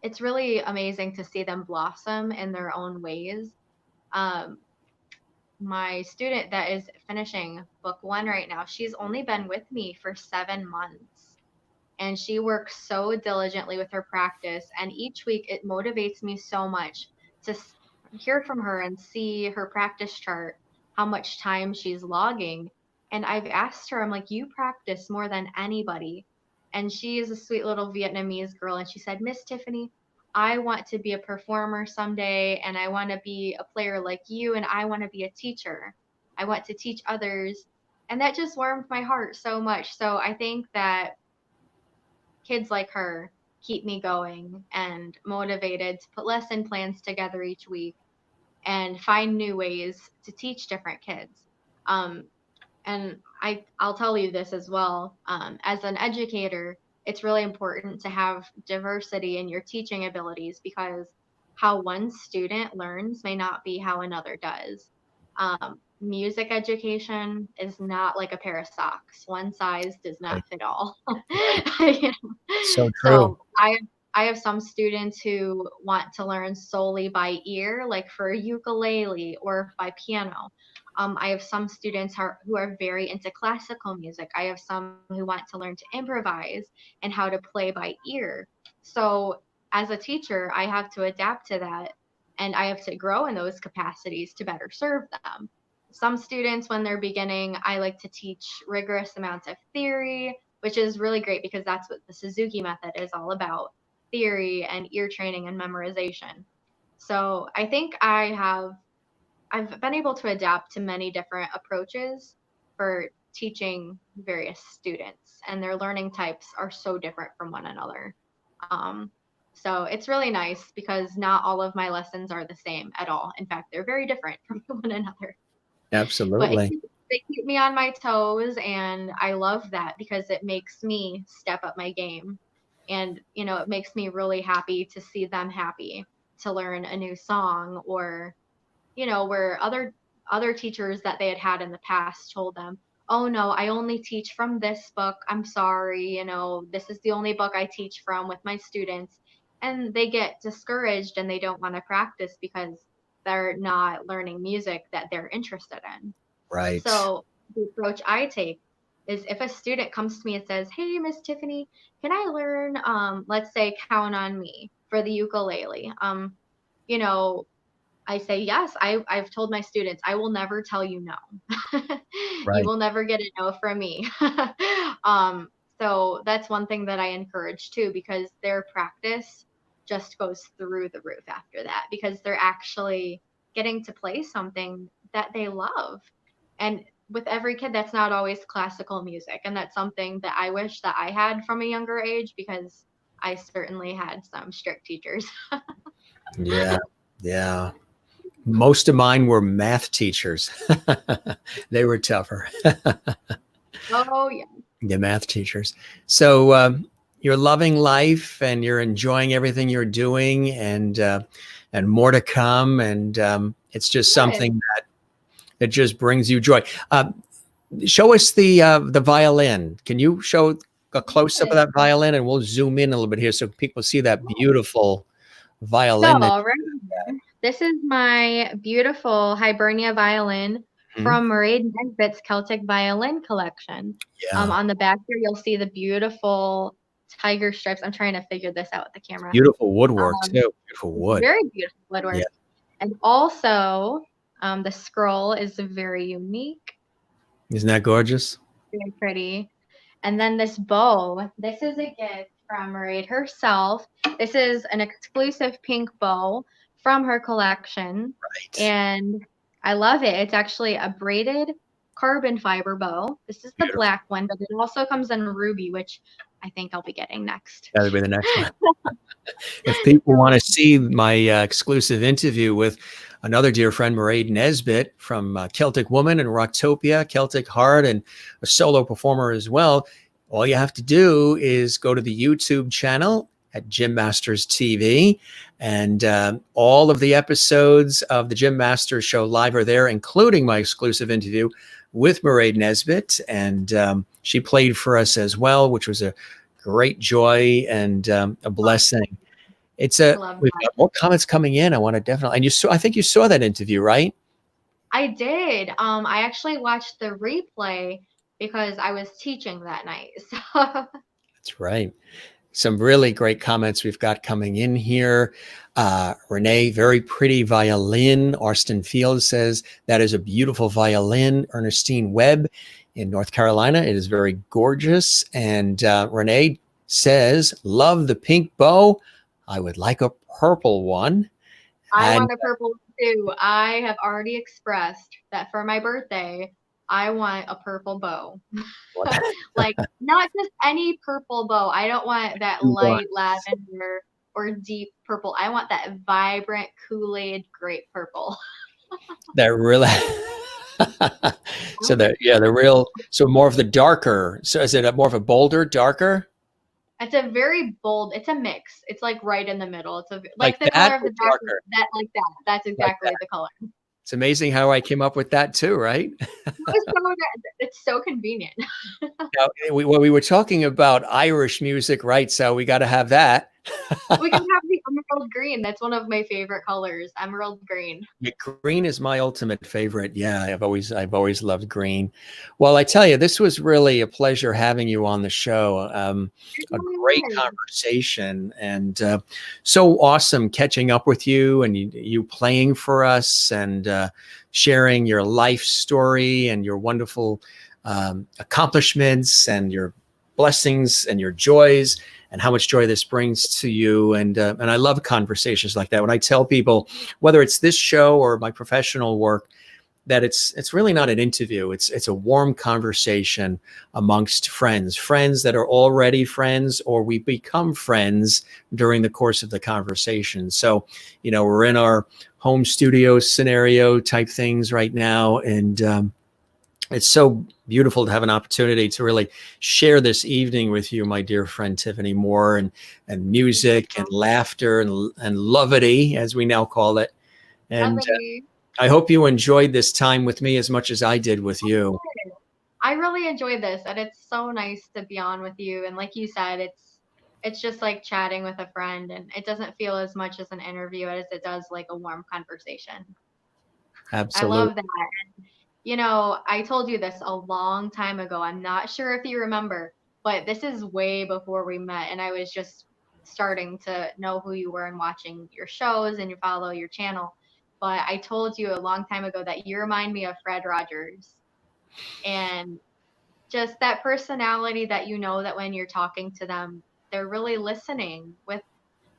it's really amazing to see them blossom in their own ways. Um, my student that is finishing book 1 right now, she's only been with me for 7 months and she works so diligently with her practice, and each week it motivates me so much to hear from her and see her practice chart, how much time she's logging. And I've asked her, I'm like, you practice more than anybody. And she is a sweet little Vietnamese girl, and she said, Miss Tiffany, I want to be a performer someday, and I want to be a player like you, and I want to be a teacher. I want to teach others. And that just warmed my heart so much. So I think that kids like her keep me going and motivated to put lesson plans together each week and find new ways to teach different kids. Um, and I'll tell you this as well. As an educator, it's really important to have diversity in your teaching abilities because how one student learns may not be how another does. Music education is not like a pair of socks. One size does not Right. fit all. Right. You So true. so I have some students who want to learn solely by ear, like for ukulele or by piano. I have some students who are very into classical music. I have some who want to learn to improvise and how to play by ear. So as a teacher, I have to adapt to that and I have to grow in those capacities to better serve them. Some students, when they're beginning, I like to teach rigorous amounts of theory, which is really great because that's what the Suzuki method is all about, theory and ear training and memorization. So I think I've been able to adapt to many different approaches for teaching various students, and their learning types are so different from one another. Um, so it's really nice because not all of my lessons are the same at all. In fact, they're very different from one another. But Absolutely. they keep me on my toes, and I love that because it makes me step up my game. And, it makes me really happy to see them happy to learn a new song or, where other teachers that they had in the past told them, "Oh no, I only teach from this book. I'm sorry, this is the only book I teach from with my students." And they get discouraged and they don't want to practice because they're not learning music that they're interested in. Right. So the approach I take is if a student comes to me and says, "Hey, Miss Tiffany, can I learn, let's say, Count on Me for the ukulele?" You know, I say, yes, I've told my students, I will never tell you no. You Right. will never get a no from me. um, so that's one thing that I encourage too, because their practice just goes through the roof after that, because they're actually getting to play something that they love. And with every kid, that's not always classical music. And that's something that I wish that I had from a younger age, because I certainly had some strict teachers. Yeah. Yeah. Most of mine were math teachers. They were tougher. Oh, yeah. The math teachers. So you're loving life and you're enjoying everything you're doing. And more to come. And it's just something that just brings you joy. Show us the violin. Can you show a close up of that violin, and we'll zoom in a little bit here so people see that beautiful violin. So, right here, this is my beautiful Hibernia violin from Mairead Nesbitt's Celtic Violin Collection. Yeah. On the back here, you'll see the beautiful tiger stripes. I'm trying to figure this out with the camera. Beautiful woodwork too. Beautiful wood. Very beautiful woodwork. Yeah. And also, the scroll is very unique. Isn't that gorgeous? Very pretty. And then this bow, this is a gift from Mairead herself. This is an exclusive pink bow from her collection. Right. And I love it. It's actually a braided carbon fiber bow. This is the black one, but it also comes in ruby, which I think I'll be getting next. That'll be the next one. If people want to see my exclusive interview with another dear friend, Mairead Nesbitt from Celtic Woman and Rocktopia, Celtic Heart, and a solo performer as well, all you have to do is go to the YouTube channel at Jim Masters TV, and all of the episodes of the Jim Masters Show live are there, including my exclusive interview with Mairead Nesbitt, and she played for us as well, which was a great joy and a blessing. We've got more comments coming in. I want to definitely, and I think you saw that interview, right? I did. I actually watched the replay because I was teaching that night. So. That's right. Some really great comments we've got coming in here. Renee, very pretty violin. Austin Fields says, that is a beautiful violin. Ernestine Webb in North Carolina, it is very gorgeous. And Renee says, love the pink bow. I would like a purple one. I want a purple one too. I have already expressed that for my birthday, I want a purple bow. Like, not just any purple bow. I don't want that light lavender or deep purple. I want that vibrant Kool-Aid grape purple. That really so more of the darker. So is it more of a bolder, darker? It's a very bold, it's a mix. It's like right in the middle. It's like the color of the darker. That's exactly the color. It's amazing how I came up with that too, right? It's so convenient. Now, we were talking about Irish music, right? So we got to have that. We can have the emerald green. That's one of my favorite colors, emerald green. Yeah, green is my ultimate favorite. Yeah, I've always loved green. Well, I tell you, this was really a pleasure having you on the show. A great conversation, and so awesome catching up with you and you playing for us and sharing your life story and your wonderful accomplishments and your blessings and your joys and how much joy this brings to you. And I love conversations like that. When I tell people, whether it's this show or my professional work, that it's really not an interview. It's a warm conversation amongst friends that are already friends, or we become friends during the course of the conversation. So, we're in our home studio scenario type things right now. And it's so beautiful to have an opportunity to really share this evening with you, my dear friend Tiffany Moore, and music and laughter and levity, as we now call it. And I hope you enjoyed this time with me as much as I did with you. I really enjoyed this, and it's so nice to be on with you. And like you said, it's just like chatting with a friend, and it doesn't feel as much as an interview as it does like a warm conversation. Absolutely. I love that. And, I told you this a long time ago. I'm not sure if you remember, but this is way before we met, and I was just starting to know who you were and watching your shows and you follow your channel. But I told you a long time ago that you remind me of Fred Rogers, and just that personality that that when you're talking to them, they're really listening with,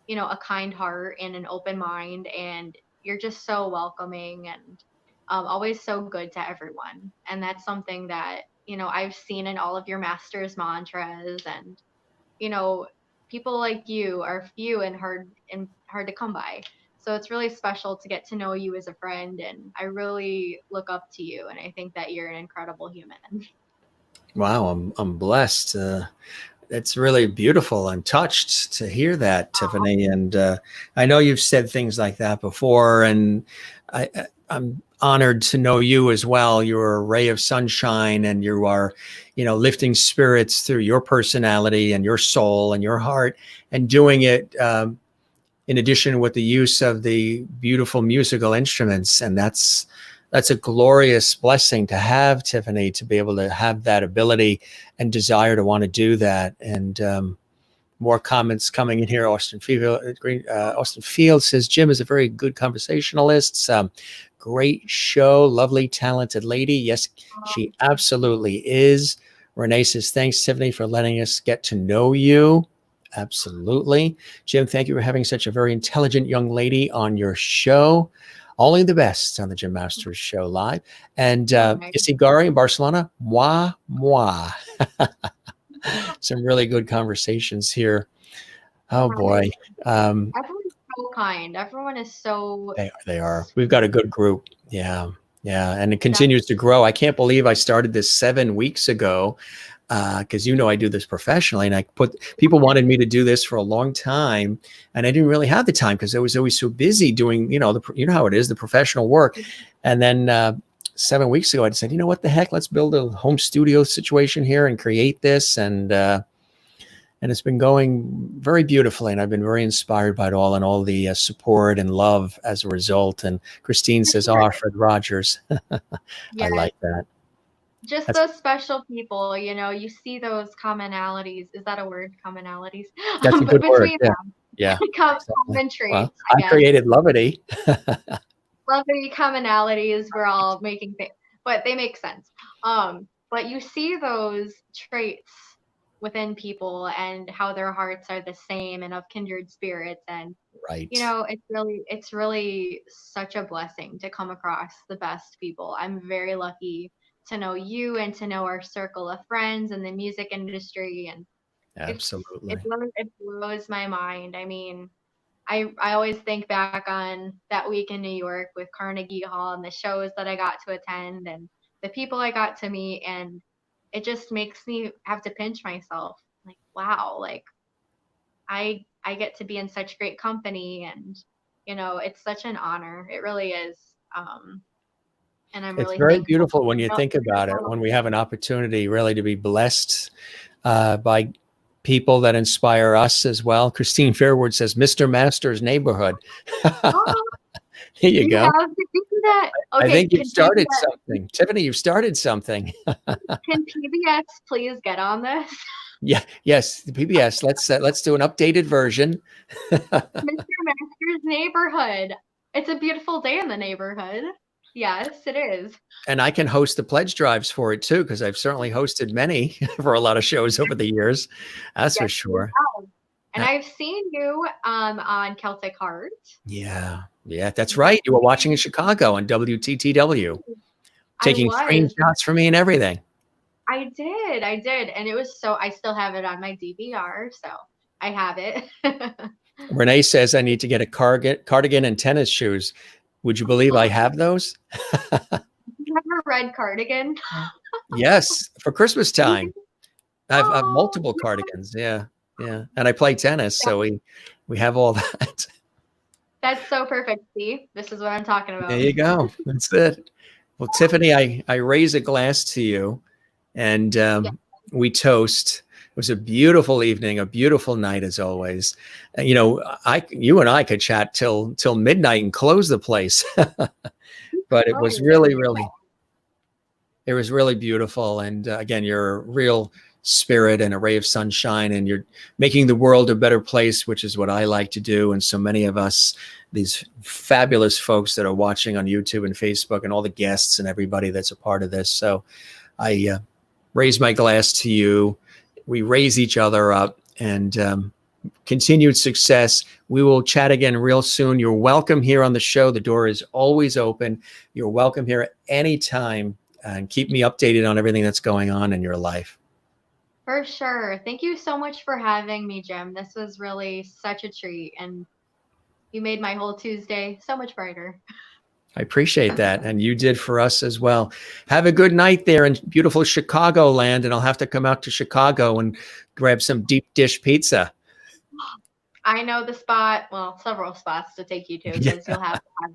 a kind heart and an open mind, and you're just so welcoming and always so good to everyone. And that's something that, I've seen in all of your master's mantras, and, people like you are few and hard to come by. So it's really special to get to know you as a friend, and I really look up to you, and I think that you're an incredible human. Wow, I'm blessed. It's really beautiful. I'm touched to hear that, Tiffany. And I know you've said things like that before, and I'm honored to know you as well. You're a ray of sunshine, and you are, lifting spirits through your personality and your soul and your heart, and doing it in addition with the use of the beautiful musical instruments. And that's a glorious blessing to have, Tiffany, to be able to have that ability and desire to want to do that. And more comments coming in here. Austin Field says Jim is a very good conversationalist. Great show, lovely, talented lady. Yes, she absolutely is. Renee says, thanks, Tiffany, for letting us get to know you. Absolutely. Jim, thank you for having such a very intelligent young lady on your show. Only the best on the Jim Masters Show live. And Isigari in Barcelona, moi, moi. Some really good conversations here. Oh, boy. Everyone's so kind. Everyone is so... They are. We've got a good group. Yeah. Yeah. And it continues to grow. I can't believe I started this 7 weeks ago. Because I do this professionally, and people wanted me to do this for a long time, and I didn't really have the time because I was always so busy doing, how it is, the professional work. And then 7 weeks ago, I said, what the heck, let's build a home studio situation here and create this, and it's been going very beautifully, and I've been very inspired by it all, and all the support and love as a result. And Christine says, Fred Rogers. I like that. Just those special people, you see those commonalities. Is that a word? Commonalities? That's a good word. Yeah. Common traits. Well, I created levity. Levity, commonalities. We're all making things, but they make sense. But you see those traits within people and how their hearts are the same and of kindred spirits. And right. It's really such a blessing to come across the best people. I'm very lucky to know you and to know our circle of friends in the music industry. And absolutely, it blows my mind. I mean, I always think back on that week in New York with Carnegie Hall and the shows that I got to attend and the people I got to meet, and it just makes me have to pinch myself. Like, wow, like I get to be in such great company, and it's such an honor. It really is. And I'm really very thankful. Beautiful when you think about it, when we have an opportunity really to be blessed by people that inspire us as well. Christine Fairwood says, Mr. Masters Neighborhood. There you go. Okay, I think you've started something. Tiffany, you've started something. Can PBS please get on this? Yeah. Yes. The PBS. Let's do an updated version. Mr. Masters Neighborhood. It's a beautiful day in the neighborhood. Yes, it is. And I can host the pledge drives for it too, because I've certainly hosted many for a lot of shows over the years. That's for sure. And I've seen you on Celtic Heart. Yeah. Yeah, that's right. You were watching in Chicago on WTTW, taking screenshots for me and everything. I did. And it was I still have it on my DVR, so I have it. Renee says I need to get a cardigan and tennis shoes. Would you believe I have those? You have a red cardigan? Yes, for Christmas time. I have multiple cardigans. Yeah. Yeah. And I play tennis, so we have all that. That's so perfect. See, this is what I'm talking about. There you go. That's it. Well, Tiffany, I raise a glass to you, and we toast. It was a beautiful evening, a beautiful night as always. You and I could chat till midnight and close the place, but it was really beautiful. And again, you're a real spirit and a ray of sunshine, and you're making the world a better place, which is what I like to do. And so many of us, these fabulous folks that are watching on YouTube and Facebook, and all the guests and everybody that's a part of this. So I raise my glass to you. We raise each other up, and continued success. We will chat again real soon. You're welcome here on the show. The door is always open. You're welcome here at any time, and keep me updated on everything that's going on in your life. For sure. Thank you so much for having me, Jim. This was really such a treat, and you made my whole Tuesday so much brighter. I appreciate that. And you did for us as well. Have a good night there in beautiful Chicagoland. And I'll have to come out to Chicago and grab some deep dish pizza. I know the spot, well, several spots to take you to Yeah, because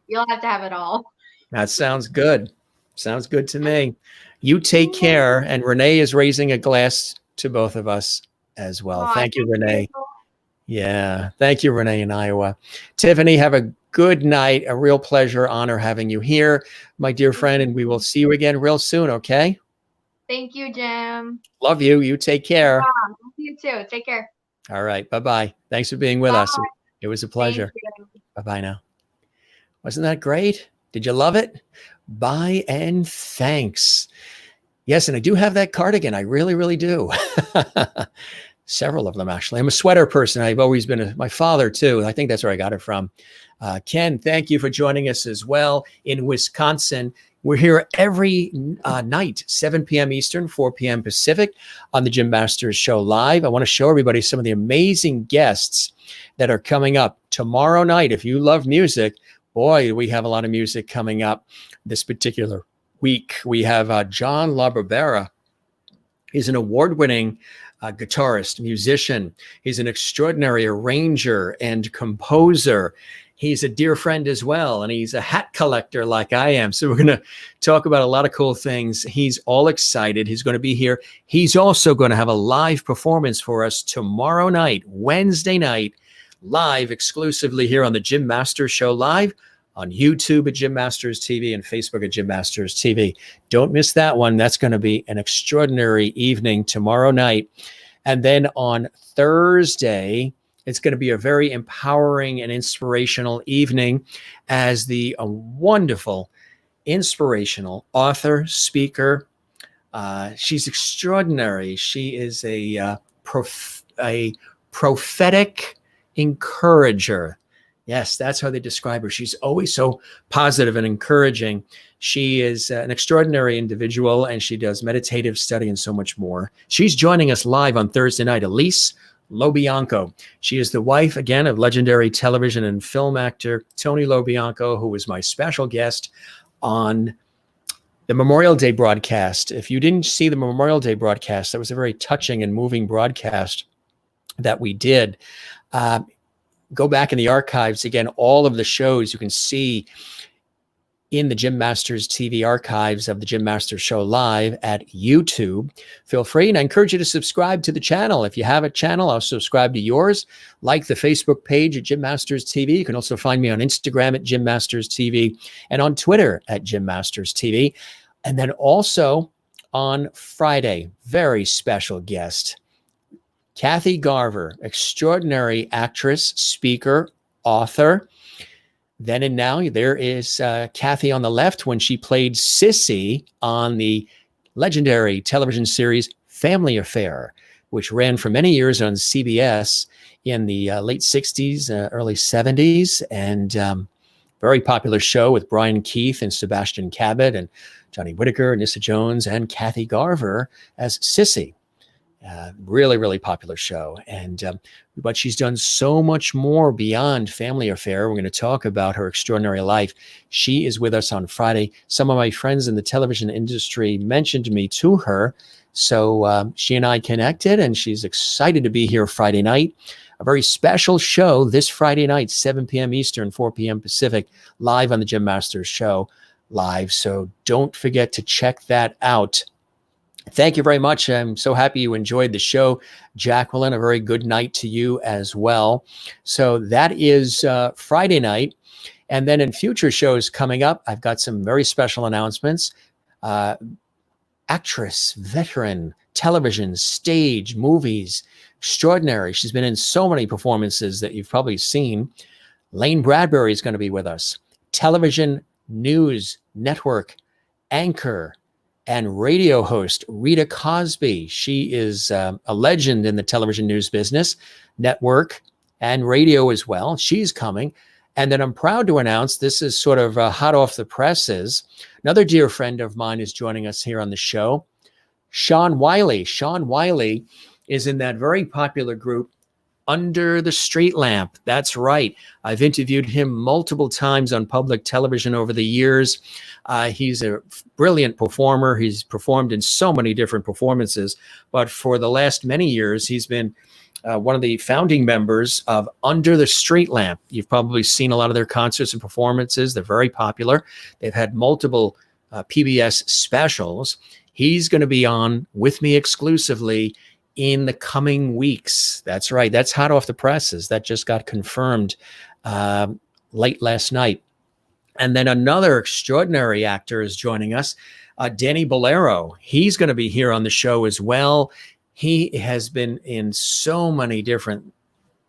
you'll have to have it all. that sounds good. Sounds good to me. You take care. And Renee is raising a glass to both of us as well. Aw, Thank you, thank Renee. you. Yeah. Thank you, Renee in Iowa. Tiffany, have a good night. A real pleasure, honor having you here, my dear friend. And we will see you again real soon. Okay. Thank you, Jim. Love you. You take care. You too. Take care. All right. Bye-bye. Thanks for being with Bye. us. It was a pleasure. Thank you. Bye-bye now. Wasn't that great? Did you love it? Bye and thanks. Yes, and I do have that cardigan. I really, really do. Several of them, actually. I'm a sweater person. I've always been my father, too. I think that's where I got it from. Ken, thank you for joining us as well in Wisconsin. We're here every night, 7 p.m. Eastern, 4 p.m. Pacific on the Jim Masters Show Live. I want to show everybody some of the amazing guests that are coming up tomorrow night. If you love music, boy, we have a lot of music coming up this particular week. We have John Lobb Rivera. He's an award-winning guitarist, musician. He's an extraordinary arranger and composer. He's a dear friend as well, and he's a hat collector like I am. So we're going to talk about a lot of cool things. He's all excited. He's going to be here. He's also going to have a live performance for us tomorrow night, Wednesday night, live exclusively here on the Jim Masters Show Live on YouTube at Jim Masters TV and Facebook at Jim Masters TV. Don't miss that one. That's going to be an extraordinary evening tomorrow night. And then on Thursday, it's going to be a very empowering and inspirational evening as the wonderful, inspirational author, speaker. She's extraordinary. She is a prophetic encourager. Yes, that's how they describe her. She's always so positive and encouraging. She is an extraordinary individual, and she does meditative study and so much more. She's joining us live on Thursday night, Elise Lobianco. She is the wife, again, of legendary television and film actor Tony Lobianco, who was my special guest on the Memorial Day broadcast. If you didn't see the Memorial Day broadcast, that was a very touching and moving broadcast that we did. Go back in the archives. Again, all of the shows you can see in the Jim Masters TV archives of the Jim Masters Show Live at YouTube. Feel free, and I encourage you to subscribe to the channel. If you have a channel, I'll subscribe to yours. Like the Facebook page at Jim Masters TV. You can also find me on Instagram at Jim Masters TV and on Twitter at Jim Masters TV. And then also on Friday, very special guest, Kathy Garver, extraordinary actress, speaker, author. Then and now, there is Kathy on the left when she played Sissy on the legendary television series Family Affair, which ran for many years on CBS in the late 60s, early 70s, and very popular show with Brian Keith and Sebastian Cabot and Johnny Whitaker, Nissa Jones, and Kathy Garver as Sissy. Really, really popular show. But she's done so much more beyond Family Affair. We're going to talk about her extraordinary life. She is with us on Friday. Some of my friends in the television industry mentioned me to her. So she and I connected, and she's excited to be here Friday night. A very special show this Friday night, 7 p.m. Eastern, 4 p.m. Pacific, live on the Jim Masters Show Live. So don't forget to check that out. Thank you very much. I'm so happy you enjoyed the show. Jacqueline, a very good night to you as well. So that is Friday night. And then in future shows coming up, I've got some very special announcements. Actress, veteran, television, stage, movies, extraordinary. She's been in so many performances that you've probably seen. Lane Bradbury is going to be with us. Television news network anchor and radio host Rita Cosby. She is a legend in the television news business, network, and radio as well. She's coming. And then I'm proud to announce, this is sort of hot off the presses, another dear friend of mine is joining us here on the show, Sean Wiley. Sean Wiley is in that very popular group, Under the Street Lamp. That's right. I've interviewed him multiple times on public television over the years. He's a brilliant performer. He's performed in so many different performances, but for the last many years, he's been one of the founding members of Under the Street Lamp. You've probably seen a lot of their concerts and performances. They're very popular. They've had multiple PBS specials. He's going to be on with me exclusively in the coming weeks. That's right. That's hot off the presses. That just got confirmed late last night. And then another extraordinary actor is joining us, Danny Bolero. He's going to be here on the show as well. He has been in so many different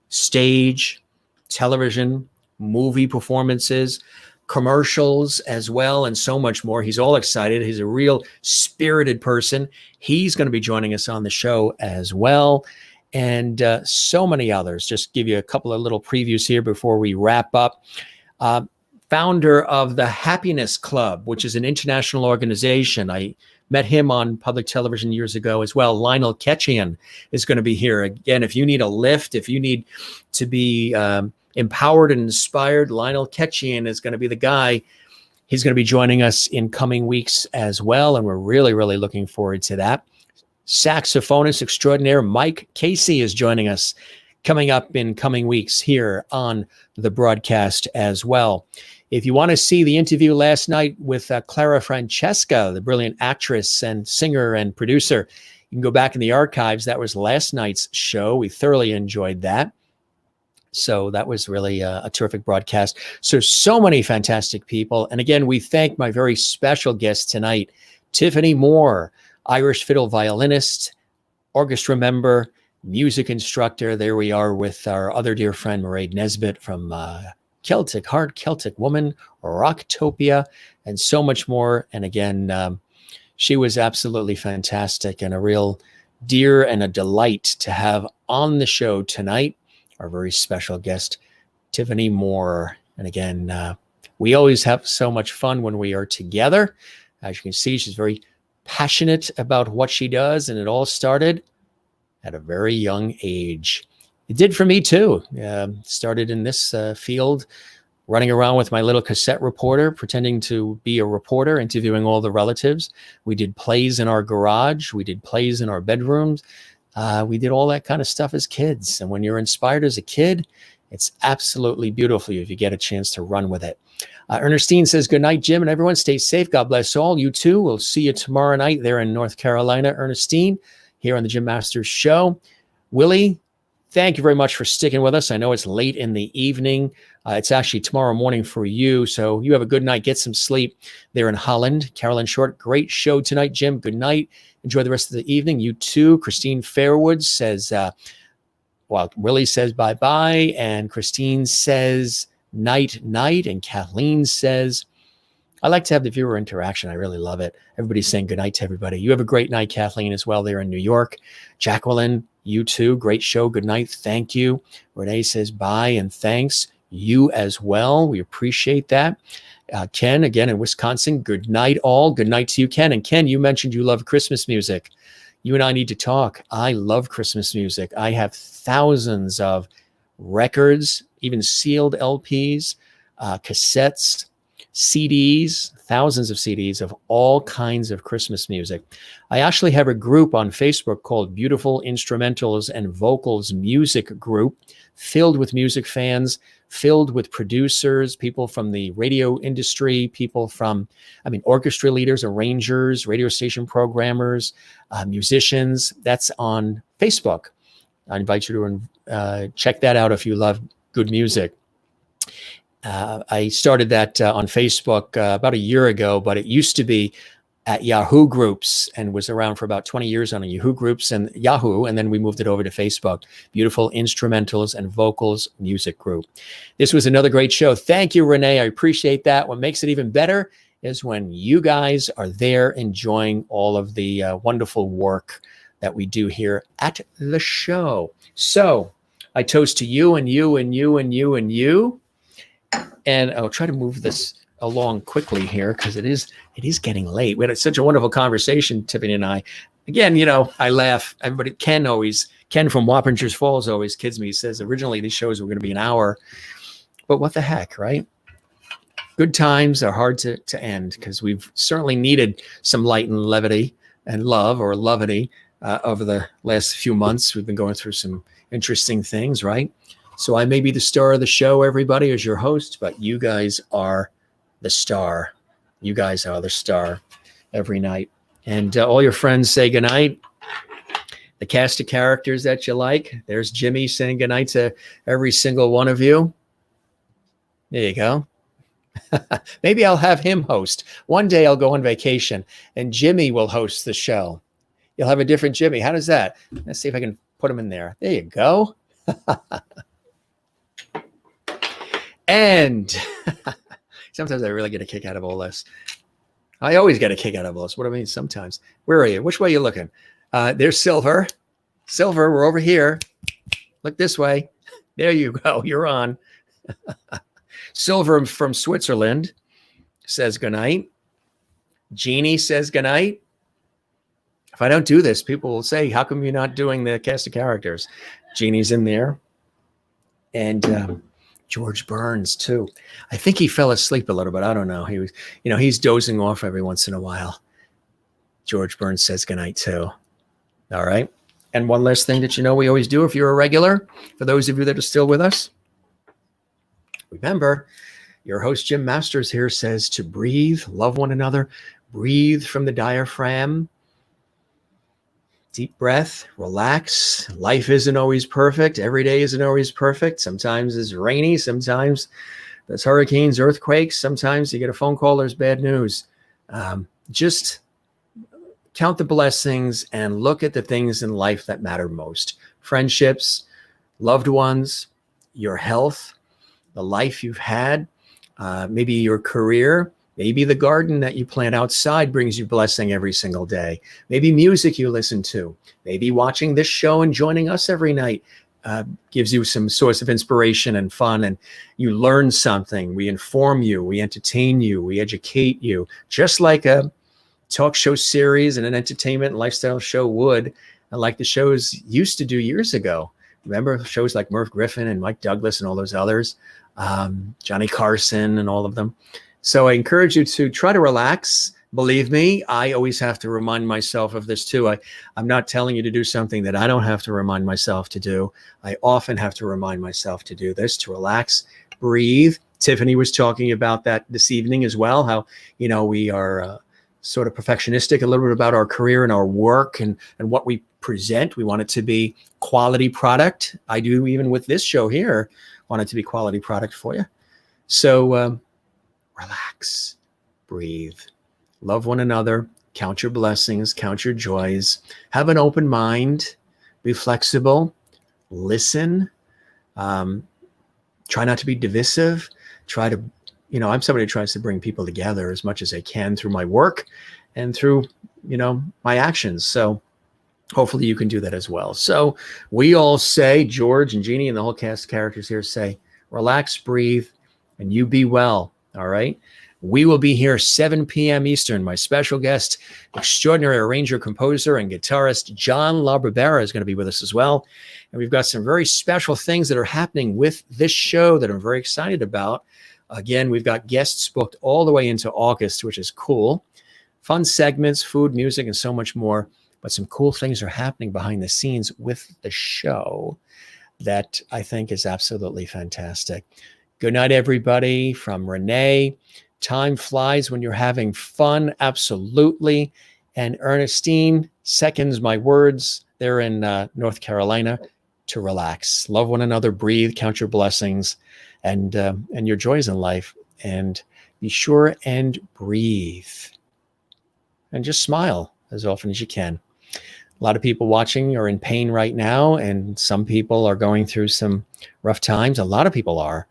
stage, television, movie performances, commercials as well, and so much more. He's all excited. He's a real spirited person. He's going to be joining us on the show as well, and so many others. Just give you a couple of little previews here before we wrap up. Founder of the Happiness Club, which is an international organization. I met him on public television years ago as well. Lionel Ketchian is going to be here. Again, if you need a lift, if you need to be empowered and inspired, Lionel Ketchian is going to be the guy. He's going to be joining us in coming weeks as well, and we're really, really looking forward to that. Saxophonist extraordinaire Mike Casey is joining us coming up in coming weeks here on the broadcast as well. If you want to see the interview last night with Clara Francesca, the brilliant actress and singer and producer, you can go back in the archives. That was last night's show. We thoroughly enjoyed that. So that was really a terrific broadcast. So many fantastic people. And again, we thank my very special guest tonight, Tiffany Moore, Irish fiddle violinist, orchestra member, music instructor. There we are with our other dear friend, Mairead Nesbitt from Celtic Heart, Celtic Woman, Rocktopia, and so much more. And again, she was absolutely fantastic and a real dear and a delight to have on the show tonight. Our very special guest, Tiffany Moore. And again, we always have so much fun when we are together. As you can see, she's very passionate about what she does, and it all started at a very young age. It did for me too. Started in this field, running around with my little cassette reporter, pretending to be a reporter, interviewing all the relatives. We did plays in our garage. We did plays in our bedrooms. We did all that kind of stuff as kids. And when you're inspired as a kid, it's absolutely beautiful if you get a chance to run with it. Ernestine says, good night, Jim, and everyone stay safe. God bless all. You too. We'll see you tomorrow night there in North Carolina. Ernestine, here on the Jim Masters Show. Willie, thank you very much for sticking with us. I know it's late in the evening. It's actually tomorrow morning for you. So you have a good night. Get some sleep there in Holland. Carolyn Short, great show tonight, Jim. Good night. Enjoy the rest of the evening. You too. Christine Fairwood says, Willie says bye-bye. And Christine says night-night. And Kathleen says, I like to have the viewer interaction. I really love it. Everybody's saying good night to everybody. You have a great night, Kathleen, as well there in New York. Jacqueline, you too. Great show. Good night. Thank you. Renee says bye and thanks. You as well. We appreciate that. Ken, again in Wisconsin, good night all. Good night to you, Ken. And Ken, you mentioned you love Christmas music. You and I need to talk. I love Christmas music. I have thousands of records, even sealed LPs, cassettes, CDs, thousands of CDs of all kinds of Christmas music. I actually have a group on Facebook called Beautiful Instrumentals and Vocals Music Group, filled with music fans, filled with producers, people from the radio industry, people from, orchestra leaders, arrangers, radio station programmers, musicians. That's on Facebook. I invite you to check that out if you love good music. I started that on Facebook about a year ago, but it used to be at Yahoo Groups and was around for about 20 years on Yahoo Groups and Yahoo, and then we moved it over to Facebook. Beautiful Instrumentals and Vocals Music Group. This was another great show. Thank you, Renee. I appreciate that. What makes it even better is when you guys are there enjoying all of the wonderful work that we do here at the show. So I toast to you and you and you and you and you. And I'll try to move this along quickly here because it is getting late. We had such a wonderful conversation, Tiffany and I. Again, I laugh. Everybody, Ken always Ken from Wappingers Falls always kids me. He says originally these shows were going to be an hour, but what the heck, right? Good times are hard to end because we've certainly needed some light and levity and love or levity over the last few months. We've been going through some interesting things, right? So I may be the star of the show, everybody, as your host, but you guys are the star. You guys are the star every night. And all your friends say goodnight. The cast of characters that you like. There's Jimmy saying goodnight to every single one of you. There you go. Maybe I'll have him host. One day I'll go on vacation and Jimmy will host the show. You'll have a different Jimmy. How does that? Let's see if I can put him in there. There you go. And sometimes I really get a kick out of all this. I always get a kick out of all this. What do I mean sometimes? Where are you? Which way are you looking? There's Silver. Silver, we're over here. Look this way. There you go. You're on. Silver from Switzerland says goodnight. Jeannie says goodnight. If I don't do this, people will say, how come you're not doing the cast of characters? Jeannie's in there. And George Burns, too. I think he fell asleep a little bit. I don't know. He was, he's dozing off every once in a while. George Burns says goodnight, too. All right. And one last thing that we always do if you're a regular, for those of you that are still with us, remember, your host, Jim Masters here, says to breathe, love one another, breathe from the diaphragm. Deep breath, relax. Life isn't always perfect. Every day isn't always perfect. Sometimes it's rainy. Sometimes there's hurricanes, earthquakes. Sometimes you get a phone call, there's bad news. Just count the blessings and look at the things in life that matter most. Friendships, loved ones, your health, the life you've had, maybe your career, maybe the garden that you plant outside brings you blessing every single day. Maybe music you listen to, maybe watching this show and joining us every night gives you some source of inspiration and fun, and you learn something. We inform you, we entertain you, we educate you, just like a talk show series and an entertainment and lifestyle show would, and like the shows used to do years ago. Remember shows like Merv Griffin and Mike Douglas and all those others, Johnny Carson and all of them. So I encourage you to try to relax. Believe me, I always have to remind myself of this too. I'm not telling you to do something that I don't have to remind myself to do. I often have to remind myself to do this, to relax, breathe. Tiffany was talking about that this evening as well, how, we are sort of perfectionistic a little bit about our career and our work and what we present. We want it to be quality product. I do, even with this show here, want it to be quality product for you. So relax, breathe, love one another, count your blessings, count your joys, have an open mind, be flexible, listen, try not to be divisive, try to, I'm somebody who tries to bring people together as much as I can through my work and through, my actions. So hopefully you can do that as well. So we all say, George and Jeannie and the whole cast of characters here say, relax, breathe, and you be well. All right. We will be here 7 p.m. Eastern. My special guest, extraordinary arranger, composer, and guitarist John Lobb Rivera is going to be with us as well. And we've got some very special things that are happening with this show that I'm very excited about. Again, we've got guests booked all the way into August, which is cool. Fun segments, food, music, and so much more. But some cool things are happening behind the scenes with the show that I think is absolutely fantastic. Good night, everybody, from Renee. Time flies when you're having fun, absolutely. And Ernestine seconds my words. They're in North Carolina to relax. Love one another, breathe, count your blessings and your joys in life. And be sure and breathe. And just smile as often as you can. A lot of people watching are in pain right now, and some people are going through some rough times. A lot of people are.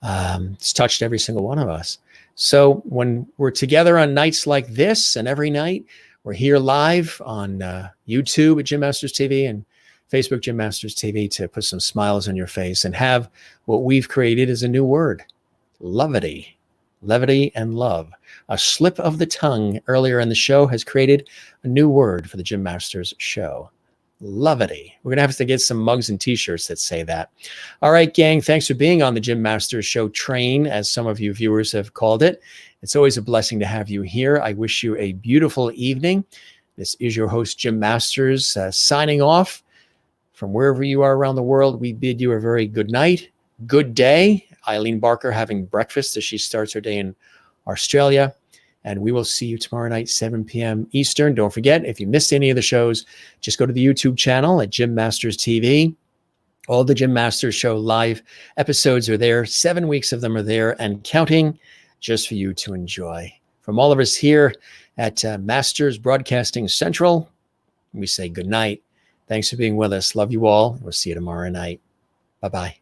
It's touched every single one of us. So when we're together on nights like this and every night, we're here live on YouTube at Jim Masters TV and Facebook Jim Masters TV to put some smiles on your face and have what we've created as a new word, levity, levity and love. A slip of the tongue earlier in the show has created a new word for the Jim Masters show, Lovely. We're going to have to get some mugs and t-shirts that say that. All right, gang. Thanks for being on the Jim Masters Show train, as some of you viewers have called it. It's always a blessing to have you here. I wish you a beautiful evening. This is your host, Jim Masters, signing off from wherever you are around the world. We bid you a very good night, good day. Eileen Barker having breakfast as she starts her day in Australia. And we will see you tomorrow night, 7 p.m. Eastern. Don't forget, if you missed any of the shows, just go to the YouTube channel at Jim Masters TV. All the Jim Masters Show live episodes are there. 7 weeks of them are there and counting, just for you to enjoy. From all of us here at Masters Broadcasting Central, we say good night. Thanks for being with us. Love you all. We'll see you tomorrow night. Bye-bye.